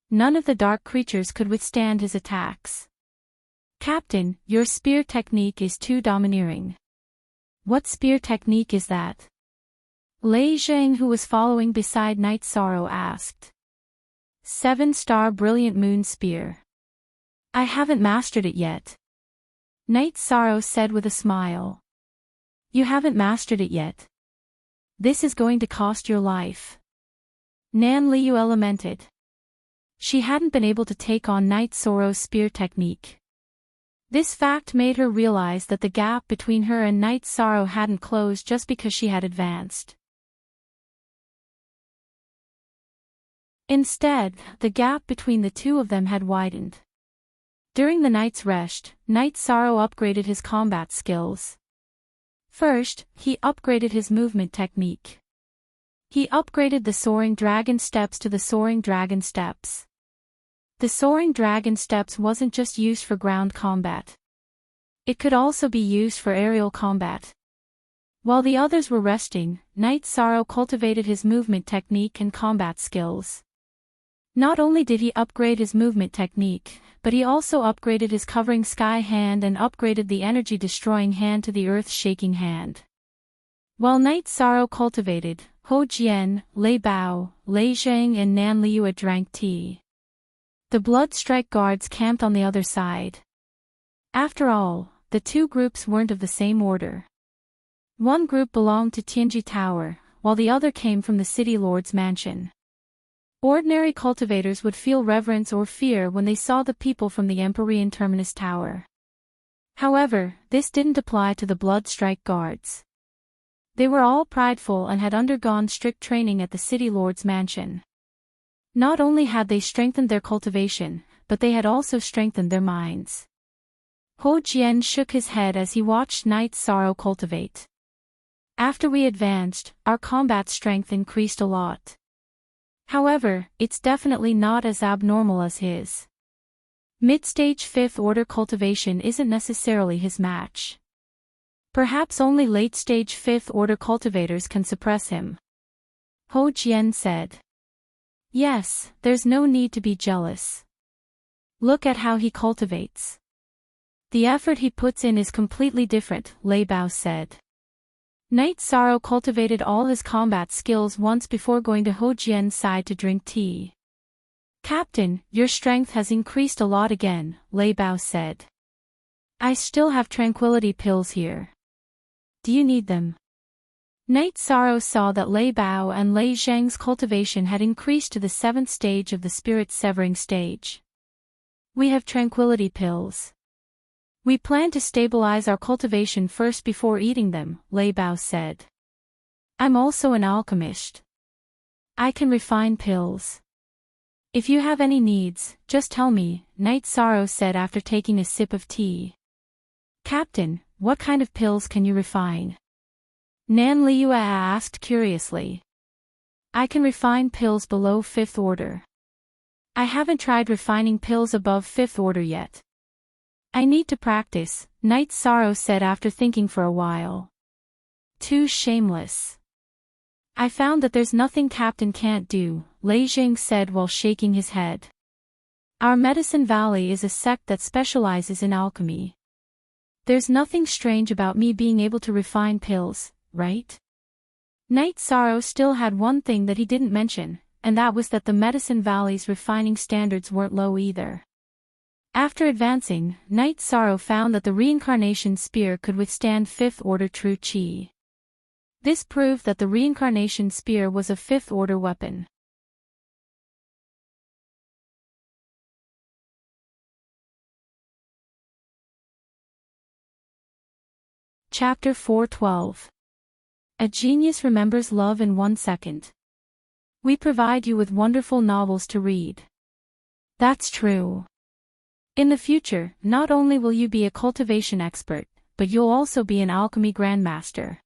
None of the dark creatures could withstand his attacks. Captain, your spear technique is too domineering. What spear technique is that? Lei Zheng, who was following beside night sorrow, asked. 7-star brilliant moon spear. I haven't mastered it yet. Night sorrow said with a smile. You haven't mastered it yet. This is going to cost your life. Nan Liu lamented. She hadn't been able to take on night sorrow's spear technique. This fact made her realize that the gap between her and night sorrow hadn't closed just because she had advanced. Instead, the gap between the two of them had widened. During the night's rest, night sorrow upgraded his combat skills. First, he upgraded his movement technique. He upgraded the soaring dragon steps to the soaring dragon steps. The soaring dragon steps wasn't just used for ground combat. It could also be used for aerial combat. While the others were resting, Knight Sorrow cultivated his movement technique and combat skills. Not only did he upgrade his movement technique, but he also upgraded his covering sky hand and upgraded the energy-destroying hand to the earth-shaking hand. While Knight Sorrow cultivated, Ho Jian, Lei Bao, Lei Zhang and Nan Liu drank tea. The Blood Strike guards camped on the other side. After all, the two groups weren't of the same order. One group belonged to Tianji Tower, while the other came from the City Lord's mansion. Ordinary cultivators would feel reverence or fear when they saw the people from the Empyrean Terminus Tower. However, this didn't apply to the Blood Strike guards. They were all prideful and had undergone strict training at the City Lord's mansion. Not only had they strengthened their cultivation, but they had also strengthened their minds. Ho Jian shook his head as he watched Knight Sorrow cultivate. After we advanced, our combat strength increased a lot. However, it's definitely not as abnormal as his. Mid-stage 5th order cultivation isn't necessarily his match. Perhaps only late-stage 5th order cultivators can suppress him. Ho Jian said. Yes, there's no need to be jealous. Look at how he cultivates. The effort he puts in is completely different, Lei Bao said. Knight Sorrow cultivated all his combat skills once before going to Ho Jian's side to drink tea. Captain, your strength has increased a lot again, Lei Bao said. I still have tranquility pills here. Do you need them? Knight Sorrow saw that Lei Bao and Lei Zhang's cultivation had increased to the 7th stage of the spirit severing stage. We have tranquility pills. We plan to stabilize our cultivation first before eating them, Lei Bao said. I'm also an alchemist. I can refine pills. If you have any needs, just tell me, Knight Sorrow said after taking a sip of tea. Captain, what kind of pills can you refine? Nan Liu asked curiously. I can refine pills below 5th order. I haven't tried refining pills above 5th order yet. I need to practice, Knight Sorrow said after thinking for a while. Too shameless. I found that there's nothing Captain can't do, Lei Jing said while shaking his head. Our Medicine Valley is a sect that specializes in alchemy. There's nothing strange about me being able to refine pills, right? Knight Sorrow still had one thing that he didn't mention, and that was that the Medicine Valley's refining standards weren't low either. After advancing, Knight Sorrow found that the reincarnation spear could withstand 5th order true chi. This proved that the reincarnation spear was a 5th order weapon. Chapter 412. A genius remembers love in 1 second. We provide you with wonderful novels to read. That's true. In the future, not only will you be a cultivation expert, but you'll also be an alchemy grandmaster.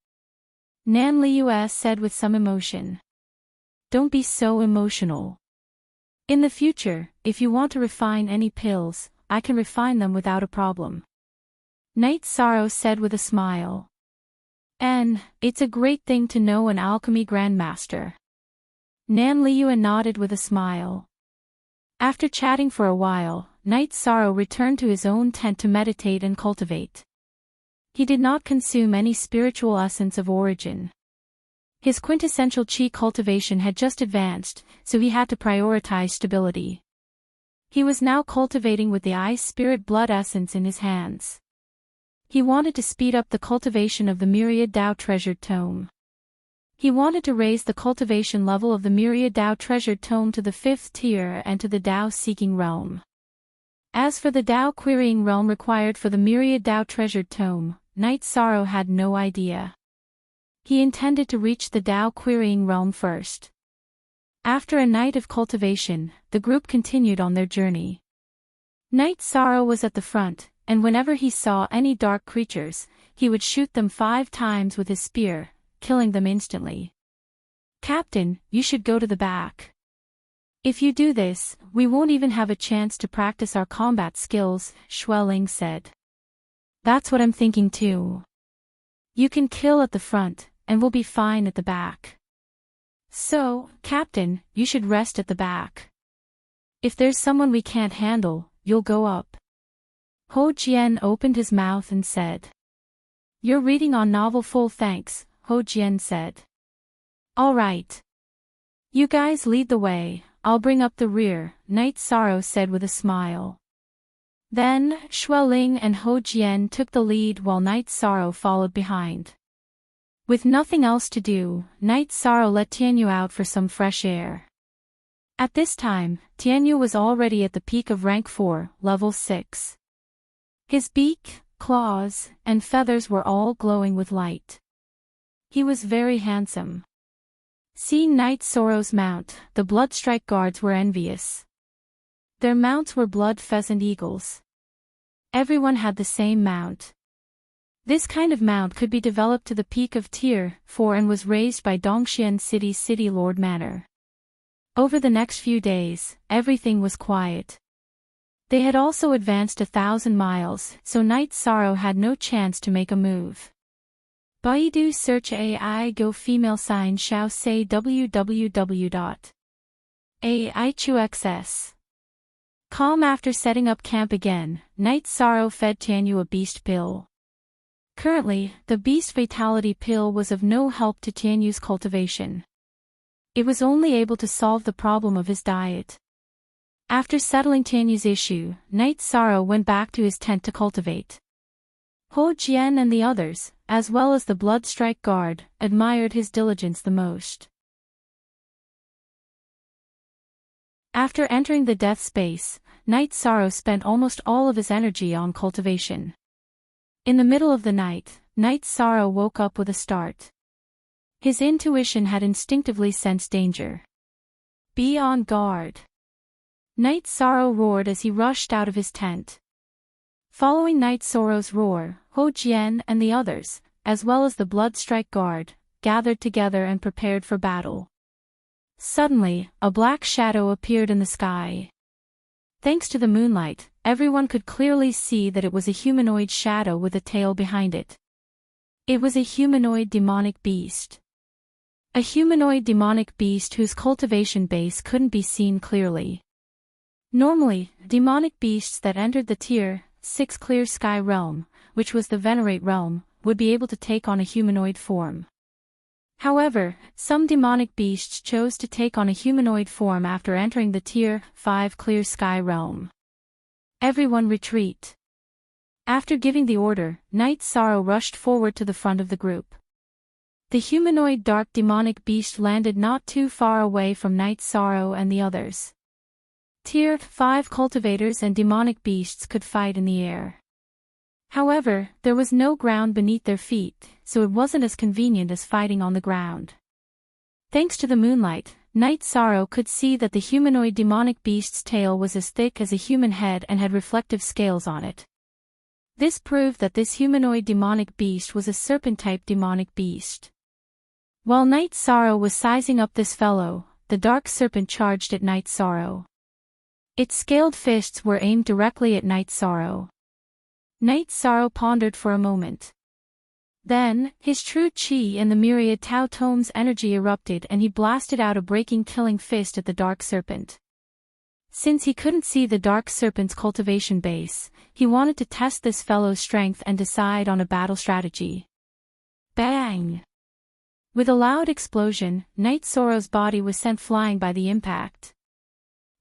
Nan Liu said with some emotion. Don't be so emotional. In the future, if you want to refine any pills, I can refine them without a problem. Knight Sorrow said with a smile. And, it's a great thing to know an alchemy grandmaster. Nan Liu nodded with a smile. After chatting for a while, Knight Sorrow returned to his own tent to meditate and cultivate. He did not consume any spiritual essence of origin. His quintessential chi cultivation had just advanced, so he had to prioritize stability. He was now cultivating with the ice spirit blood essence in his hands. He wanted to speed up the cultivation of the Myriad Tao Treasured Tome. He wanted to raise the cultivation level of the Myriad Tao Treasured Tome to the 5th tier and to the Tao-seeking realm. As for the Tao-querying realm required for the Myriad Tao Treasured Tome, Knight Sorrow had no idea. He intended to reach the Tao-querying realm first. After a night of cultivation, the group continued on their journey. Knight Sorrow was at the front, and whenever he saw any dark creatures, he would shoot them 5 times with his spear, killing them instantly. Captain, you should go to the back. If you do this, we won't even have a chance to practice our combat skills, Xueling said. That's what I'm thinking too. You can kill at the front, and we'll be fine at the back. So, Captain, you should rest at the back. If there's someone we can't handle, you'll go up. Ho Jian opened his mouth and said. You're reading on novel full thanks, Ho Jian said. All right. You guys lead the way, I'll bring up the rear, Night Sorrow said with a smile. Then, Xueling and Ho Jian took the lead while Night Sorrow followed behind. With nothing else to do, Night Sorrow let Tianyu out for some fresh air. At this time, Tianyu was already at the peak of rank 4, level 6. His beak, claws, and feathers were all glowing with light. He was very handsome. Seeing Night Sorrow's mount, the Bloodstrike guards were envious. Their mounts were blood pheasant eagles. Everyone had the same mount. This kind of mount could be developed to the peak of Tier 4 and was raised by Dongxian City's City Lord Manor. Over the next few days, everything was quiet. They had also advanced 1,000 miles, so Night Sorrow had no chance to make a move. Baidu search AI go female sign shao say www.aichuxs. Calm after setting up camp again, Night Sorrow fed Tianyu a beast pill. Currently, the beast fatality pill was of no help to Tianyu's cultivation. It was only able to solve the problem of his diet. After settling Tianyu's issue, Night Sorrow went back to his tent to cultivate. Ho Jian and the others, as well as the Bloodstrike guard, admired his diligence the most. After entering the death space, Night Sorrow spent almost all of his energy on cultivation. In the middle of the night, Night Sorrow woke up with a start. His intuition had instinctively sensed danger. Be on guard. Night Sorrow roared as he rushed out of his tent. Following Night Sorrow's roar, Ho Jian and the others, as well as the Bloodstrike guard, gathered together and prepared for battle. Suddenly, a black shadow appeared in the sky. Thanks to the moonlight, everyone could clearly see that it was a humanoid shadow with a tail behind it. It was a humanoid demonic beast. A humanoid demonic beast whose cultivation base couldn't be seen clearly. Normally, demonic beasts that entered the Tier 6 Clear Sky realm, which was the Venerate realm, would be able to take on a humanoid form. However, some demonic beasts chose to take on a humanoid form after entering the Tier 5 Clear Sky realm. Everyone retreat. After giving the order, Night Sorrow rushed forward to the front of the group. The humanoid dark demonic beast landed not too far away from Night Sorrow and the others. Tier 5 cultivators and demonic beasts could fight in the air. However, there was no ground beneath their feet, so it wasn't as convenient as fighting on the ground. Thanks to the moonlight, Night Sorrow could see that the humanoid demonic beast's tail was as thick as a human head and had reflective scales on it. This proved that this humanoid demonic beast was a serpent-type demonic beast. While Night Sorrow was sizing up this fellow, the dark serpent charged at Night Sorrow. Its scaled fists were aimed directly at Night Sorrow. Night Sorrow pondered for a moment. Then, his true chi and the myriad Tao Tome's energy erupted and he blasted out a breaking killing fist at the dark serpent. Since he couldn't see the dark serpent's cultivation base, he wanted to test this fellow's strength and decide on a battle strategy. Bang! With a loud explosion, Night Sorrow's body was sent flying by the impact.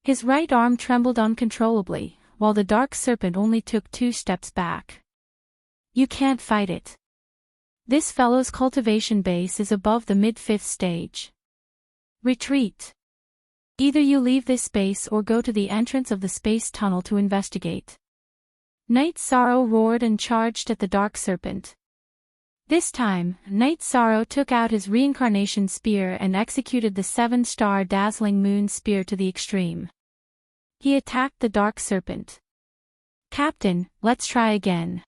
His right arm trembled uncontrollably, while the dark serpent only took 2 steps back. You can't fight it. This fellow's cultivation base is above the mid-5th stage. Retreat. Either you leave this space or go to the entrance of the space tunnel to investigate. Night Sorrow roared and charged at the dark serpent. This time, Night Sorrow took out his reincarnation spear and executed the 7-star dazzling moon spear to the extreme. He attacked the dark serpent. Captain, let's try again.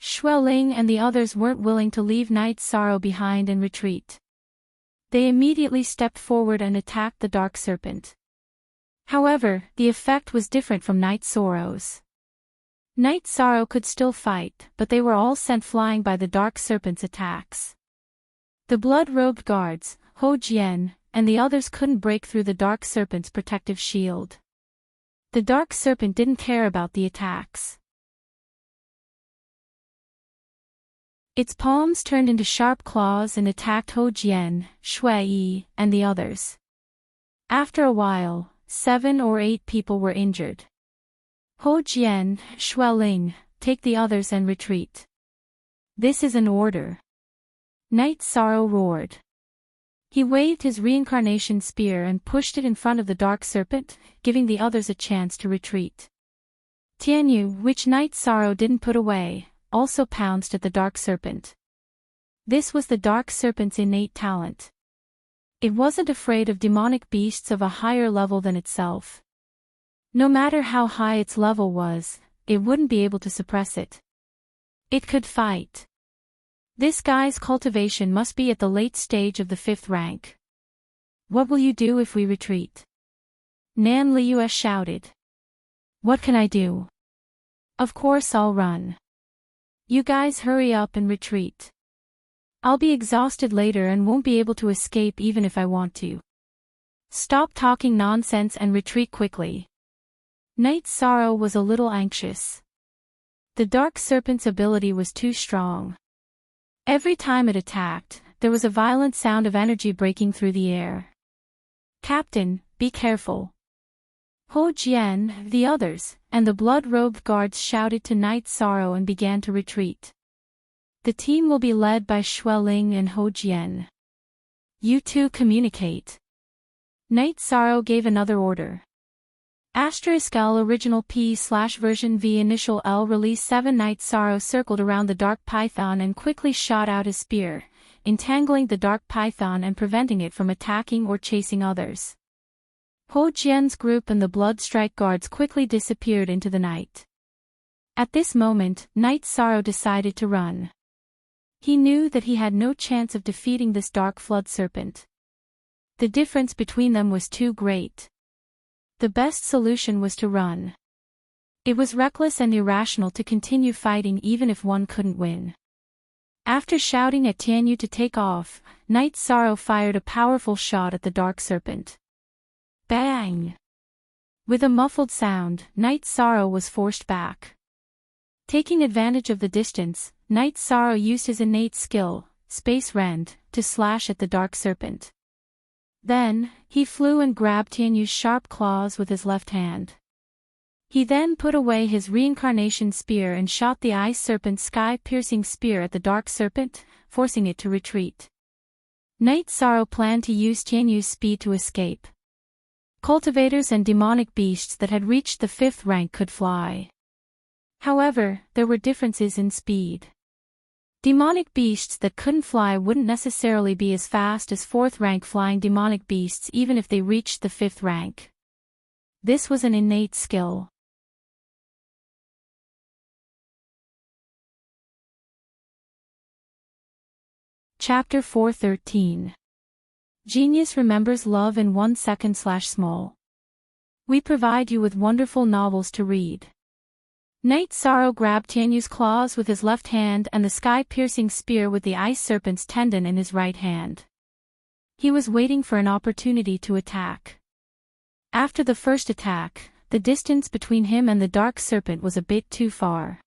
Xueling and the others weren't willing to leave Night Sorrow behind and retreat. They immediately stepped forward and attacked the dark serpent. However, the effect was different from Night Sorrow's. Night Sorrow could still fight, but they were all sent flying by the Dark Serpent's attacks. The blood-robed guards, Ho Jian, and the others couldn't break through the Dark Serpent's protective shield. The Dark Serpent didn't care about the attacks. Its palms turned into sharp claws and attacked Ho Jian, Shui Yi, and the others. After a while, 7 or 8 people were injured. Ho Jian, Xueling, take the others and retreat. This is an order. Night Sorrow roared. He waved his reincarnation spear and pushed it in front of the Dark Serpent, giving the others a chance to retreat. Tianyu, which Night Sorrow didn't put away, also pounced at the Dark Serpent. This was the Dark Serpent's innate talent. It wasn't afraid of demonic beasts of a higher level than itself. No matter how high its level was, it wouldn't be able to suppress it. It could fight. This guy's cultivation must be at the late stage of the 5th rank. What will you do if we retreat? Nan Liu shouted. What can I do? Of course I'll run. You guys hurry up and retreat. I'll be exhausted later and won't be able to escape even if I want to. Stop talking nonsense and retreat quickly. Night Sorrow was a little anxious. The Dark Serpent's ability was too strong. Every time it attacked, there was a violent sound of energy breaking through the air. Captain, be careful. Ho Jian, the others, and the blood-robed guards shouted to Night Sorrow and began to retreat. The team will be led by Xueling and Ho Jian. You two communicate. Night Sorrow gave another order. *L original P/version V initial L release 7 Night Sorrow circled around the dark python and quickly shot out his spear, entangling the dark python and preventing it from attacking or chasing others. Ho Jian's group and the Bloodstrike guards quickly disappeared into the night. At this moment, Night Sorrow decided to run. He knew that he had no chance of defeating this dark flood serpent. The difference between them was too great. The best solution was to run. It was reckless and irrational to continue fighting even if one couldn't win. After shouting at Tianyu to take off, Night Sorrow fired a powerful shot at the Dark Serpent. Bang! With a muffled sound, Night Sorrow was forced back. Taking advantage of the distance, Night Sorrow used his innate skill, Space Rend, to slash at the Dark Serpent. Then, he flew and grabbed Tianyu's sharp claws with his left hand. He then put away his reincarnation spear and shot the Ice Serpent's sky-piercing spear at the Dark Serpent, forcing it to retreat. Night Sorrow planned to use Tianyu's speed to escape. Cultivators and demonic beasts that had reached the 5th rank could fly. However, there were differences in speed. Demonic beasts that couldn't fly wouldn't necessarily be as fast as 4th rank flying demonic beasts even if they reached the 5th rank. This was an innate skill. Chapter 413. Genius remembers love in 1 second/small. We provide you with wonderful novels to read. Night Sorrow grabbed Tianyu's claws with his left hand and the sky-piercing spear with the Ice Serpent's tendon in his right hand. He was waiting for an opportunity to attack. After the first attack, the distance between him and the Dark Serpent was a bit too far.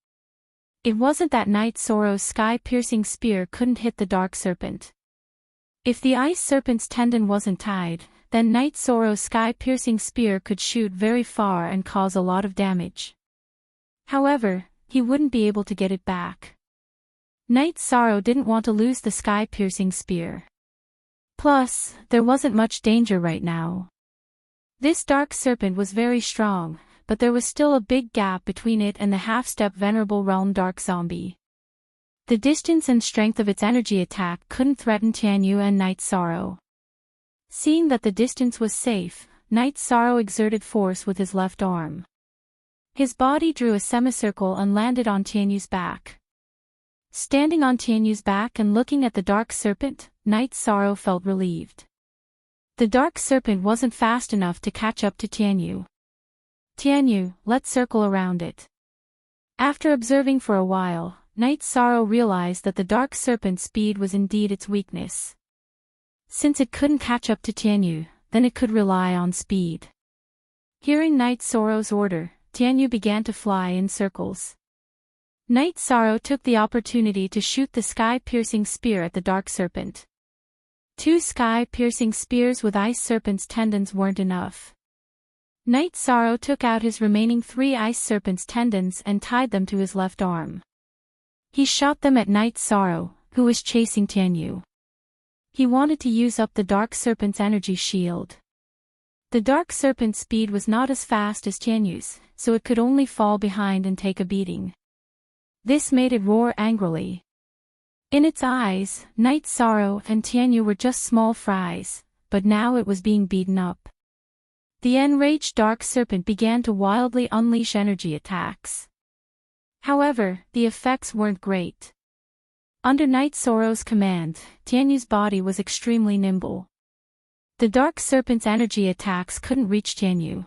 It wasn't that Night Sorrow's sky-piercing spear couldn't hit the Dark Serpent. If the Ice Serpent's tendon wasn't tied, then Night Sorrow's sky-piercing spear could shoot very far and cause a lot of damage. However, he wouldn't be able to get it back. Night Sorrow didn't want to lose the sky-piercing spear. Plus, there wasn't much danger right now. This Dark Serpent was very strong, but there was still a big gap between it and the half-step Venerable Realm Dark Zombie. The distance and strength of its energy attack couldn't threaten Tianyu and Night Sorrow. Seeing that the distance was safe, Night Sorrow exerted force with his left arm. His body drew a semicircle and landed on Tianyu's back. Standing on Tianyu's back and looking at the Dark Serpent, Night Sorrow felt relieved. The dark serpent wasn't fast enough to catch up to Tianyu. Tianyu, let's circle around it. After observing for a while, Night Sorrow realized that the dark serpent's speed was indeed its weakness. Since it couldn't catch up to Tianyu, then it could rely on speed. Hearing Night Sorrow's order, Tianyu began to fly in circles. Night Sorrow took the opportunity to shoot the sky-piercing spear at the dark serpent. 2 sky-piercing spears with ice serpent's tendons weren't enough. Night Sorrow took out his remaining 3 ice serpent's tendons and tied them to his left arm. He shot them at Night Sorrow, who was chasing Tianyu. He wanted to use up the dark serpent's energy shield. The dark serpent's speed was not as fast as Tianyu's, so it could only fall behind and take a beating. This made it roar angrily. In its eyes, Night Sorrow and Tianyu were just small fries, but now it was being beaten up. The enraged dark serpent began to wildly unleash energy attacks. However, the effects weren't great. Under Night Sorrow's command, Tianyu's body was extremely nimble. The dark serpent's energy attacks couldn't reach Tianyu.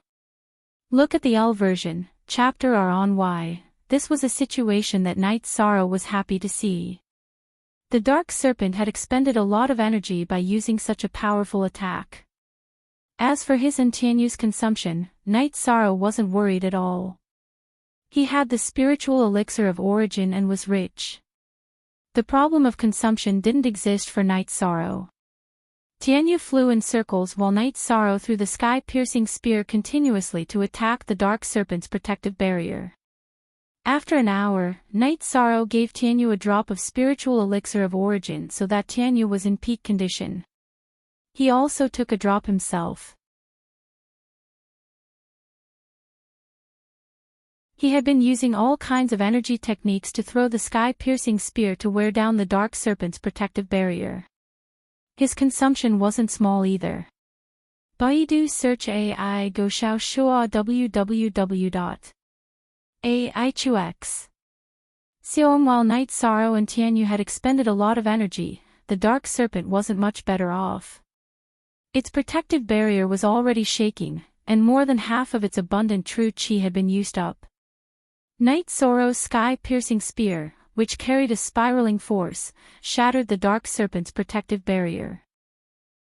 Look at the L version, chapter R on why. This was a situation that Night Sorrow was happy to see. The dark serpent had expended a lot of energy by using such a powerful attack. As for his and Tianyu's consumption, Night Sorrow wasn't worried at all. He had the spiritual elixir of origin and was rich. The problem of consumption didn't exist for Night Sorrow. Tianyu flew in circles while Night Sorrow threw the sky-piercing spear continuously to attack the dark serpent's protective barrier. After an hour, Night Sorrow gave Tianyu a drop of spiritual elixir of origin so that Tianyu was in peak condition. He also took a drop himself. He had been using all kinds of energy techniques to throw the sky-piercing spear to wear down the dark serpent's protective barrier. His consumption wasn't small either. Baidu search AI Go Xiao Shua www.aichux. While Night Sorrow and Tianyu had expended a lot of energy, the dark serpent wasn't much better off. Its protective barrier was already shaking, and more than half of its abundant true qi had been used up. Night Sorrow's sky-piercing spear, which carried a spiraling force, shattered the dark serpent's protective barrier.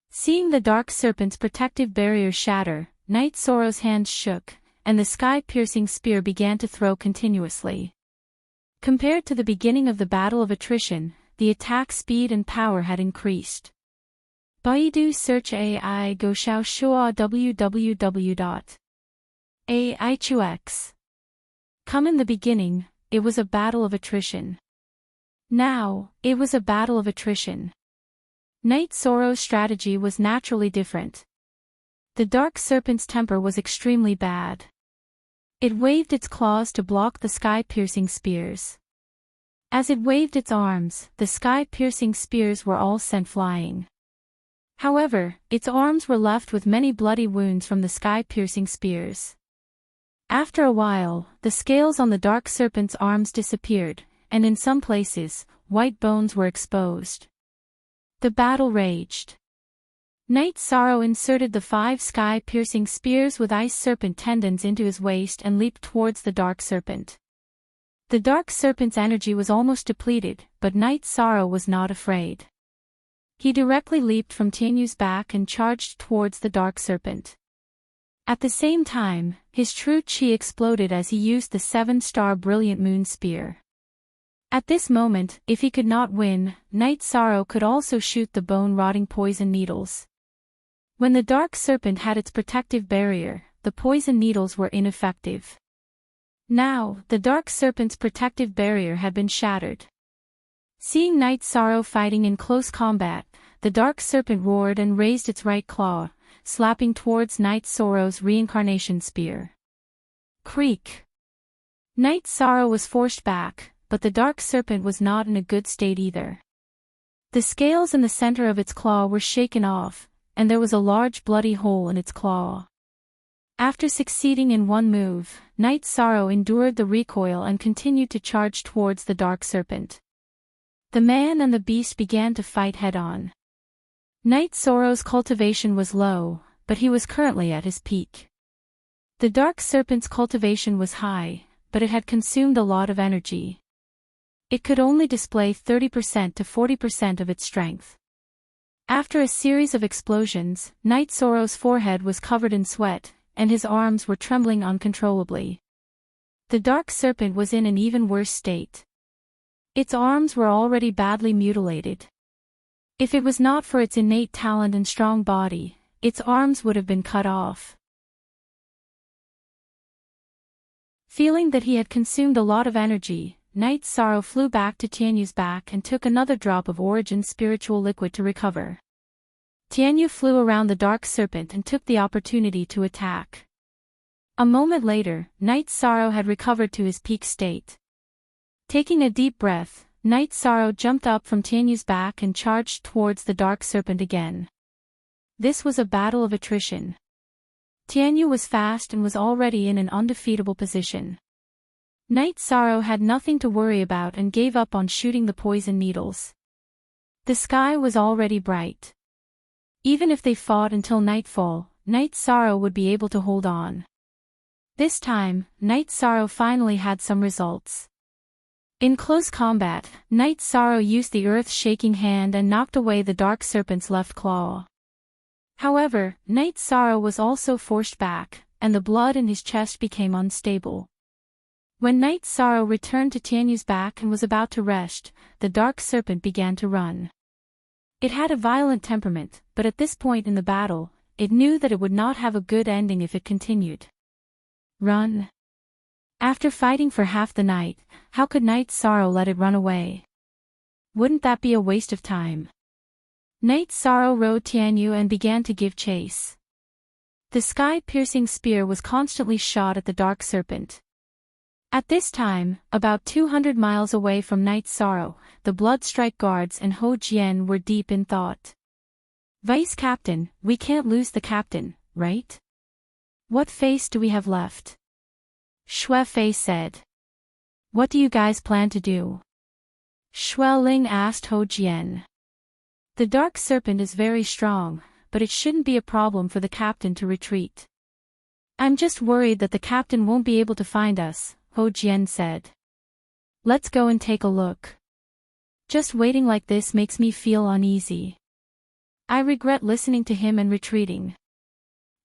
Seeing the dark serpent's protective barrier shatter, Night Sorrow's hands shook, and the sky-piercing spear began to throw continuously. Compared to the beginning of the battle of attrition, the attack speed and power had increased. Baidu search AI Go Xiao Shua www.aichux. Come in the beginning, it was a battle of attrition. Now, it was a battle of attrition. Night Sorrow's strategy was naturally different. The dark serpent's temper was extremely bad. It waved its claws to block the sky-piercing spears. As it waved its arms, the sky-piercing spears were all sent flying. However, its arms were left with many bloody wounds from the sky-piercing spears. After a while, the scales on the dark serpent's arms disappeared, and in some places, white bones were exposed. The battle raged. Night Sorrow inserted the 5 sky-piercing spears with ice serpent tendons into his waist and leaped towards the dark serpent. The dark serpent's energy was almost depleted, but Night Sorrow was not afraid. He directly leaped from Tianyu's back and charged towards the dark serpent. At the same time, his true qi exploded as he used the 7-star brilliant moon spear. At this moment, if he could not win, Night Sorrow could also shoot the bone-rotting poison needles. When the dark serpent had its protective barrier, the poison needles were ineffective. Now, the dark serpent's protective barrier had been shattered. Seeing Night Sorrow fighting in close combat, the dark serpent roared and raised its right claw, slapping towards Night Sorrow's reincarnation spear. Creak! Night Sorrow was forced back, but the dark serpent was not in a good state either. The scales in the center of its claw were shaken off, and there was a large bloody hole in its claw. After succeeding in one move, Night Sorrow endured the recoil and continued to charge towards the dark serpent. The man and the beast began to fight head-on. Night Sorrow's cultivation was low, but he was currently at his peak. The dark serpent's cultivation was high, but it had consumed a lot of energy. It could only display 30% to 40% of its strength. After a series of explosions, Night Sorrow's forehead was covered in sweat, and his arms were trembling uncontrollably. The dark serpent was in an even worse state. Its arms were already badly mutilated. If it was not for its innate talent and strong body, its arms would have been cut off. Feeling that he had consumed a lot of energy, Night Sorrow flew back to Tianyu's back and took another drop of Origin's spiritual liquid to recover. Tianyu flew around the dark serpent and took the opportunity to attack. A moment later, Night Sorrow had recovered to his peak state. Taking a deep breath, Night Sorrow jumped up from Tianyu's back and charged towards the dark serpent again. This was a battle of attrition. Tianyu was fast and was already in an undefeatable position. Night Sorrow had nothing to worry about and gave up on shooting the poison needles. The sky was already bright. Even if they fought until nightfall, Night Sorrow would be able to hold on. This time, Night Sorrow finally had some results. In close combat, Night Sorrow used the earth-shaking hand and knocked away the dark serpent's left claw. However, Night Sorrow was also forced back, and the blood in his chest became unstable. When Night Sorrow returned to Tianyu's back and was about to rest, the dark serpent began to run. It had a violent temperament, but at this point in the battle, it knew that it would not have a good ending if it continued. Run. After fighting for half the night, how could Night Sorrow let it run away? Wouldn't that be a waste of time? Night Sorrow rode Tianyu and began to give chase. The sky-piercing spear was constantly shot at the dark serpent. At this time, about 200 miles away from Night Sorrow, the Bloodstrike guards and Ho Jian were deep in thought. Vice Captain, we can't lose the captain, right? What face do we have left? Xue Fei said. What do you guys plan to do? Xue Ling asked Ho Jian. The dark serpent is very strong, but it shouldn't be a problem for the captain to retreat. I'm just worried that the captain won't be able to find us, Ho Jian said. Let's go and take a look. Just waiting like this makes me feel uneasy. I regret listening to him and retreating.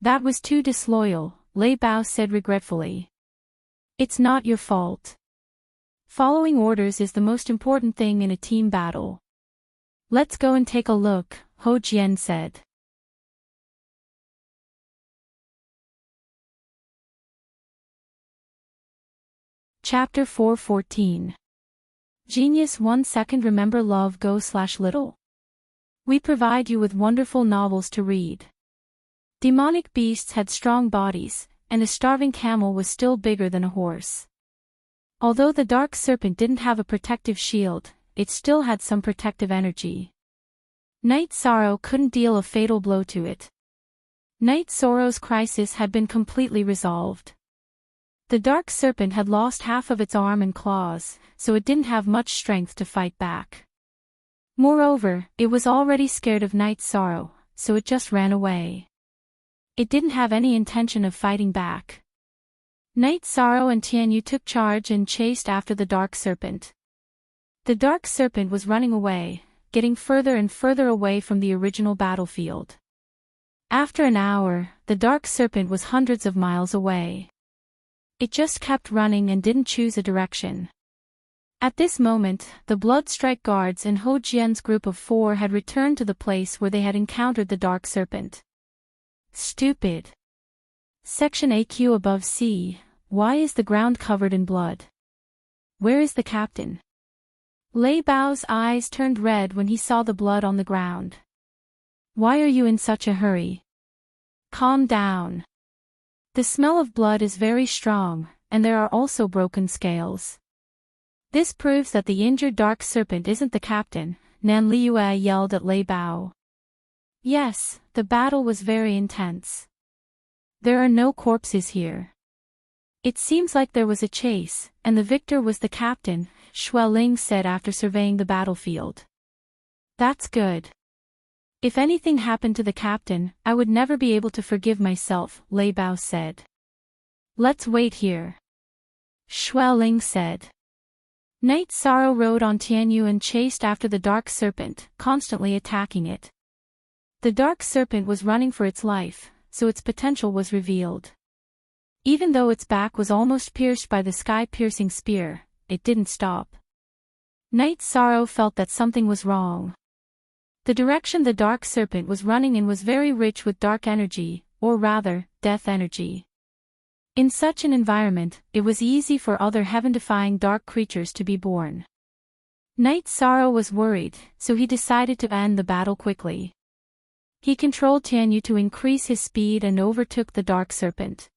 That was too disloyal, Lei Bao said regretfully. It's not your fault. Following orders is the most important thing in a team battle. Let's go and take a look, Ho Jian said. Chapter 4:14. Genius 1 second. Remember love go/little. We provide you with wonderful novels to read. Demonic beasts had strong bodies, and a starving camel was still bigger than a horse. Although the dark serpent didn't have a protective shield, it still had some protective energy. Night Sorrow couldn't deal a fatal blow to it. Night Sorrow's crisis had been completely resolved. The dark serpent had lost half of its arm and claws, so it didn't have much strength to fight back. Moreover, it was already scared of Night Sorrow, so it just ran away. It didn't have any intention of fighting back. Night Sorrow and Tianyu took charge and chased after the dark serpent. The dark serpent was running away, getting further and further away from the original battlefield. After an hour, the dark serpent was hundreds of miles away. It just kept running and didn't choose a direction. At this moment, the Bloodstrike guards and Ho Jian's group of 4 had returned to the place where they had encountered the dark serpent. Stupid. Section AQ above C. Why is the ground covered in blood? Where is the captain? Lei Bao's eyes turned red when he saw the blood on the ground. Why are you in such a hurry? Calm down. The smell of blood is very strong, and there are also broken scales. This proves that the injured dark serpent isn't the captain, Nan Liue yelled at Lei Bao. Yes, the battle was very intense. There are no corpses here. It seems like there was a chase, and the victor was the captain, Xue Ling said after surveying the battlefield. That's good. If anything happened to the captain, I would never be able to forgive myself, Lei Bao said. Let's wait here. Shui Ling said. Night Sorrow rode on Tianyu and chased after the dark serpent, constantly attacking it. The dark serpent was running for its life, so its potential was revealed. Even though its back was almost pierced by the sky-piercing spear, it didn't stop. Night Sorrow felt that something was wrong. The direction the dark serpent was running in was very rich with dark energy, or rather, death energy. In such an environment, it was easy for other heaven-defying dark creatures to be born. Night Sorrow was worried, so he decided to end the battle quickly. He controlled Tianyu to increase his speed and overtook the dark serpent.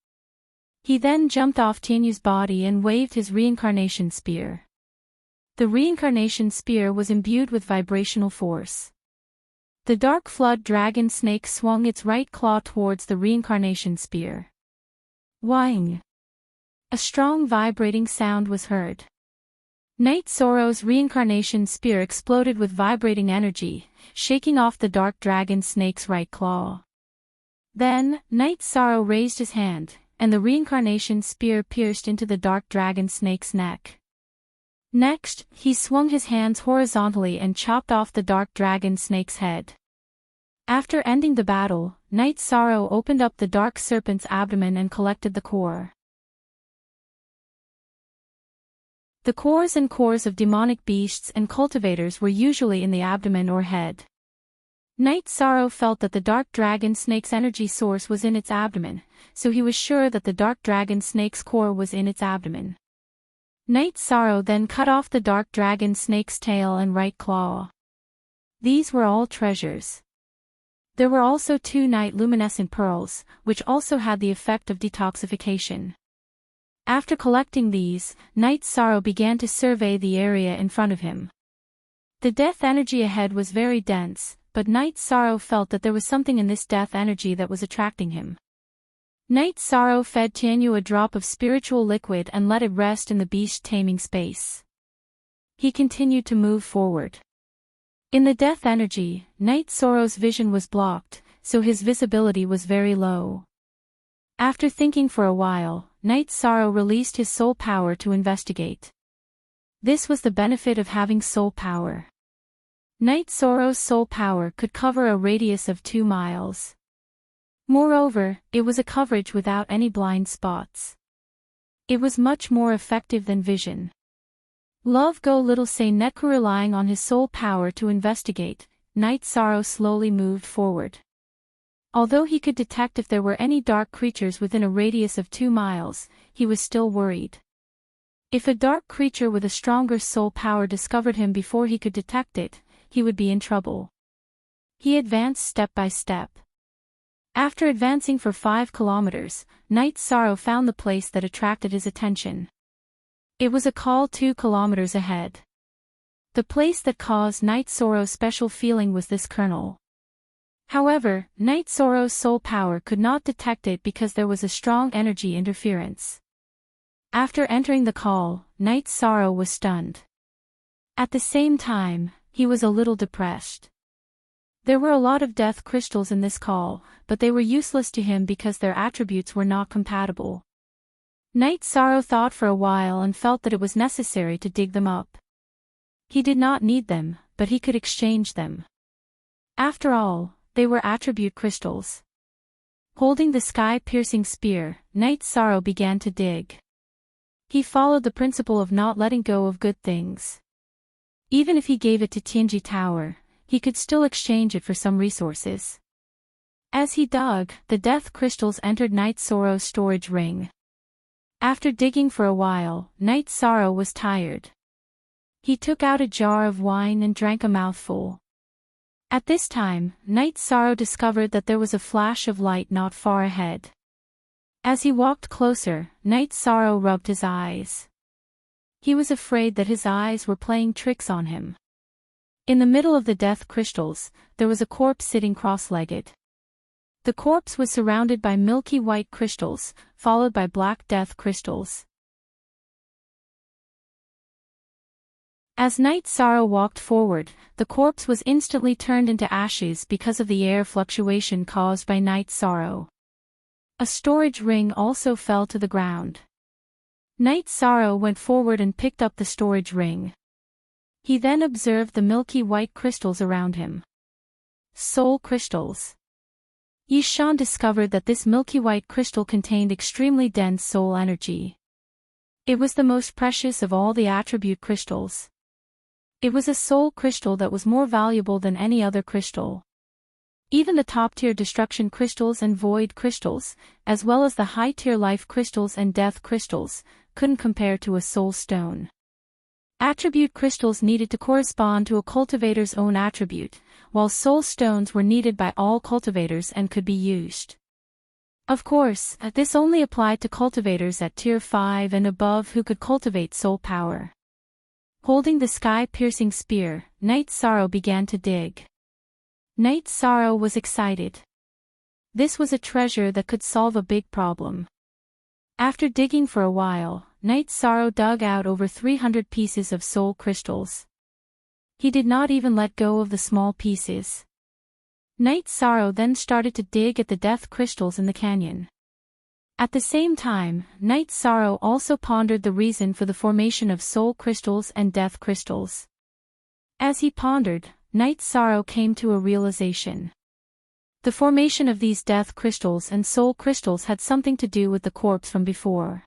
He then jumped off Tianyu's body and waved his reincarnation spear. The reincarnation spear was imbued with vibrational force. The dark flood dragon snake swung its right claw towards the reincarnation spear. Whing! A strong vibrating sound was heard. Night Sorrow's reincarnation spear exploded with vibrating energy, shaking off the dark dragon snake's right claw. Then, Night Sorrow raised his hand, and the reincarnation spear pierced into the dark dragon snake's neck. Next, he swung his hands horizontally and chopped off the dark dragon snake's head. After ending the battle, Night Sorrow opened up the dark serpent's abdomen and collected the core. The cores and cores of demonic beasts and cultivators were usually in the abdomen or head. Night Sorrow felt that the dark dragon snake's energy source was in its abdomen, so he was sure that the dark dragon snake's core was in its abdomen. Night Sorrow then cut off the dark dragon snake's tail and right claw. These were all treasures. There were also 2 night luminescent pearls, which also had the effect of detoxification. After collecting these, Night Sorrow began to survey the area in front of him. The death energy ahead was very dense, but Night Sorrow felt that there was something in this death energy that was attracting him. Night Sorrow fed Tianyu a drop of spiritual liquid and let it rest in the beast taming space. He continued to move forward. In the death energy, Night Sorrow's vision was blocked, so his visibility was very low. After thinking for a while, Night Sorrow released his soul power to investigate. This was the benefit of having soul power. Night Sorrow's soul power could cover a radius of 2 miles. Moreover, it was a coverage without any blind spots. It was much more effective than vision. Love Go Little Say Netku relying on his soul power to investigate, Night Sorrow slowly moved forward. Although he could detect if there were any dark creatures within a radius of 2 miles, he was still worried. If a dark creature with a stronger soul power discovered him before he could detect it, he would be in trouble. He advanced step by step. After advancing for 5 kilometers, Night Sorrow found the place that attracted his attention. It was a call 2 kilometers ahead. The place that caused Night Sorrow's special feeling was this kernel. However, Night Sorrow's soul power could not detect it because there was a strong energy interference. After entering the call, Night Sorrow was stunned. At the same time, he was a little depressed. There were a lot of death crystals in this call, but they were useless to him because their attributes were not compatible. Night Sorrow thought for a while and felt that it was necessary to dig them up. He did not need them, but he could exchange them. After all, they were attribute crystals. Holding the sky-piercing spear, Night Sorrow began to dig. He followed the principle of not letting go of good things. Even if he gave it to Tianji Tower, he could still exchange it for some resources. As he dug, the death crystals entered Night Sorrow's storage ring. After digging for a while, Night Sorrow was tired. He took out a jar of wine and drank a mouthful. At this time, Night Sorrow discovered that there was a flash of light not far ahead. As he walked closer, Night Sorrow rubbed his eyes. He was afraid that his eyes were playing tricks on him. In the middle of the death crystals, there was a corpse sitting cross-legged. The corpse was surrounded by milky white crystals, followed by black death crystals. As Night Sorrow walked forward, the corpse was instantly turned into ashes because of the air fluctuation caused by Night Sorrow. A storage ring also fell to the ground. Night Sorrow went forward and picked up the storage ring. He then observed the milky white crystals around him. Soul crystals. Yishan discovered that this milky white crystal contained extremely dense soul energy. It was the most precious of all the attribute crystals. It was a soul crystal that was more valuable than any other crystal. Even the top-tier destruction crystals and void crystals, as well as the high-tier life crystals and death crystals, couldn't compare to a soul stone. Attribute crystals needed to correspond to a cultivator's own attribute, while soul stones were needed by all cultivators and could be used. Of course, this only applied to cultivators at Tier 5 and above who could cultivate soul power. Holding the sky-piercing spear, Night Sorrow began to dig. Night Sorrow was excited. This was a treasure that could solve a big problem. After digging for a while, Night Sorrow dug out over 300 pieces of soul crystals. He did not even let go of the small pieces. Night Sorrow then started to dig at the death crystals in the canyon. At the same time, Night Sorrow also pondered the reason for the formation of soul crystals and death crystals. As he pondered, Night Sorrow came to a realization. The formation of these death crystals and soul crystals had something to do with the corpse from before.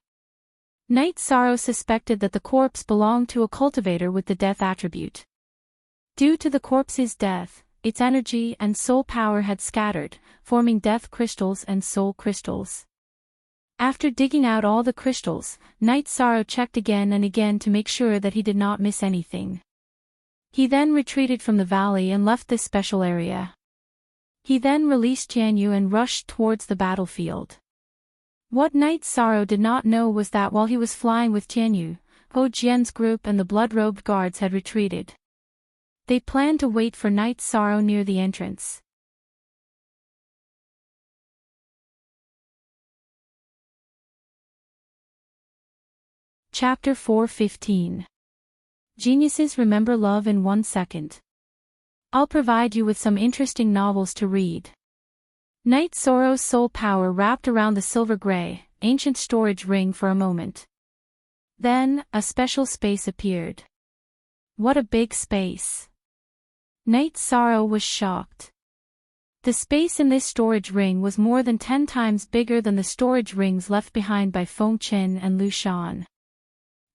Night Sorrow suspected that the corpse belonged to a cultivator with the death attribute. Due to the corpse's death, its energy and soul power had scattered, forming death crystals and soul crystals. After digging out all the crystals, Night Sorrow checked again and again to make sure that he did not miss anything. He then retreated from the valley and left this special area. He then released Tianyu and rushed towards the battlefield. What Night Sorrow did not know was that while he was flying with Tianyu, Ho Jian's group and the blood-robed guards had retreated. They planned to wait for Night Sorrow near the entrance. Chapter 4:15. Geniuses remember love in 1 second. I'll provide you with some interesting novels to read. Night Sorrow's soul power wrapped around the silver-gray, ancient storage ring for a moment. Then, a special space appeared. What a big space! Night Sorrow was shocked. The space in this storage ring was more than 10 times bigger than the storage rings left behind by Feng Chen and Lu Shan.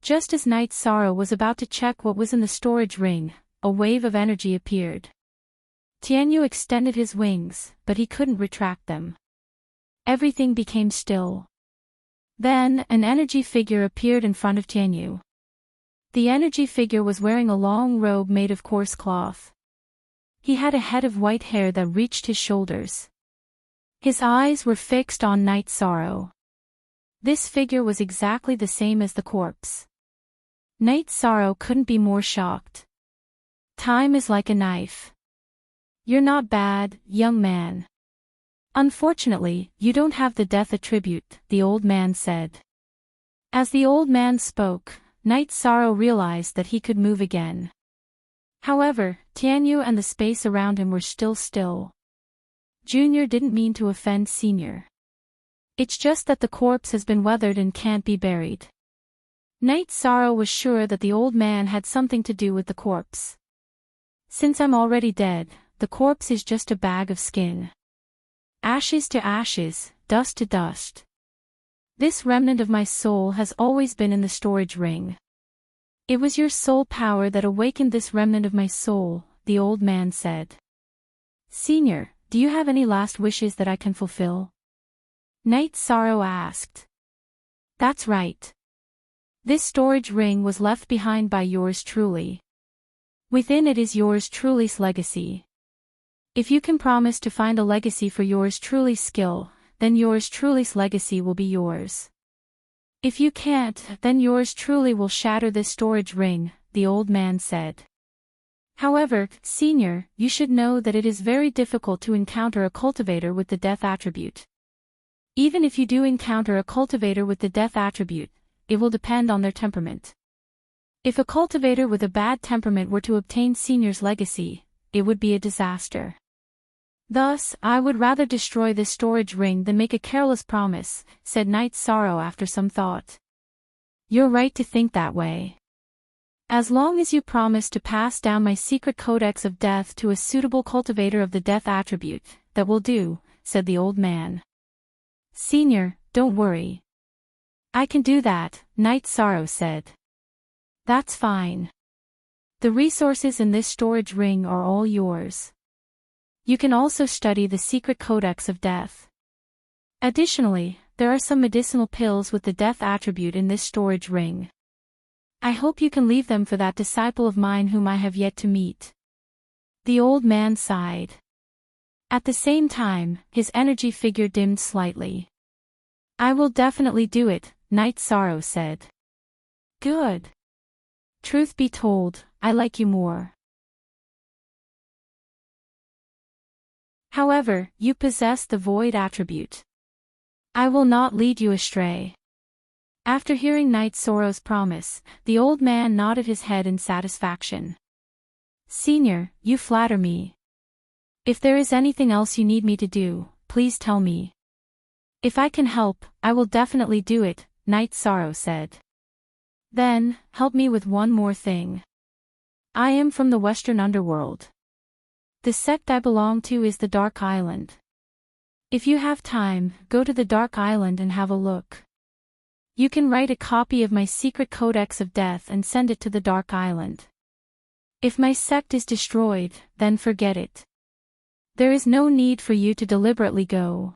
Just as Night Sorrow was about to check what was in the storage ring, a wave of energy appeared. Tianyu extended his wings, but he couldn't retract them. Everything became still. Then, an energy figure appeared in front of Tianyu. The energy figure was wearing a long robe made of coarse cloth. He had a head of white hair that reached his shoulders. His eyes were fixed on Night Sorrow. This figure was exactly the same as the corpse. Night Sorrow couldn't be more shocked. Time is like a knife. You're not bad, young man. Unfortunately, you don't have the death attribute, the old man said. As the old man spoke, Night Sorrow realized that he could move again. However, Tianyu and the space around him were still. Junior didn't mean to offend Senior. It's just that the corpse has been weathered and can't be buried. Night Sorrow was sure that the old man had something to do with the corpse. Since I'm already dead, the corpse is just a bag of skin. Ashes to ashes, dust to dust. This remnant of my soul has always been in the storage ring. It was your soul power that awakened this remnant of my soul, the old man said. Senior, do you have any last wishes that I can fulfill? Night Sorrow asked. That's right. This storage ring was left behind by yours truly. Within it is yours truly's legacy. If you can promise to find a legacy for yours truly's skill, then yours truly's legacy will be yours. If you can't, then yours truly will shatter this storage ring, the old man said. However, Senior, you should know that it is very difficult to encounter a cultivator with the death attribute. Even if you do encounter a cultivator with the death attribute, it will depend on their temperament. If a cultivator with a bad temperament were to obtain Senior's legacy, it would be a disaster. Thus, I would rather destroy this storage ring than make a careless promise, said Knight Sorrow after some thought. You're right to think that way. As long as you promise to pass down my secret codex of death to a suitable cultivator of the death attribute, that will do, said the old man. Senior, don't worry. I can do that, Knight Sorrow said. That's fine. The resources in this storage ring are all yours. You can also study the secret codex of death. Additionally, there are some medicinal pills with the death attribute in this storage ring. I hope you can leave them for that disciple of mine whom I have yet to meet. The old man sighed. At the same time, his energy figure dimmed slightly. I will definitely do it, Knight Sorrow said. Good. Truth be told, I like you more. However, you possess the void attribute. I will not lead you astray. After hearing Knight Sorrow's promise, the old man nodded his head in satisfaction. Senior, you flatter me. If there is anything else you need me to do, please tell me. If I can help, I will definitely do it, Knight Sorrow said. Then, help me with one more thing. I am from the Western Underworld. The sect I belong to is the Dark Island. If you have time, go to the Dark Island and have a look. You can write a copy of my secret codex of death and send it to the Dark Island. If my sect is destroyed, then forget it. There is no need for you to deliberately go.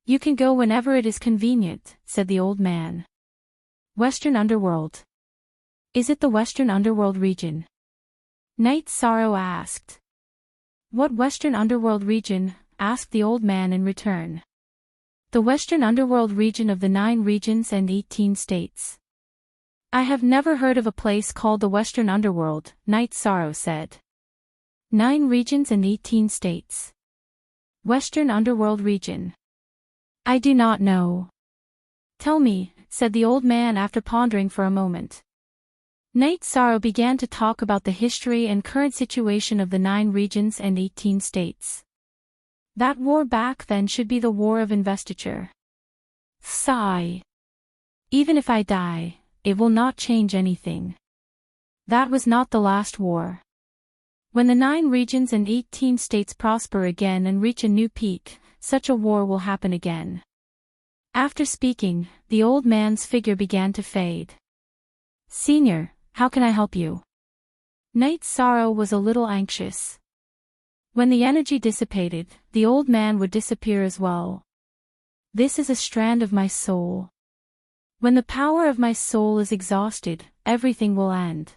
You can go whenever it is convenient, said the old man. Western Underworld. Is it the Western Underworld region? Knight Sorrow asked. What Western Underworld region? Asked the old man in return. The Western Underworld region of the 9 regions and 18 states. I have never heard of a place called the Western Underworld, Knight Sorrow said. 9 regions and 18 states. Western Underworld region. I do not know. Tell me, said the old man after pondering for a moment. Knight Sorrow began to talk about the history and current situation of the 9 regions and 18 states. That war back then should be the war of investiture. Sigh. Even if I die, it will not change anything. That was not the last war. When the 9 regions and 18 states prosper again and reach a new peak, such a war will happen again. After speaking, the old man's figure began to fade. Senior, how can I help you? Knight Sorrow was a little anxious. When the energy dissipated, the old man would disappear as well. This is a strand of my soul. When the power of my soul is exhausted, everything will end.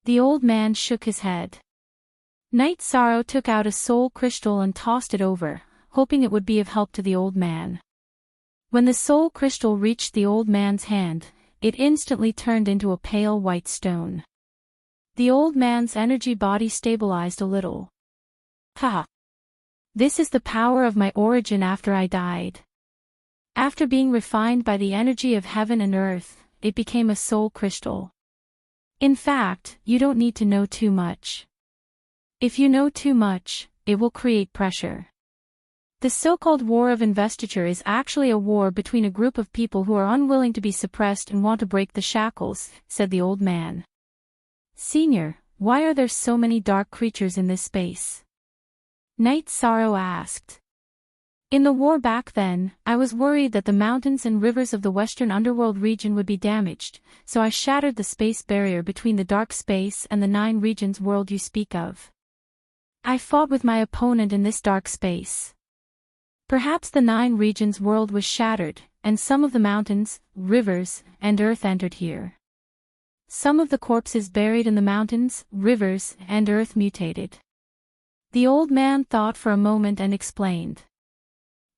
The old man shook his head. Knight Sorrow took out a soul crystal and tossed it over, hoping it would be of help to the old man. When the soul crystal reached the old man's hand, it instantly turned into a pale white stone. The old man's energy body stabilized a little. Ha! This is the power of my origin after I died. After being refined by the energy of heaven and earth, it became a soul crystal. In fact, you don't need to know too much. If you know too much, it will create pressure. The so-called war of investiture is actually a war between a group of people who are unwilling to be suppressed and want to break the shackles, said the old man. Senior, why are there so many dark creatures in this space? Knight Sorrow asked. In the war back then, I was worried that the mountains and rivers of the Western Underworld region would be damaged, so I shattered the space barrier between the dark space and the 9 regions world you speak of. I fought with my opponent in this dark space. Perhaps the 9 regions world was shattered, and some of the mountains, rivers, and earth entered here. Some of the corpses buried in the mountains, rivers, and earth mutated. The old man thought for a moment and explained.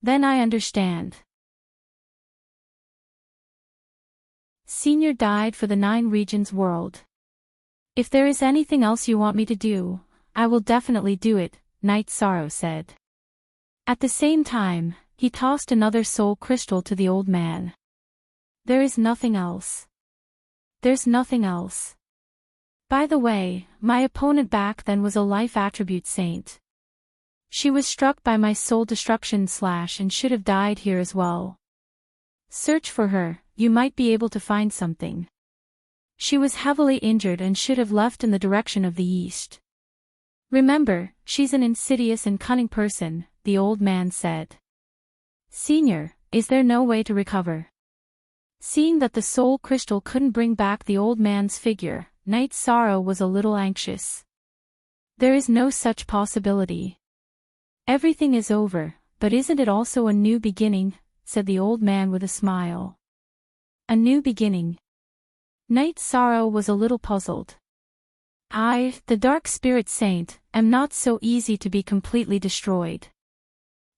Then I understand. Senior died for the 9 regions world. If there is anything else you want me to do, I will definitely do it, Knight Sorrow said. At the same time, he tossed another soul crystal to the old man. There is nothing else. There's nothing else. By the way, my opponent back then was a life attribute saint. She was struck by my soul destruction / and should have died here as well. Search for her, you might be able to find something. She was heavily injured and should have left in the direction of the east. Remember, she's an insidious and cunning person, the old man said. Senior, is there no way to recover? Seeing that the soul crystal couldn't bring back the old man's figure, Knight Sorrow was a little anxious. There is no such possibility. Everything is over, but isn't it also a new beginning? Said the old man with a smile. A new beginning. Knight Sorrow was a little puzzled. I, the dark spirit saint, am not so easy to be completely destroyed.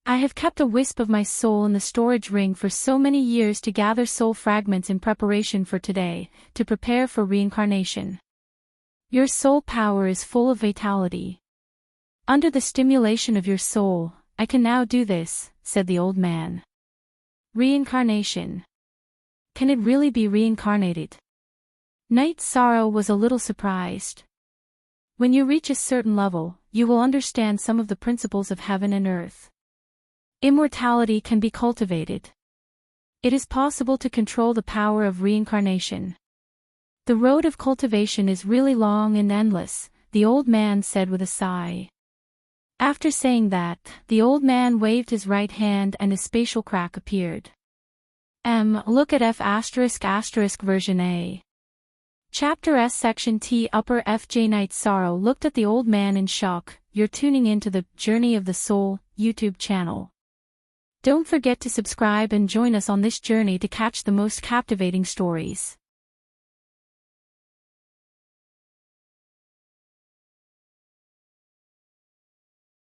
I have kept a wisp of my soul in the storage ring for so many years to gather soul fragments in preparation for today, to prepare for reincarnation. Your soul power is full of vitality. Under the stimulation of your soul, I can now do this, said the old man. Reincarnation. Can it really be reincarnated? Knight Sorrow was a little surprised. When you reach a certain level, you will understand some of the principles of heaven and earth. Immortality can be cultivated. It is possible to control the power of reincarnation. The road of cultivation is really long and endless, the old man said with a sigh. After saying that, the old man waved his right hand and a spatial crack appeared. Look at F*** version A. Chapter S Section T Upper FJ Knight Sorrow looked at the old man in shock. You're tuning into the Journey of the Soul YouTube channel. Don't forget to subscribe and join us on this journey to catch the most captivating stories.